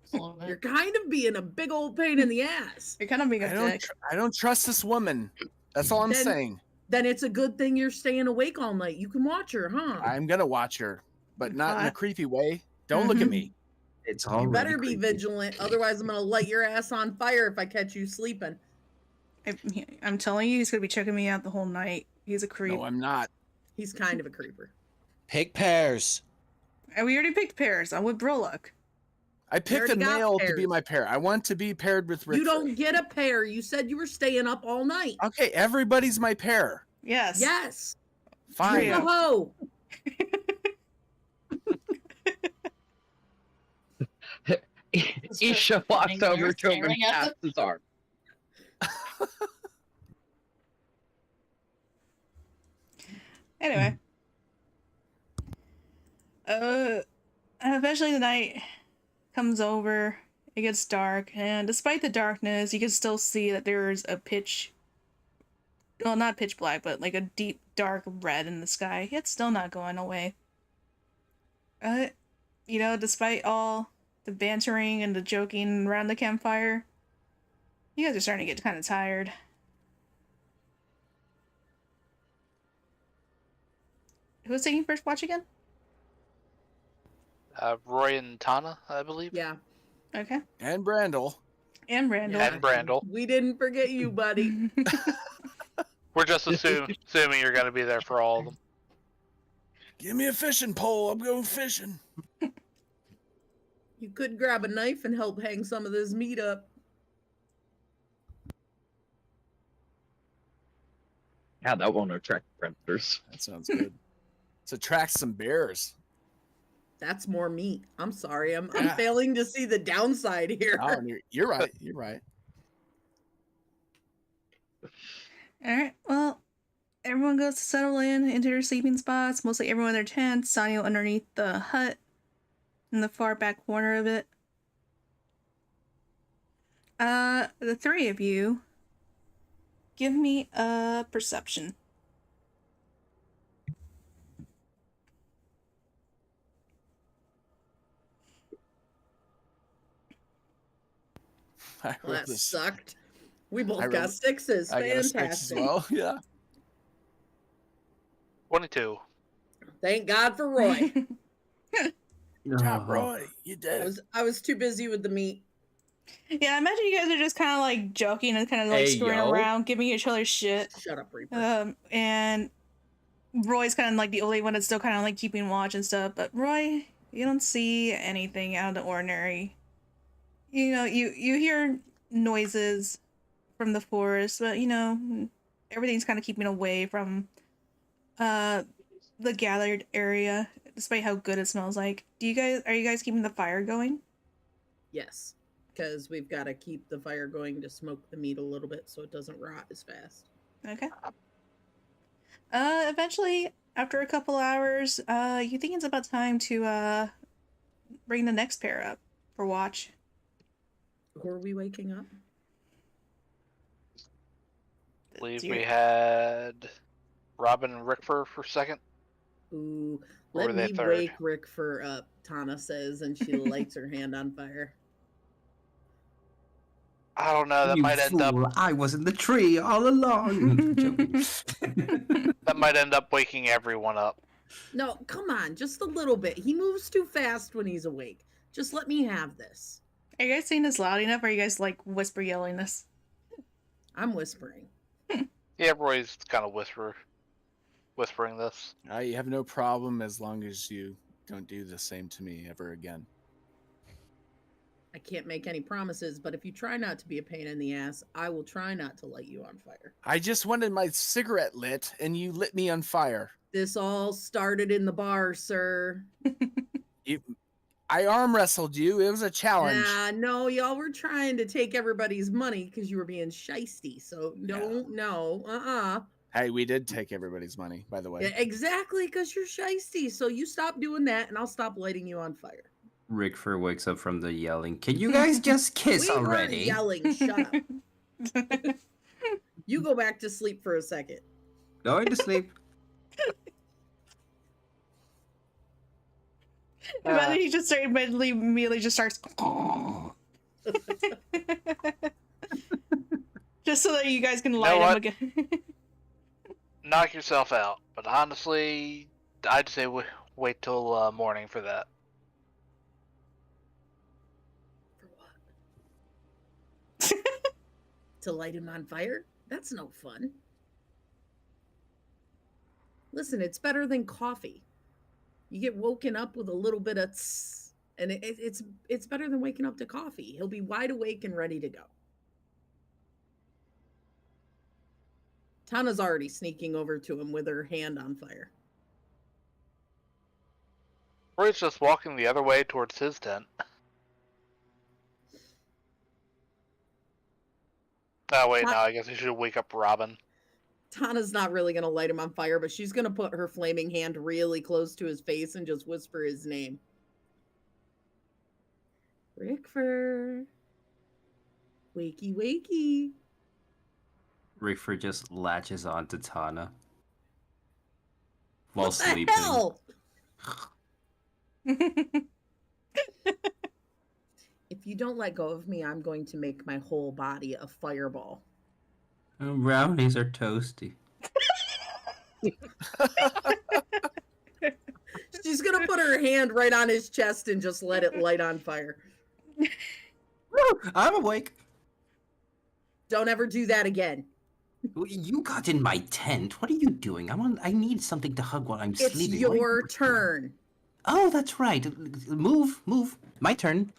Just a little You're bit. kind of being a big old pain in the ass. You're kind of being a dick. I don't trust this woman. That's all I'm Then- saying. Then it's a good thing you're staying awake all night. You can watch her, huh? I'm gonna watch her, but not in a Hot. creepy way. Don't look at Mhm. me. It's You already better be creepy. vigilant, otherwise I'm gonna light your ass on fire if I catch you sleeping. I'm telling you, he's gonna be checking me out the whole night. He's a creep. No, I'm not. He's kind of a creeper. Pick pairs. And we already picked pairs. I'm with Brolock. I picked a already got male to be pairs. my pair. I want to be paired with Rick. You don't get a pair. You said you were staying up all night. Okay, everybody's my pair. Yes. Yes. Fine. You're the hoe. Isha walks sitting there over to him and staring at taps his arm. Anyway. Eventually the night comes over. It gets dark, and despite the darkness, you can still see that there's a well, not pitch black, but like a deep dark red in the sky. It's still not going away. Despite all the bantering and the joking around the campfire, you guys are starting to get kind of tired. Who's taking first watch again? Roy and Tana, I believe. Yeah. Okay. And Brandel. And Randall. And Brandel. We didn't forget you, buddy. We're just assuming you're going to be there for all of them. Give me a fishing pole. I'm going fishing. You could grab a knife and help hang some of this meat up. Yeah, that won't attract predators. That sounds good. Let's attract some bears. That's more meat. I'm sorry. I'm Yeah. failing to see the downside here. Oh, you're right. You're right. Alright, well, everyone goes to settle into their sleeping spots. Mostly everyone in their tents. Sanyo underneath the hut in the far back corner of it. The three of you, give me a perception. I Well, rolled that this. sucked. We both I got rolled- sixes. I got a Fantastic. 6 as well. Yeah. 22. Thank God for Roy. Good job, Oh. Roy. You did it. I was too busy with the meat. Yeah, I imagine you guys are just kind of like joking and kind of like Hey, screwing yo. around, giving each other shit. Shut up, Reaper. And Roy's kind of like the only one that's still kind of like keeping watch and stuff. But Roy, you don't see anything out of the ordinary. You know, you hear noises from the forest, but everything's kind of keeping away from the gathered area. despite how good it smells like. Are you guys keeping the fire going? Yes, because we've got to keep the fire going to smoke the meat a little bit so it doesn't rot as fast. Okay. Eventually, after a couple hours, you think it's about time to bring the next pair up for watch. Who are we waking up? I believe Dear. we had Robin and Rickford for second. Ooh, Or let were they me third? wake Rickford up, Tana says, and she lights her hand on fire. I don't know. That You might end up. fool, I was in the tree all along. Joking. That might end up waking everyone up. No, come on, just a little bit. He moves too fast when he's awake. Just let me have this. Are you guys saying this loud enough, or are you guys like whisper yelling this? I'm whispering. Yeah, Roy's kind of whispering this. I have no problem as long as you don't do the same to me ever again. I can't make any promises, but if you try not to be a pain in the ass, I will try not to light you on fire. I just wanted my cigarette lit, and you lit me on fire. This all started in the bar, sir. I arm wrestled you. It was a challenge. No, y'all were trying to take everybody's money because you were being shisty. So no. Hey, we did take everybody's money, by the way. Yeah, exactly, because you're shisty. So you stop doing that, and I'll stop lighting you on fire. Rickford wakes up from the yelling. Can you guys just kiss We weren't already? yelling. Shut up. You go back to sleep for a second. Going to sleep. And then he just immediately just starts. Just so that you guys can light him what? again. Knock yourself out. But honestly, I'd say wait till morning for that. For what? To light him on fire? That's no fun. Listen, it's better than coffee. You get woken up with a little bit of tss, and it's better than waking up to coffee. He'll be wide awake and ready to go. Tana's already sneaking over to him with her hand on fire. Roy's just walking the other way towards his tent. Oh, wait, no, I guess he should wake up Robin. Tana's not really going to light him on fire, but she's going to put her flaming hand really close to his face and just whisper his name. Rickford. Wakey, wakey. Rickford just latches on to Tana. While What the sleeping. hell? If you don't let go of me, I'm going to make my whole body a fireball. Oh, brownies are toasty. She's going to put her hand right on his chest and just let it light on fire. I'm awake. Don't ever do that again. You got in my tent. What are you doing? I need something to hug while I'm It's sleeping. your turn. Oh, that's right. Move. My turn.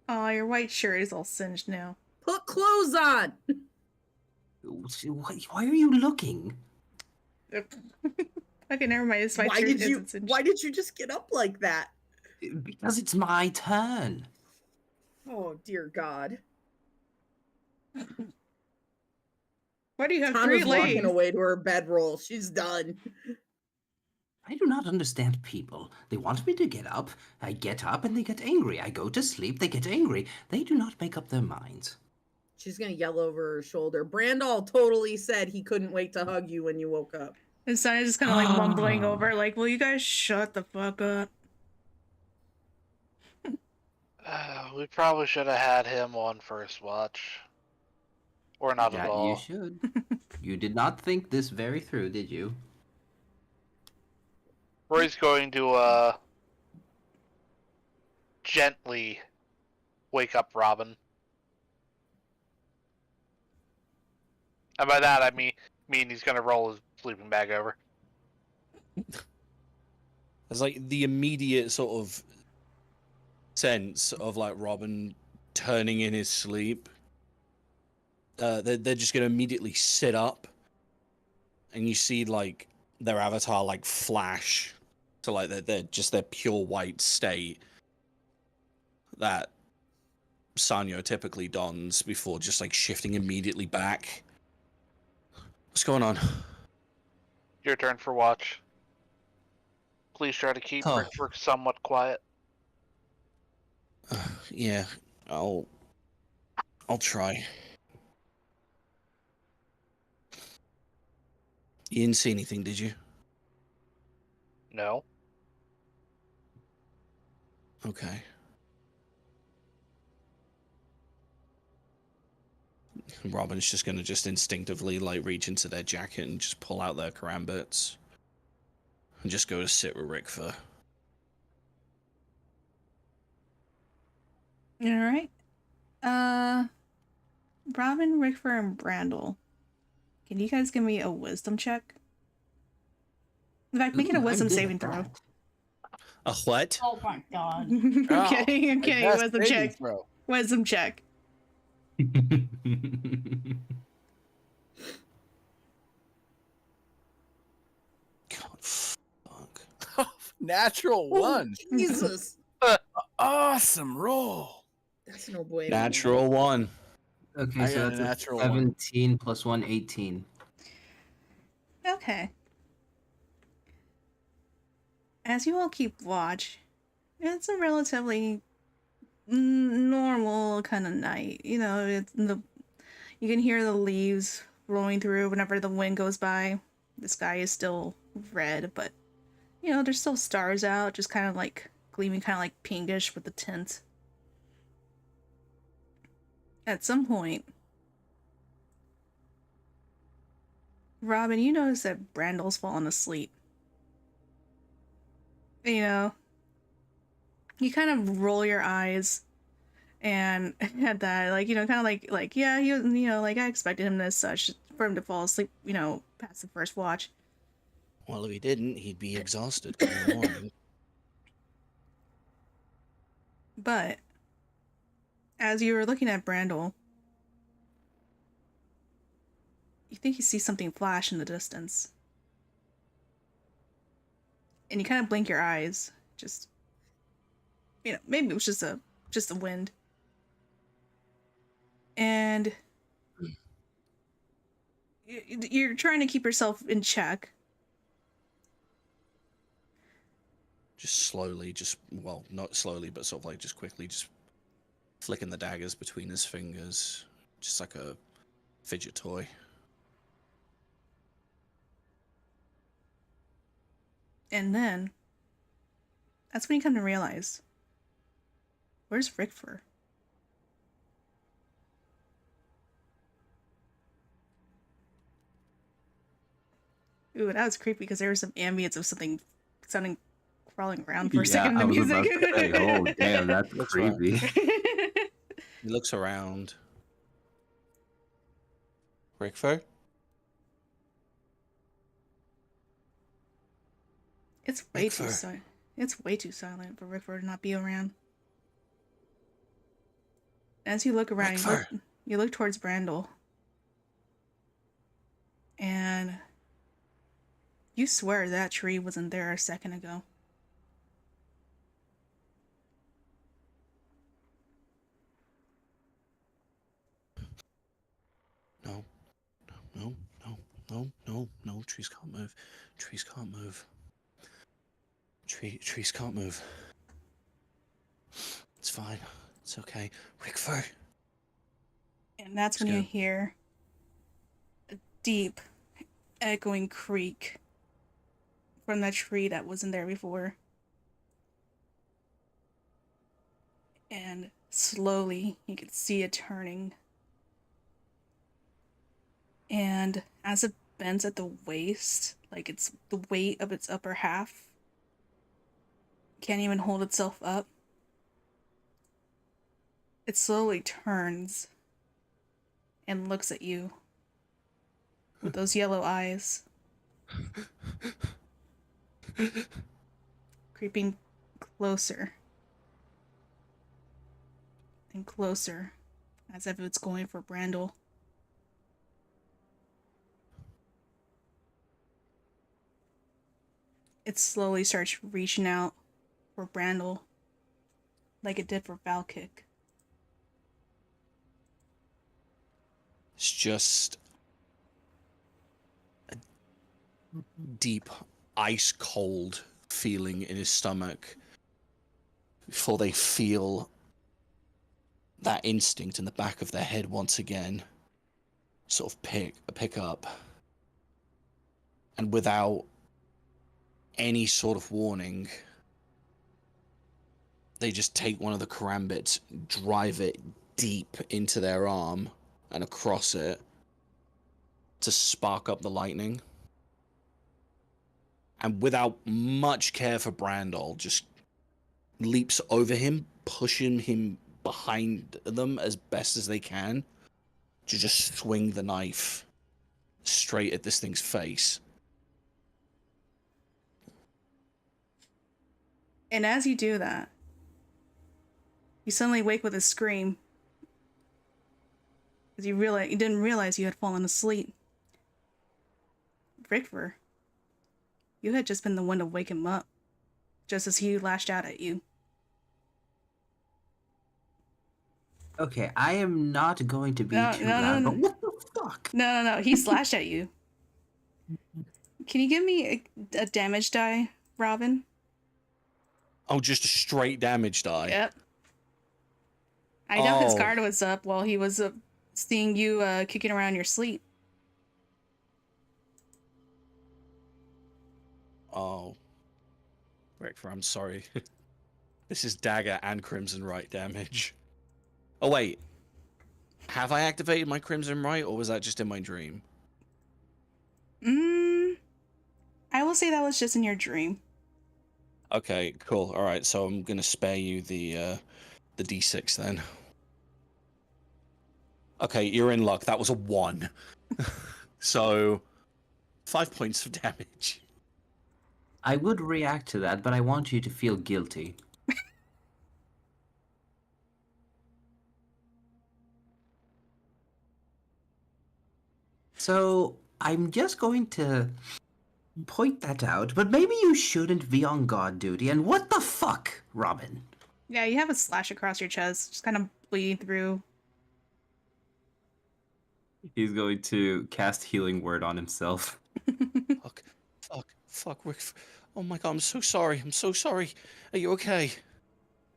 Oh, your white shirt is all singed now. Put clothes on. Why are you looking? Okay, never mind. This white Why shirt did you? isn't singed. Why did you just get up like that? Because it's my turn. Oh dear God! Why do you have Tana's three walking legs? away to her bedroll. She's done. I do not understand people. They want me to get up. I get up and they get angry. I go to sleep. They get angry. They do not make up their minds. She's gonna yell over her shoulder. Brandall totally said he couldn't wait to hug you when you woke up. And Sonny's just kind of like mumbling over, like, "Will you guys shut the fuck up?" We probably should have had him on first watch. Or not at all. You should. You did not think this very through, did you? Roy's going to gently wake up Robin. And by that I mean he's gonna roll his sleeping bag over. There's like the immediate sort of sense of like Robin turning in his sleep. They're just gonna immediately sit up, and you see like their avatar like flash So like they're just their pure white state that Sanyo typically dons before just like shifting immediately back. What's going on? Your turn for watch. Please try to keep Oh. Rickford somewhat quiet. Yeah, I'll try. You didn't see anything, did you? No. Okay. Robin's just gonna instinctively like reach into their jacket and just pull out their karambits and just go to sit with Rickfer. All right. Robin, Rickfer, and Brandel. Can you guys give me a wisdom check? In fact, make it a Ooh, I'm wisdom good saving at throw. that. A what? Oh my god. I'm Oh, kidding. I'm my kidding. best Wisdom saving check. throw. Wisdom check. God, fuck. Natural Oh, one. Jesus. Awesome roll. That's no bueno. Natural one. Okay, I so got a that's a natural one. 17 plus 1, 18. Okay. As you all keep watch, it's a relatively normal kind of night. You know, you can hear the leaves rolling through whenever the wind goes by. The sky is still red, but you know, there's still stars out, just kind of like gleaming, kind of like pinkish with the tint. At some point, Robin, you notice that Brandel's fallen asleep. You know, you kind of roll your eyes and at that, like, you know, kind of like yeah, you know, like I expected him as such for him to fall asleep, you know, past the first watch. Well, if he didn't, he'd be exhausted come the morning. But as you were looking at Brandel, you think you see something flash in the distance. And you kind of blink your eyes, just, you know, maybe it was just the wind. And you're trying to keep yourself in check. Just slowly, well, not slowly, but sort of like just quickly, just flicking the daggers between his fingers, just like a fidget toy. And then, that's when you come to realize, where's Rickfer? Ooh, that was creepy because there was some ambience of something sounding crawling around for a second in the I was music. about to say, oh, damn, that's Looks right. creepy. He looks around. Rickfer? It's way too Rickfer. silent. It's way too silent for Rickfer to not be around. As you look around, Rickfer. you look towards Brandel. And you swear that tree wasn't there a second ago. No. No, no, no, no, no. Trees can't move. Trees can't move. Trees can't move. It's fine. It's okay. Rickfer. And that's when you hear a deep, echoing creak from that tree that wasn't there before. And slowly, you can see it turning. And as it bends at the waist, like it's the weight of its upper half can't even hold itself up, it slowly turns and looks at you with those yellow eyes, creeping closer and closer, as if it's going for Brandel. it slowly starts reaching out for Brandel, like it did for Valkick. It's just a deep, ice cold feeling in his stomach before they feel that instinct in the back of their head once again sort of pick up. And without any sort of warning, they just take one of the karambits, drive it deep into their arm and across it to spark up the lightning. And without much care for Brandol, just leaps over him, pushing him behind them as best as they can to just swing the knife straight at this thing's face. And as you do that, you suddenly wake with a scream. Because you didn't realize you had fallen asleep. Rickver, you had just been the one to wake him up, just as he lashed out at you. Okay, I am not going to be too loud, but what the fuck? No. He slashed at you. Can you give me a damage die, Robin? Oh, just a straight damage die? Yep. I know his guard was up while he was seeing you kicking around your sleep. Oh. Rickver, I'm sorry. This is dagger and Crimson Right damage. Oh, wait. Have I activated my Crimson Right, or was that just in my dream? I will say that was just in your dream. Okay, cool. All right, so I'm gonna spare you the D6 then. Okay, you're in luck. That was a 1. So, 5 points of damage. I would react to that, but I want you to feel guilty. So, I'm just going to point that out, but maybe you shouldn't be on guard duty. And what the fuck, Robin? Yeah, you have a slash across your chest, just kind of bleeding through. He's going to cast Healing Word on himself. Fuck, Rick. Oh my god, I'm so sorry. I'm so sorry. Are you okay?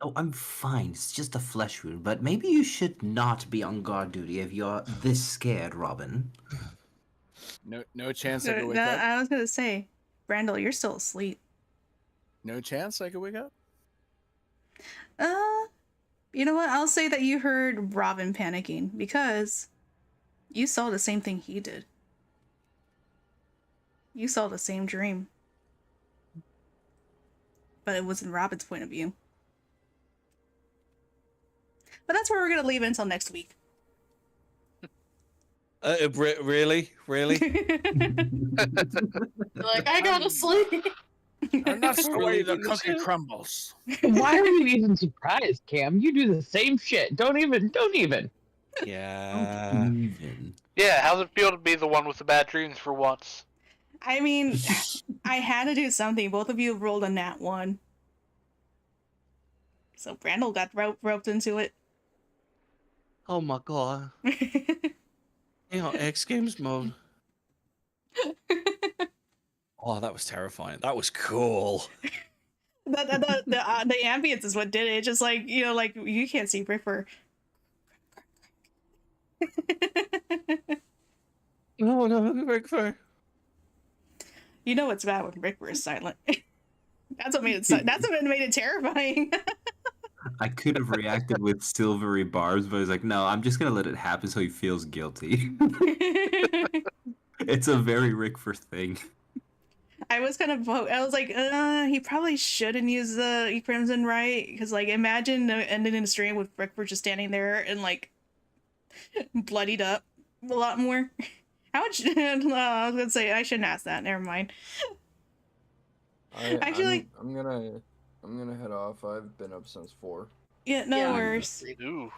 Oh, I'm fine. It's just a flesh wound, but maybe you should not be on guard duty if you're this scared, Robin. No chance I could wake up? I was gonna say, Brandel, you're still asleep. No chance I could wake up? You know what? I'll say that you heard Robin panicking because you saw the same thing he did. You saw the same dream. But it was in Robin's point of view. But that's where we're going to leave it until next week. Really? Really? Like, I gotta sleep. And that's the way the Really? cookie crumbles. Why are you even surprised, Cam? You do the same shit. Don't even. Yeah. Yeah, how's it feel to be the one with the bad dreams for once? I mean, I had to do something. Both of you rolled a nat 1. So Brandel got roped into it. Oh my god. Yeah, X Games mode. Oh, that was terrifying. That was cool. The ambience is what did it. Just like, you know, like you can't see Rickver. Oh no, Rickver. You know what's bad when Rickver is silent. That's what made it. That's what made it terrifying. I could have reacted with silvery barbs, but I was like, no, I'm just gonna let it happen so he feels guilty. It's a very Rickver thing. I was kind of, I was like, he probably shouldn't use the Crimson Right, because like, imagine ending in a stream with Rickver just standing there and like bloodied up a lot more. How much? I was gonna say I shouldn't ask that. Never mind. I'm gonna head off. I've been up since 4. Yeah, no worries. Ooh.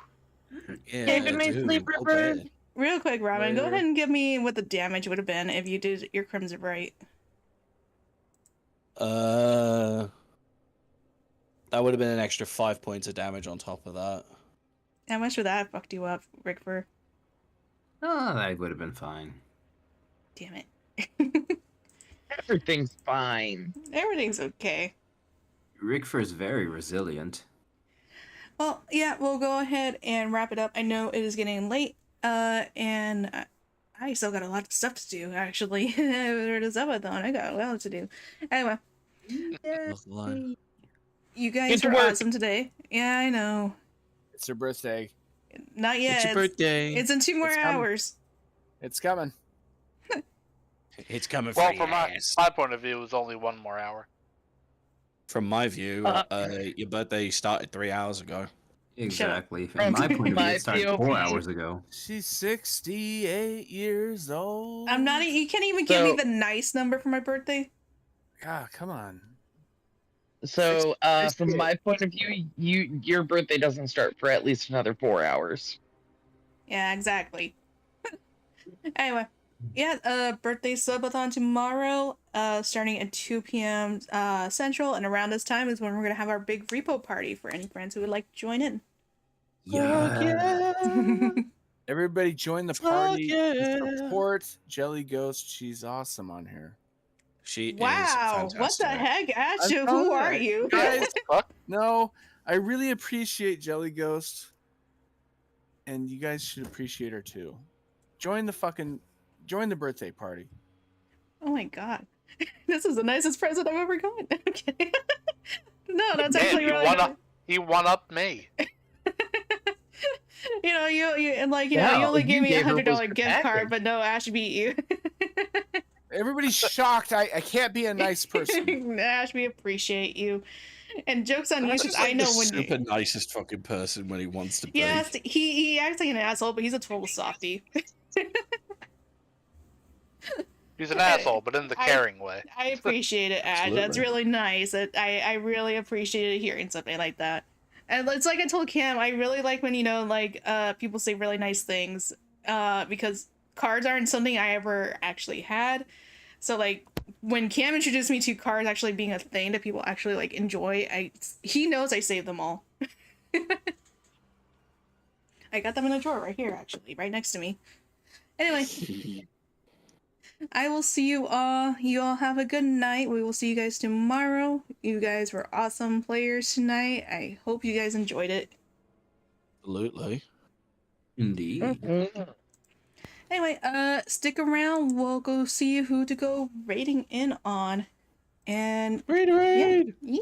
Yeah, good night's dude, sleep, go Rickver. bed. Real quick, Robin, go Later. ahead and give me what the damage would have been if you did your Crimson Right. That would have been an extra 5 points of damage on top of that. How much would that have fucked you up, Rickford? Oh, that would have been fine. Damn it. Everything's fine. Everything's okay. Rickford is very resilient. Well, yeah, we'll go ahead and wrap it up. I know it is getting late, and I still got a lot of stuff to do, actually. For the subathon, I got a lot to do. Anyway, you guys to were work. awesome today. Yeah, I know. It's her birthday. Not yet. It's your birthday. It's in 2 more It's coming. hours. It's coming. It's coming Well, for from your my, ass. my point of view, it was only 1 more hour. From my view, your birthday started 3 hours ago. Exactly. From my point of view, it started 4 hours ago. She's 68 years old. I'm not. You can't even give me So- the nice number for my birthday. Ah, come on. So, from my point of view, your birthday doesn't start for at least another 4 hours. Yeah, exactly. Anyway, yeah, birthday subathon tomorrow, starting at 2 p.m. Central, and around this time is when we're gonna have our big repo party for any friends who would like to join in. Yeah. Everybody join the Fuck party. yeah. Support Jelly Ghost. She's awesome on here. She Wow, is fantastic. what the heck, Ash? I'm Who telling are you, you? guys. Fuck. No, I really appreciate Jelly Ghost. And you guys should appreciate her too. Join the birthday party. Oh my god, this is the nicest present I've ever gotten. Okay. No, that's Man, actually you really one nice. up. He one up me. You know, you and like you Yeah, only you gave me gave her $100 was gift card, protected. but no, Ash beat you. Everybody's shocked. I can't be a nice person. Ash, we appreciate you. And jokes on you, He's because just like I know the when super you. nicest fucking person when he wants to be. Yes, he acts like an asshole, but he's a total softie. He's an asshole, but in the caring way. I appreciate it, Ash. That's Absolutely. really nice. I really appreciated hearing something like that. And it's like I told Cam, I really like when people say really nice things. Because cards aren't something I ever actually had. So like when Cam introduced me to cards actually being a thing that people actually like enjoy, he knows I save them all. I got them in a drawer right here, actually, right next to me. Anyway. I will see you all. You all have a good night. We will see you guys tomorrow. You guys were awesome players tonight. I hope you guys enjoyed it. Absolutely. Indeed. Anyway, stick around. We'll go see who to go raiding in on. And Raid. yeah.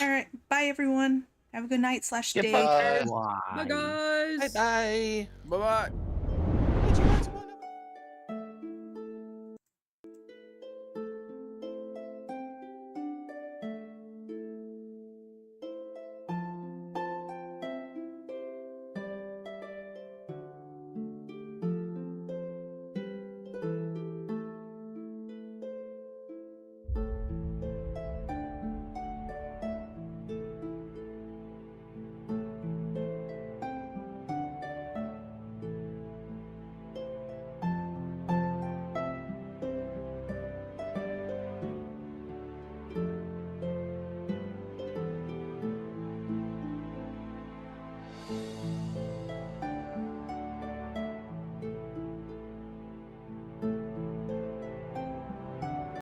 All right. Bye, everyone. Have a good night / day. Goodbye. Why? Bye, guys. Bye. Bye bye.